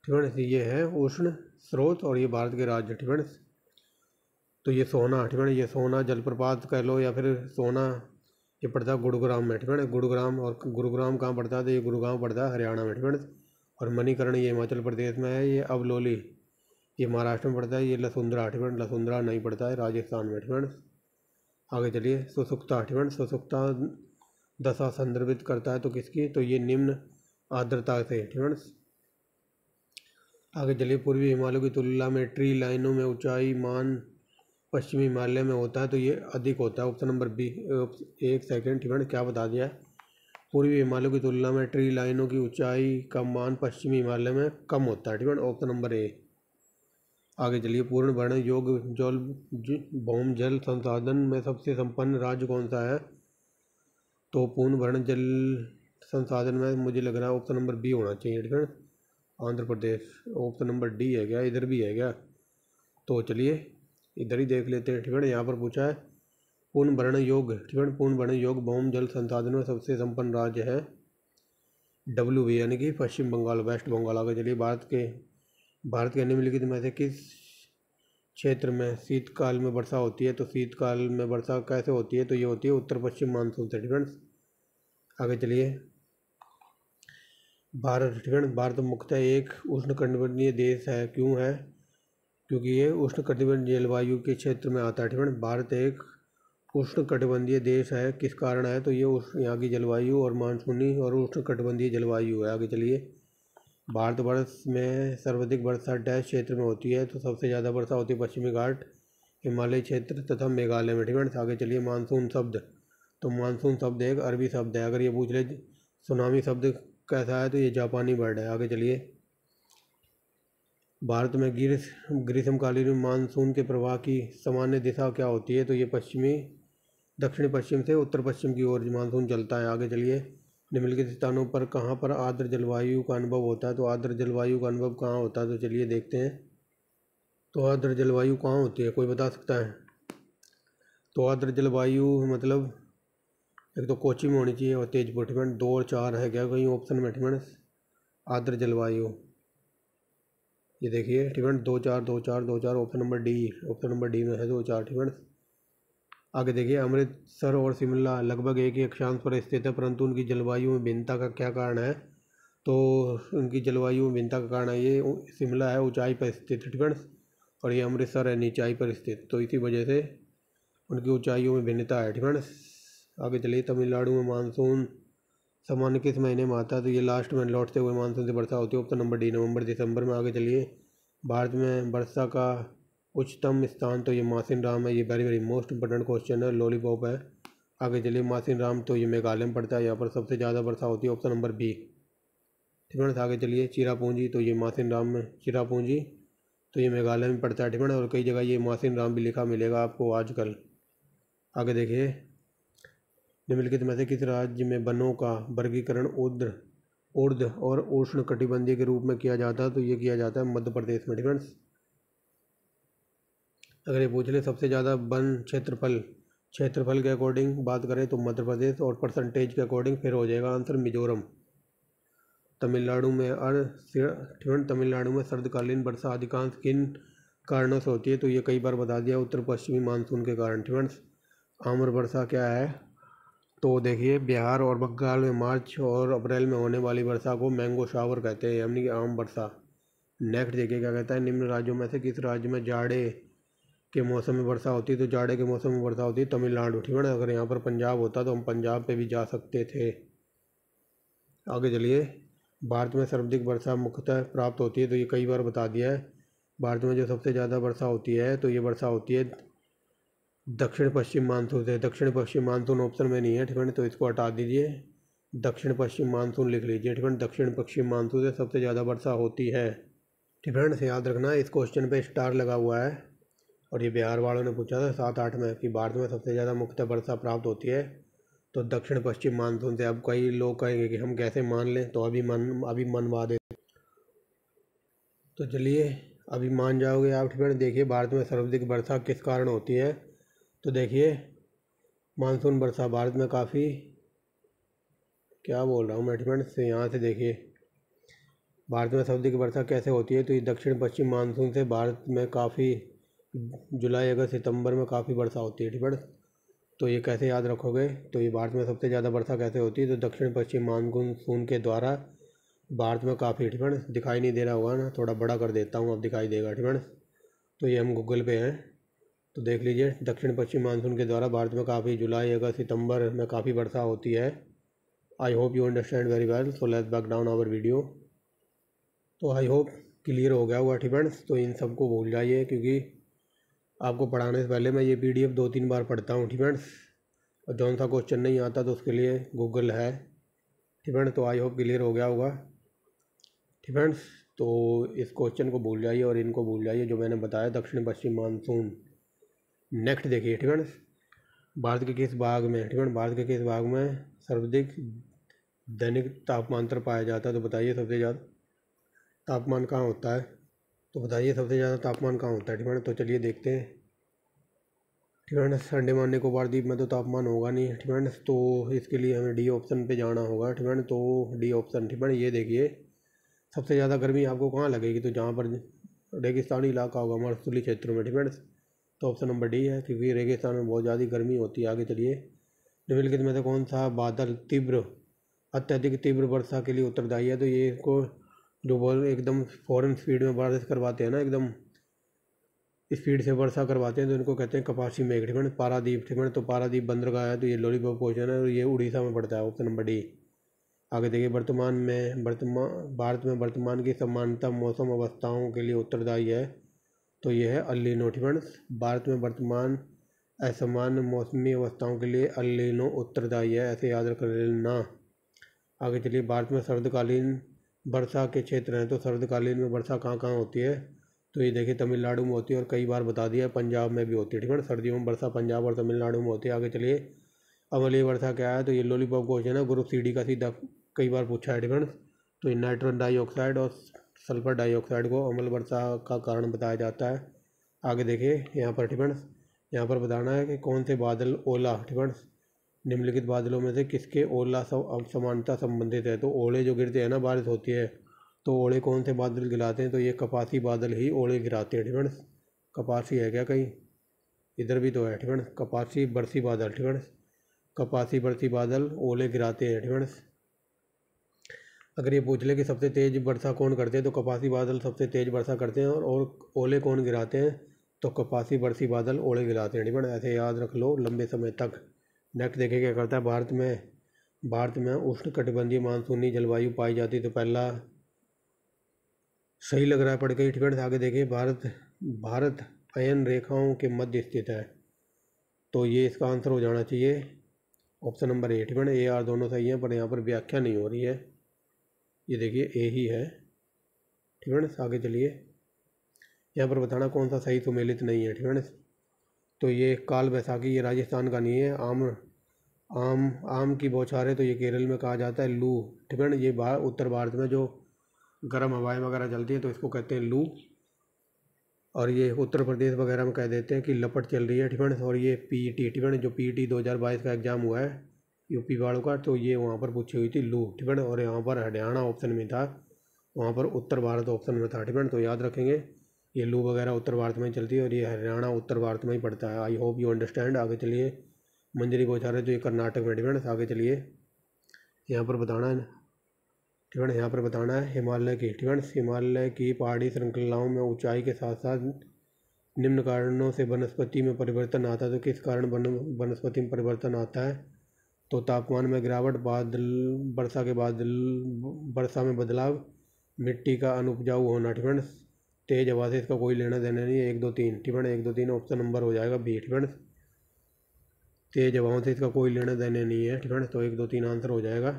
ठीक है, ये है उष्ण स्रोत और ये भारत के राज्य। ठीक है, तो ये सोना, ठीक है, ये सोना जलप्रपात कह लो या फिर सोना, ये पड़ता है गुरुग्राम में। ठीक है, गुरुग्राम। और गुरुग्राम कहाँ पड़ता है? तो ये गुरुग्राम पड़ता है हरियाणा में। ठीक है, और मणिकर्ण ये हिमाचल प्रदेश में है। ये अवलोली ये महाराष्ट्र में पड़ता है। ये लसुंदरा, ठीक है, लसुंदरा नहीं पड़ता है राजस्थान में। ठीक है, आगे चलिए। सुसुप्ता, ठीक है, सुसुप्ता दशा संदर्भित करता है तो किसकी? तो ये निम्न आर्द्रता से। ठीक है, आगे चलिए। पूर्वी हिमालय की तुलना में ट्री लाइनों में ऊंचाई मान पश्चिमी हिमालय में होता है, तो ये अधिक होता है। Option number B. एक सेकेंड, ठीक है, क्या बता दिया? पूर्वी हिमालय की तुलना में ट्री लाइनों की ऊंचाई का मान पश्चिमी हिमालय में कम होता है। ठीक है, ऑप्शन नंबर ए। आगे चलिए। पूर्ण भरण योग्य जल भौम जल संसाधन में सबसे संपन्न राज्य कौन सा है? तो पूर्ण भरण जल संसाधन में मुझे लग रहा है ऑप्शन नंबर बी होना चाहिए। ठीक है, Andhra Pradesh. Option number D है क्या? इधर भी है क्या? तो चलिए इधर ही देख लेते हैं। ठीक है, यहाँ पर पूछा है पूर्ण भरण योग्य, ठीक है, पूर्ण भरण योग्य भौम जल संसाधन में सबसे संपन्न राज्य है WB, यानी कि पश्चिम बंगाल, वेस्ट बंगाल। आगे चलिए। भारत के निम्नलिखित में से किस क्षेत्र में शीतकाल में वर्षा होती है? तो शीतकाल में वर्षा कैसे होती है? तो ये होती है उत्तर पश्चिम मानसून से। ठीक है, आगे चलिए। भारत, ठीक है, भारत मुख्यतः एक उष्णकटिबंधीय देश है। क्यों है? क्योंकि ये उष्णकटिबंधीय जलवायु के क्षेत्र में आता है। ठीक है, भारत एक उष्णकटिबंधीय देश है। किस कारण है? तो ये यहाँ की जलवायु और मानसूनी और उष्णकटिबंधीय जलवायु है। आगे चलिए। भारतवर्ष में सर्वाधिक वर्षा डैश क्षेत्र में होती है? तो सबसे ज़्यादा वर्षा होती है पश्चिमी घाट, हिमालय क्षेत्र तथा मेघालय में। ठीक है, आगे चलिए। मानसून शब्द, तो मानसून शब्द एक अरबी शब्द है। अगर ये पूछ ले सुनामी शब्द कैसा है? तो ये जापानी वर्ड है। आगे चलिए। भारत में ग्रीष्मकालीन मानसून के प्रवाह की सामान्य दिशा क्या होती है? तो ये दक्षिण पश्चिम से उत्तर पश्चिम की ओर मानसून चलता है। आगे चलिए, निम्नलिखित स्थानों पर कहाँ पर आर्द्र जलवायु का अनुभव होता है? तो आर्द्र जलवायु का अनुभव कहाँ होता है? तो चलिए देखते हैं। तो आर्द्र जलवायु कहाँ होती है, कोई बता सकता है? तो आर्द्र जलवायु मतलब एक तो कोची में होनी चाहिए और तेजपुर। 2 और 4 है क्या कहीं ऑप्शन में? आर्द्र जलवायु ये देखिए 2 4 2 4 2 4 ऑप्शन नंबर डी में है 2 4। आगे देखिए, अमृतसर और शिमला लगभग एक ही अक्षांश पर स्थित है, परंतु उनकी जलवायु में भिन्नता का क्या कारण है? तो उनकी जलवायु में भिन्नता का कारण है, ये शिमला है ऊंचाई पर स्थित और ये अमृतसर है नीचाई पर स्थित, तो इसी वजह से उनकी ऊंचाइयों में भिन्नता है। आगे चलिए, तमिलनाडु में मानसून सामान्य किस महीने में आता है? तो ये लास्ट में लौटते हुए मानसून से वर्षा होती है, ऑप्शन नंबर डी नवंबर दिसंबर में। आगे चलिए, भारत में वर्षा का उच्चतम स्थान तो ये मासिनराम है, ये very very most important question है, लॉलीपॉप है। आगे चलिए, मासिनराम तो ये मेघालय में पड़ता है, यहाँ पर सबसे ज़्यादा वर्षा होती है, ऑप्शन नंबर बी। ठीक है। आगे चलिए, चिरापूंजी तो ये मासिनराम में, चिरापूंजी तो ये मेघालय में पड़ता है। ठीक है, और कई जगह ये मासिनराम भी लिखा मिलेगा आपको आजकल। आगे देखिए, निम्नलिखित में से किस राज्य में वनों का वर्गीकरण ऊर्ध्व और उष्ण कटिबंधीय के रूप में किया जाता है? तो ये किया जाता है मध्य प्रदेश में। ठीक है। अगर ये पूछ ले सबसे ज़्यादा वन क्षेत्रफल के अकॉर्डिंग बात करें तो मध्य प्रदेश, और परसेंटेज के अकॉर्डिंग फिर हो जाएगा आंसर मिजोरम। तमिलनाडु में सर्दकालीन वर्षा अधिकांश किन कारणों से होती है? तो ये कई बार बता दिया, उत्तर पश्चिमी मानसून के कारण। ठीक है। आम्र वर्षा क्या है? तो देखिए, बिहार और बंगाल में मार्च और अप्रैल में होने वाली वर्षा को मैंगो शावर कहते हैं, यानी कि आम वर्षा। नेक्स्ट देखिए क्या कहता है, निम्न राज्यों में से किस राज्य में जाड़े के मौसम में वर्षा होती है? तो जाड़े के मौसम में वर्षा होती है तमिलनाडु। ठीक है ना, अगर यहाँ पर पंजाब होता तो हम पंजाब पे भी जा सकते थे। आगे चलिए, भारत में सर्वाधिक वर्षा मुख्यतः प्राप्त होती है? तो ये कई बार बता दिया है। भारत में जो सबसे ज़्यादा वर्षा होती है तो ये वर्षा होती है दक्षिण पश्चिम मानसून से। दक्षिण पश्चिम मानसून ऑप्शन में नहीं है, ठीक है, तो इसको हटा दीजिए, दक्षिण पश्चिम मानसून लिख लीजिए। ठीक है, दक्षिण पश्चिम मानसून से सबसे ज़्यादा वर्षा होती है। ठीक है, से याद रखना, इस क्वेश्चन पे स्टार लगा हुआ है, और ये बिहार वालों ने पूछा था 7-8 में कि भारत में सबसे ज़्यादा मुख्यतः वर्षा प्राप्त होती है तो दक्षिण पश्चिम मानसून से। अब कई लोग कहेंगे कि हम कैसे मान लें, तो अभी मनवा दे। तो चलिए, अभी मान जाओगे आप। ठीक है, देखिए, भारत में सर्वाधिक वर्षा किस कारण होती है? तो देखिए, मानसून वर्षा भारत में काफ़ी, क्या बोल रहा हूँ मैं, ठीक से यहाँ से देखिए, भारत में सर्वाधिक वर्षा कैसे होती है? तो ये दक्षिण पश्चिम मानसून से भारत में काफ़ी जुलाई अगस्त सितंबर में काफ़ी वर्षा होती है। ठीक है, तो ये कैसे याद रखोगे? तो ये भारत में सबसे ज़्यादा वर्षा कैसे होती है? तो दक्षिण पश्चिम मानसून के द्वारा भारत में काफ़ी, ठीक है, दिखाई नहीं दे रहा होगा ना, थोड़ा बड़ा कर देता हूँ, अब दिखाई देगा। ठीक है, तो ये हम गूगल पे हैं, तो देख लीजिए, दक्षिण पश्चिम मानसून के द्वारा भारत में काफ़ी जुलाई अगस्त सितंबर में काफ़ी वर्षा होती है। I hope you understand very well, so let's back down our video. तो आई होप क्लियर हो गया होगा। ठीक है, तो इन सबको भूल जाइए, क्योंकि आपको पढ़ाने से पहले मैं ये PDF 2-3 बार पढ़ता हूँ। ठीक है, और जौन सा क्वेश्चन नहीं आता तो उसके लिए गूगल है। ठीक है, तो आई होप क्लियर हो गया होगा। ठीक है, तो इस क्वेश्चन को भूल जाइए और इनको भूल जाइए जो मैंने बताया, दक्षिण पश्चिम मानसून। नेक्स्ट देखिए, ठीक है, भारत के किस भाग में, ठीक है, भारत के किस भाग में सर्वाधिक दैनिक तापमांतर पाया जाता है? तो बताइए, सबसे ज़्यादा तापमान कहाँ होता है? तो बताइए, सबसे ज़्यादा तापमान कहाँ होता है? ठीक है, तो चलिए देखते हैं। ठीक है, अंडमान निकोबार द्वीप में तो तापमान होगा नहीं। ठीक है, तो इसके लिए हमें डी ऑप्शन पे जाना होगा। ठीक है, तो डी ऑप्शन। ठीक है, ये देखिए, सबसे ज़्यादा गर्मी आपको कहाँ लगेगी? तो जहाँ पर रेगिस्तानी इलाका होगा, मरुस्थलीय क्षेत्रों में। ठीक है, तो ऑप्शन नंबर डी है, क्योंकि रेगिस्तान में बहुत ज़्यादा गर्मी होती है। आगे चलिए, निम्नलिखित में से कौन सा बादल अत्यधिक तीव्र वर्षा के लिए उत्तरदायी है? तो ये इसको जो बोल एकदम फॉरेन स्पीड में बारिश करवाते हैं ना, एकदम स्पीड से वर्षा करवाते हैं, तो इनको कहते हैं कपासी मेघ। ठीक है, पारादीप। ठीक है, तो पारादीप बंदरगाह है, तो ये लॉलीपॉप क्वेश्चन है, और ये उड़ीसा में पड़ता है, ऑप्शन नंबर डी। आगे देखिए, भारत में वर्तमान की सामान्यतम मौसम अवस्थाओं के लिए उत्तरदायी है, तो ये है अल नीनो। ठीक है, भारत में वर्तमान असामान्य मौसमी अवस्थाओं के लिए अल नीनो उत्तरदायी है, ऐसे याद रख लेना। आगे चलिए, भारत में सर्दकालीन वर्षा के क्षेत्र हैं, तो शरदकालीन में वर्षा कहाँ कहाँ होती है? तो ये देखिए तमिलनाडु में होती है और कई बार बता दिया पंजाब में भी होती है, ठीक है ना। सर्दियों में वर्षा पंजाब और तमिलनाडु में होती है। आगे चलिए, अम्लीय वर्षा क्या है? तो ये लॉलीपॉप क्वेश्चन है, ग्रुप CD का सीधा कई बार पूछा है, ठीक है ना। तो ये नाइट्रोजन डाइऑक्साइड और सल्फर डाइऑक्साइड को अम्ल वर्षा का कारण बताया जाता है। आगे देखिए यहाँ पर, ठीक है ना, यहाँ पर बताना है कि कौन से बादल ओला, ठीक है ना, निम्नलिखित बादलों में से किसके ओला समानता संबंधित है? तो ओले जो गिरते हैं ना, बारिश होती है, तो ओले कौन से बादल गिराते हैं? तो ये कपासी बादल ही ओले गिराते हैं, ठीक है ना। कपासी है क्या कहीं? इधर भी तो है, ठीक है ना, कपासी बरसी बादल, ठीक है ना, कपासी बरसी बादल ओले गिराते हैं, ठीक है ना। अगर ये पूछ ले कि सबसे तेज वर्षा कौन करते हैं, तो कपासी बादल सबसे तेज वर्षा करते हैं, और ओले कौन गिराते हैं? तो कपासी बरसी बादल ओले गिराते हैं, ठीक है ना। ऐसे याद रख लो लंबे समय तक। नेक्स्ट देखिए क्या करता है, भारत में उष्णकटिबंधीय मानसूनी जलवायु पाई जाती है। तो पहला सही लग रहा है, पढ़ के, ठीक है। आगे देखिए, भारत अयन रेखाओं के मध्य स्थित है, तो ये इसका आंसर हो जाना चाहिए ऑप्शन नंबर ए, ठीक है। ए आर दोनों सही हैं, पर यहाँ पर व्याख्या नहीं हो रही है, ये देखिए ए ही है, ठीक है ना। आगे चलिए, यहाँ पर बताना कौन सा सही सुमेलित नहीं है, ठीक है ना। तो ये काल बैसाखी, ये राजस्थान का नहीं है। आम की बौछारें, तो ये केरल में कहा जाता है लू, ठीक है ना। ये उत्तर भारत में जो गर्म हवाएं वगैरह चलती हैं तो इसको कहते हैं लू, और ये उत्तर प्रदेश वगैरह में कह देते हैं कि लपट चल रही है, ठीक है। और ये PET, ठीक है, जो PET 2022 का एग्ज़ाम हुआ है यूपी वालों का, तो ये वहाँ पर पूछी हुई थी लू, ठीक है। और यहाँ पर हरियाणा ऑप्शन में था, वहाँ पर उत्तर भारत ऑप्शन में था, ठीक है। तो याद रखेंगे ये लू वगैरह उत्तर भारत में ही चलती है, और ये हरियाणा उत्तर भारत में ही पड़ता है। I hope you understand. आगे चलिए, मंजरी बौछारें, तो ये कर्नाटक में, ठीक है। आगे चलिए, यहाँ पर बताना है, ठीक है, यहाँ पर बताना है हिमालय की, ठीक है, हिमालय की पहाड़ी श्रृंखलाओं में ऊंचाई के साथ साथ निम्न कारणों से वनस्पति में परिवर्तन आता है। तो किस कारण वनस्पति में परिवर्तन आता है? तो तापमान में गिरावट, वर्षा में बदलाव, मिट्टी का अनुपजाऊ होना, ठीक है। तेज हवा से इसका कोई लेना देना नहीं है। 1 2 3, ठीक है, 1 2 3 ऑप्शन नंबर हो जाएगा बी, ठीक है। तेज हवाओं से इसका कोई लेना देना नहीं है, ठीक है। तो 1 2 3 आंसर हो जाएगा।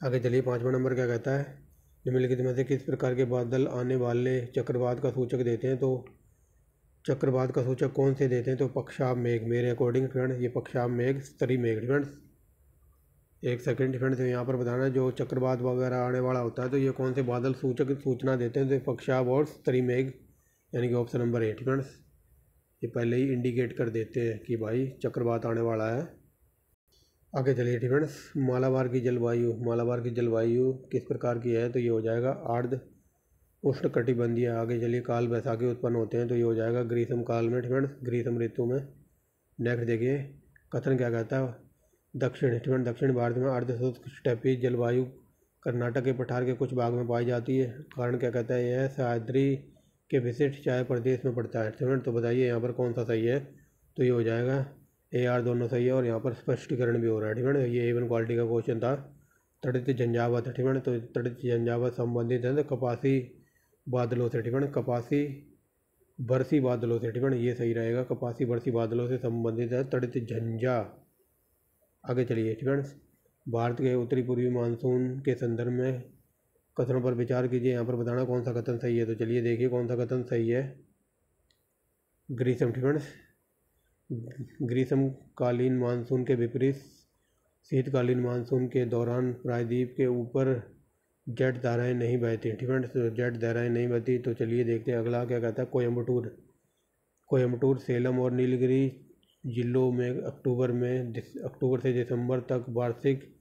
आगे चलिए, 5वां नंबर क्या कहता है, निम्नलिखित में से किस प्रकार के बादल आने वाले चक्रवात का सूचक देते हैं? तो चक्रवात का सूचक कौन से देते हैं? तो पक्षाव मेघ, मेरे अकॉर्डिंग, फ्रेंड, ये पक्षाव मेघ, स्तरी मेघ, फ्रेंड्स। एक सेकंड, फ्रेंड्स, तो यहाँ पर बताना है जो चक्रवात वगैरह आने वाला होता है तो ये कौन से बादल सूचक सूचना देते हैं? तो पक्षाव और स्तरी मेघ, यानी कि ऑप्शन नंबर 8, फ्रेंड्स। ये पहले ही इंडिकेट कर देते हैं कि भाई चक्रवात आने वाला है। आगे चलिए, ठीक है, मालाबार की जलवायु किस प्रकार की है? तो ये हो जाएगा आर्द्र उष्णकटिबंधीय। आगे चलिए, काल बैसाखी उत्पन्न होते हैं, तो ये हो जाएगा ग्रीष्म काल में, ठीक है, ग्रीष्म ऋतु में। नेक्स्ट देखिए, कथन क्या कहता है, दक्षिण भारत में अर्धशुष्क स्टेपी जलवायु कर्नाटक के पठार के कुछ भाग में पाई जाती है। कारण क्या कहता है, यह सह्याद्री के विशिष्ट चाय प्रदेश में पड़ता है, ठीक है। तो बताइए यहाँ पर कौन सा सही है? तो ये हो जाएगा AR दोनों सही है, और यहाँ पर स्पष्टीकरण भी हो रहा है, ठीक है। ये A1 क्वालिटी का क्वेश्चन था। तड़ित झंझावात, ठीक है, तो तड़ित झंझावात संबंधित है तो कपासी बादलों से, ठीक है, कपासी बरसी बादलों से, ठीक है, ये सही रहेगा, कपासी बरसी बादलों से संबंधित है तड़ित झंझा। आगे चलिए, ठीक है, भारत के उत्तरी पूर्वी मानसून के संदर्भ में कथनों पर विचार कीजिए। यहाँ पर बताना कौन सा कथन सही है। तो चलिए देखिए कौन सा कथन सही है। ग्रीष्म, ठीक है, ग्रीष्मकालीन मानसून के विपरीत शीतकालीन मानसून के दौरान प्रायद्वीप के ऊपर जेट धाराएं नहीं बहती, ठीक है, तो जेट धाराएं नहीं बहती। तो चलिए देखते हैं अगला क्या कहता है। कोयम्बटूर, सेलम और नीलगिरी जिलों में अक्टूबर से दिसंबर तक वार्षिक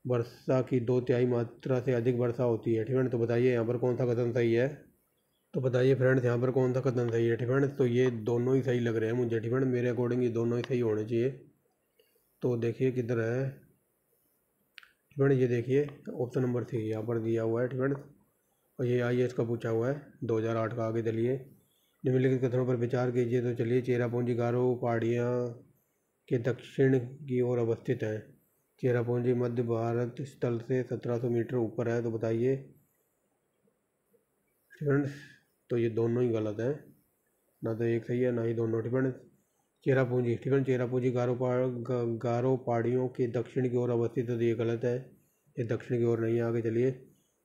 वर्षा की 2/3 मात्रा से अधिक वर्षा होती है, ठीक है। तो बताइए यहाँ पर कौन सा कथन सही है। तो बताइए फ्रेंड्स यहाँ पर कौन सा कथन सही है, ठीक है। तो ये दोनों ही सही लग रहे हैं मुझे, ठीक है, मेरे अकॉर्डिंग ये दोनों ही सही होने चाहिए। तो देखिए किधर है, ठीक है, ये देखिए ऑप्शन नंबर 3 यहाँ पर दिया हुआ है, ठीक है। और ये IAS का पूछा हुआ है 2008 का। आगे चलिए, निम्नलिखित कथनों पर विचार कीजिए। तो चलिए, चेरापूंजी गारो पहाड़ियाँ के दक्षिण की ओर अवस्थित है। चेरापूंजी मध्य भारत स्थल से 1700 मीटर ऊपर है। तो बताइए, ठीक है, तो ये दोनों ही गलत है, ना तो एक सही है ना ही दोनों, ठीक है। चेरापूंजी, ठीक है, चेरापूंजी गारो पहाड़ियों के दक्षिण की ओर अवस्थित है, तो ये गलत है, ये दक्षिण की ओर नहीं है। आगे चलिए,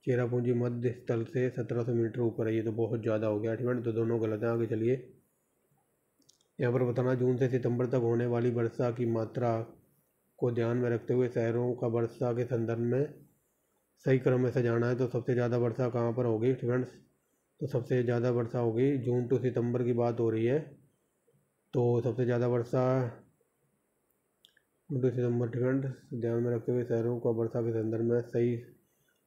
चेरापूंजी मध्य स्थल से 1700 मीटर ऊपर है, ये तो बहुत ज़्यादा हो गया फ्रेंड, तो दोनों गलत हैं। आगे चलिए, यहाँ पर बताना जून से सितंबर तक होने वाली वर्षा की मात्रा को ध्यान में रखते हुए शहरों का वर्षा के संदर्भ में सही क्रम में सजाना है। तो सबसे ज़्यादा वर्षा कहाँ पर होगी फ्रेंड्स? तो सबसे ज़्यादा वर्षा होगी जून टू सितंबर की बात हो रही है, तो सबसे ज़्यादा वर्षा जून टू सितंबर फ्रेंड्स, ध्यान में रखते हुए शहरों का वर्षा के संदर्भ में सही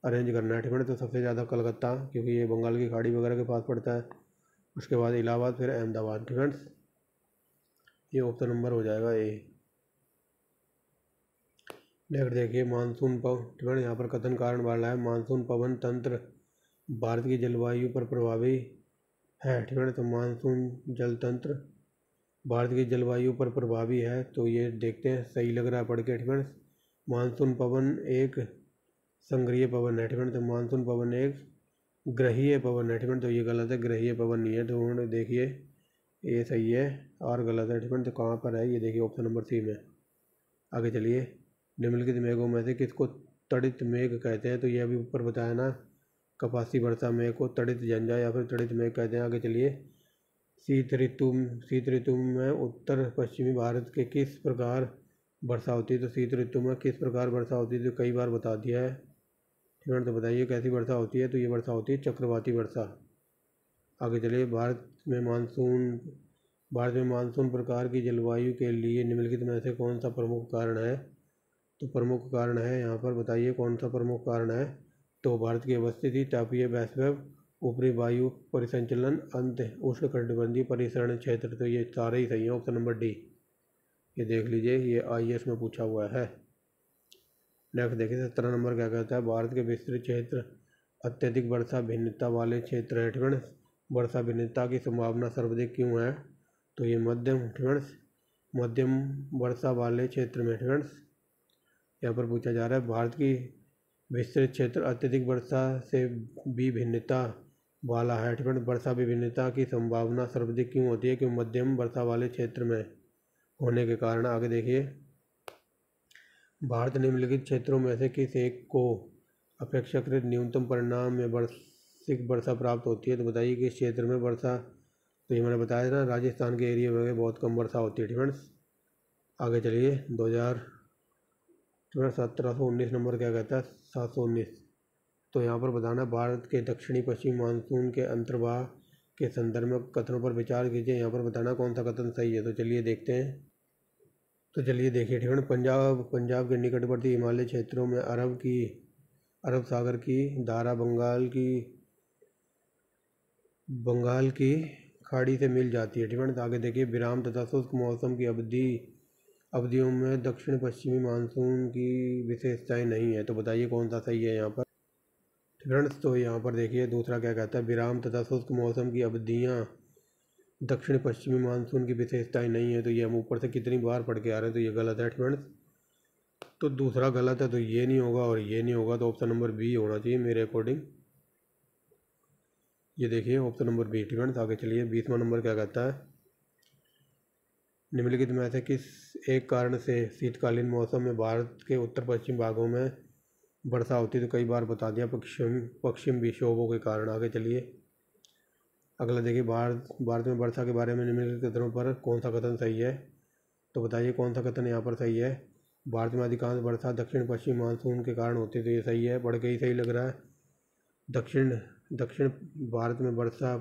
अरेंज करना है फ्रेंड्स। तो सबसे ज़्यादा कलकत्ता, क्योंकि ये बंगाल की खाड़ी वगैरह के पास पड़ता है। उसके बाद इलाहाबाद, फिर अहमदाबाद फ्रेंड्स, ये ऑप्शन नंबर हो जाएगा ए। नेक्स्ट देखिए, मानसून पवन, यहाँ पर कथन कारण वाला है मानसून पवन तंत्र भारत की जलवायु पर प्रभावी है। ठीक है, तो मानसून जल तंत्र भारत की जलवायु पर प्रभावी है, तो ये देखते हैं सही लग रहा है पढ़ के। ठीक है, मानसून पवन एक संग्रहीय पवन है। ठीक है, तो मानसून पवन एक ग्रहीय पवन है। ठीक है, तो ये गलत है, ग्रहीय पवन नहीं है। तो देखिए ये सही है और गलत है। ठीक है, तो कहाँ पर है ये देखिए, ऑप्शन नंबर सी में। आगे चलिए, निम्नलिखित मेघों में से किसको तड़ित मेघ कहते हैं? तो ये अभी ऊपर बताया ना, कपासी वर्षा मेघ को तड़ित झंझा या फिर तड़ित मेघ कहते हैं। आगे चलिए, शीत ऋतु में उत्तर पश्चिमी भारत के किस प्रकार वर्षा होती है? तो शीत ऋतु में किस प्रकार वर्षा होती है तो कई बार बता दिया है। ठीक है, तो बताइए कैसी वर्षा होती है? तो ये वर्षा होती है चक्रवाती वर्षा। आगे चलिए, भारत में मानसून प्रकार की जलवायु के लिए निम्नलिखित में से कौन सा प्रमुख कारण है? तो प्रमुख कारण है यहाँ पर, बताइए कौन सा प्रमुख कारण है? तो भारत की अवस्थिति, तापीय वैश्विक, ऊपरी वायु परिसंचलन, अंत उष्णकटिबंधीय परिसरण क्षेत्र। तो ये सारे ही सही है, ऑप्शन नंबर डी। ये देख लीजिए, ये IAS में पूछा हुआ है। नेक्स्ट देखिए, 17 नंबर क्या कहता है? भारत के विस्तृत क्षेत्र अत्यधिक वर्षा भिन्नता वाले क्षेत्र है। ठीक, वर्षा भिन्नता की संभावना सर्वाधिक क्यों है? तो ये मध्यम वर्षा वाले क्षेत्र में। ठीक, यहाँ पर पूछा जा रहा है भारत की विस्तृत क्षेत्र अत्यधिक वर्षा से विभिन्नता वाला है। ठीक है, वर्षा विभिन्नता की संभावना सर्वाधिक क्यों होती है? क्यों मध्यम वर्षा वाले क्षेत्र में होने के कारण। आगे देखिए, भारत निम्नलिखित क्षेत्रों में से किस एक को अपेक्षाकृत न्यूनतम परिमाण में वार्षिक वर्षा प्राप्त होती है? तो बताइए किस क्षेत्र में वर्षा। तो ये मैंने बताया था, राजस्थान के एरिया में बहुत कम वर्षा होती है। ठीक है, आगे चलिए, 1719 नंबर क्या कहता है? 719। तो यहाँ पर बताना, भारत के दक्षिणी पश्चिमी मानसून के अंतर्वाह के संदर्भ में कथनों पर विचार कीजिए। यहाँ पर बताना कौन सा कथन सही है। तो चलिए देखते हैं। तो चलिए देखिए, ठीक है, पंजाब के निकटवर्ती हिमालय क्षेत्रों में अरब सागर की धारा बंगाल की खाड़ी से मिल जाती है। ठीक है, तो आगे देखिए, विराम तथा शुष्क मौसम की अवधियों में दक्षिण पश्चिमी मानसून की विशेषताएं नहीं है। तो बताइए कौन सा सही है यहाँ पर फ्रेंड्स? तो यहाँ पर देखिए, दूसरा क्या कहता है? विराम तथा शुष्क मौसम की अवधियाँ दक्षिण पश्चिमी मानसून की विशेषताएं नहीं है। तो ये हम ऊपर से कितनी बार पढ़ के आ रहे हैं, तो ये गलत है फ्रेंड्स। तो दूसरा गलत है, तो ये नहीं होगा और ये नहीं होगा, तो ऑप्शन नंबर बी होना चाहिए मेरे अकॉर्डिंग। ये देखिए, ऑप्शन नंबर बी फ्रेंड्स। आगे चलिए, 20वां नंबर क्या कहता है? निम्नलिखित में से किस एक कारण से शीतकालीन मौसम में भारत के उत्तर पश्चिम भागों में वर्षा होती है? तो कई बार बता दिया, पश्चिम विक्षोभों के कारण। आगे चलिए, अगला देखिए, भारत में वर्षा के बारे में निम्नलिखित कथनों पर कौन सा कथन सही है? तो बताइए कौन सा कथन यहाँ पर सही है? भारत में अधिकांश वर्षा दक्षिण पश्चिम मानसून के कारण होती है। तो ये सही है, पढ़ के ही सही लग रहा है। दक्षिण भारत में वर्षा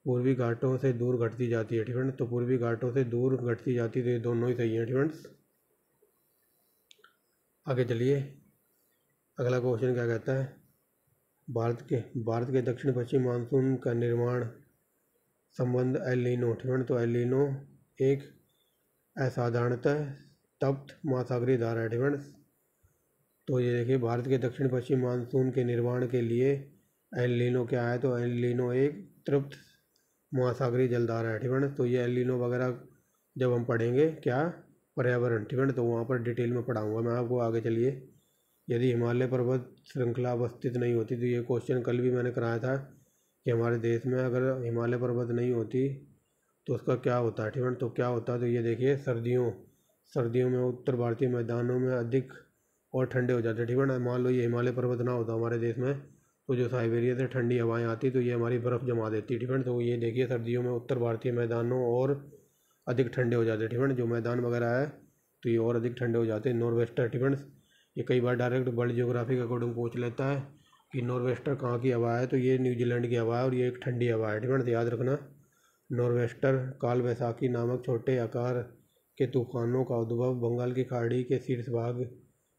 पूर्वी घाटों से दूर घटती जाती है। ठीक है, तो पूर्वी घाटों से दूर घटती जाती है, तो ये दोनों ही सही है फ्रेंड्स। आगे चलिए, अगला क्वेश्चन क्या कहता है? भारत के दक्षिण पश्चिम मानसून का निर्माण संबंध एल नीनो। ठीक है, तो एल नीनो एक असाधारणतः तप्त महासागरीय धारा है। ठीक है, तो ये देखिए, भारत के दक्षिण पश्चिम मानसून के निर्माण के लिए एल नीनो क्या है? तो एल नीनो एक तृप्त महासागरीय जलधारा है। ठीक है, तो ये एल नीनो वगैरह जब हम पढ़ेंगे क्या, पर्यावरण, ठीक है, तो वहाँ पर डिटेल में पढ़ाऊँगा मैं आपको। आगे चलिए, यदि हिमालय पर्वत श्रृंखला अवस्थित नहीं होती, तो ये क्वेश्चन कल भी मैंने कराया था कि हमारे देश में अगर हिमालय पर्वत नहीं होती तो उसका क्या होता है। ठीक है, तो क्या होता है? तो ये देखिए, सर्दियों में उत्तर भारतीय मैदानों में अधिक और ठंडे हो जाते हैं, ठीक है ना। मान लो ये हिमालय पर्वत ना होता हमारे देश में, तो जो साइबेरिया से ठंडी हवाएं आती तो ये हमारी बर्फ़ जमा देती, ठीक है। तो ये देखिए सर्दियों में उत्तर भारतीय मैदानों और अधिक ठंडे हो जाते हैं, ठीक है। जो मैदान वगैरह है तो ये और अधिक ठंडे हो जाते हैं। नॉर्वेस्टर, ठीक है। ये कई बार डायरेक्ट वर्ल्ड जियोग्राफी के अकॉर्डिंग पूछ लेता है कि नॉर्वेस्टर कहाँ की हवा है, तो ये न्यूजीलैंड की हवा है और ये एक ठंडी हवा है, ठीक है। तो याद रखना, नॉर्वेस्टर काल वैसाखी नामक छोटे आकार के तूफानों का उद्भव बंगाल की खाड़ी के शीर्ष भाग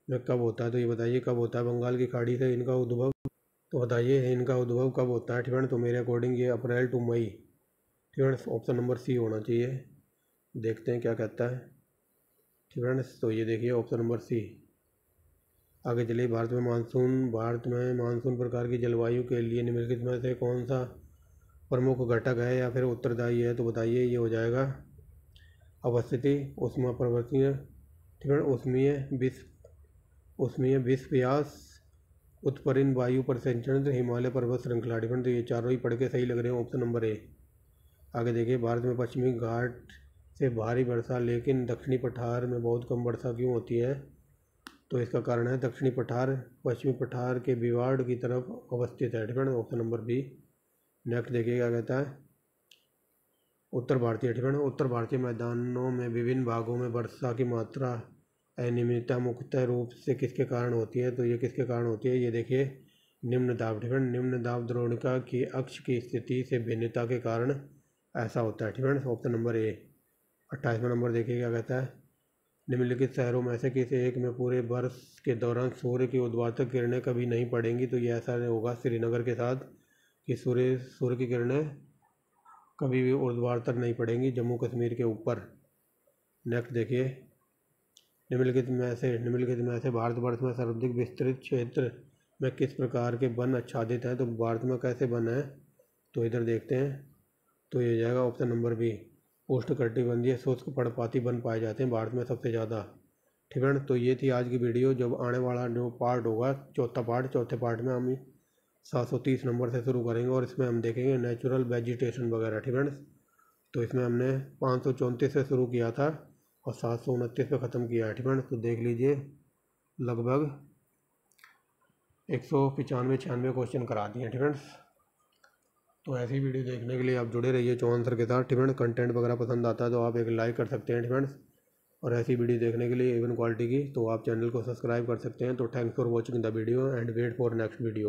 में कब होता है, तो ये बताइए कब होता है बंगाल की खाड़ी से इनका उद्भव, तो बताइए इनका उद्भव कब होता है, ठीक है। तो मेरे अकॉर्डिंग ये अप्रैल टू मई, ठीक है। ऑप्शन नंबर सी होना चाहिए, देखते हैं क्या कहता है, ठीक है। तो ये देखिए ऑप्शन नंबर सी। आगे चलिए, भारत में मानसून प्रकार की जलवायु के लिए निम्नलिखित में से कौन सा प्रमुख घटक है या फिर उत्तरदायी है, तो बताइए ये हो जाएगा अवस्थिति, उष्मा प्रवृत्तीय, ठीक है, उष्मीय विषव्यास, उत्परिन वायु परिसंचरण, हिमालय पर्वत श्रृंखला, ठीक है। तो ये चारों ही पढ़ के सही लग रहे हैं, ऑप्शन नंबर ए। आगे देखिए, भारत में पश्चिमी घाट से भारी वर्षा लेकिन दक्षिणी पठार में बहुत कम वर्षा क्यों होती है, तो इसका कारण है दक्षिणी पठार पश्चिमी पठार के बिवाड़ की तरफ अवस्थित है, ठीक है। Option number B. नेक्स्ट देखिए क्या कहता है, उत्तर भारतीय, ठीक है। उत्तर भारतीय मैदानों में विभिन्न भागों में वर्षा की मात्रा अनियमितता मुख्यतः रूप से किसके कारण होती है, तो ये किसके कारण होती है, ये देखिए निम्न दाब, ठीक है। निम्न दाब द्रोणिका की अक्ष की स्थिति से भिन्नता के कारण ऐसा होता है, ठीक है। Option number A. 28वां नंबर देखिए क्या कहता है, निम्नलिखित शहरों में से किसी एक में पूरे वर्ष के दौरान सूर्य की ऊर्ध्वाधर किरणें कभी नहीं पड़ेंगी, तो ये ऐसा होगा श्रीनगर के साथ कि सूर्य की किरणें कभी भी ऊर्ध्वाधर नहीं पड़ेंगी जम्मू कश्मीर के ऊपर। नेक्स्ट देखिए, निम्नलिखित में से भारतवर्ष में सर्वाधिक विस्तृत क्षेत्र में किस प्रकार के वन आच्छादित हैं, तो भारत में कैसे वन है, तो इधर देखते हैं, तो ये जाएगा ऑप्शन नंबर बी, उष्णकटिबंधीय शुष्क पर्णपाती वन पाए जाते हैं भारत में सबसे ज़्यादा, ठीक है। तो ये थी आज की वीडियो। जब आने वाला जो पार्ट होगा चौथे पार्ट में हम 730 नंबर से शुरू करेंगे और इसमें हम देखेंगे नेचुरल वेजिटेशन वगैरह, ठीक है। तो इसमें हमने 534 से शुरू किया था और 729 पे ख़त्म किया है, ठीक है। तो देख लीजिए लगभग 195-96 क्वेश्चन करा दिए, ठीक है। तो ऐसी वीडियो देखने के लिए आप जुड़े रहिए चौहान के साथ, ठीक है। कंटेंट वगैरह पसंद आता है तो आप एक लाइक कर सकते हैं, ठीक है। और ऐसी वीडियो देखने के लिए इवन क्वालिटी की तो आप चैनल को सब्सक्राइब कर सकते हैं। तो thanks for watching the video and wait for next video.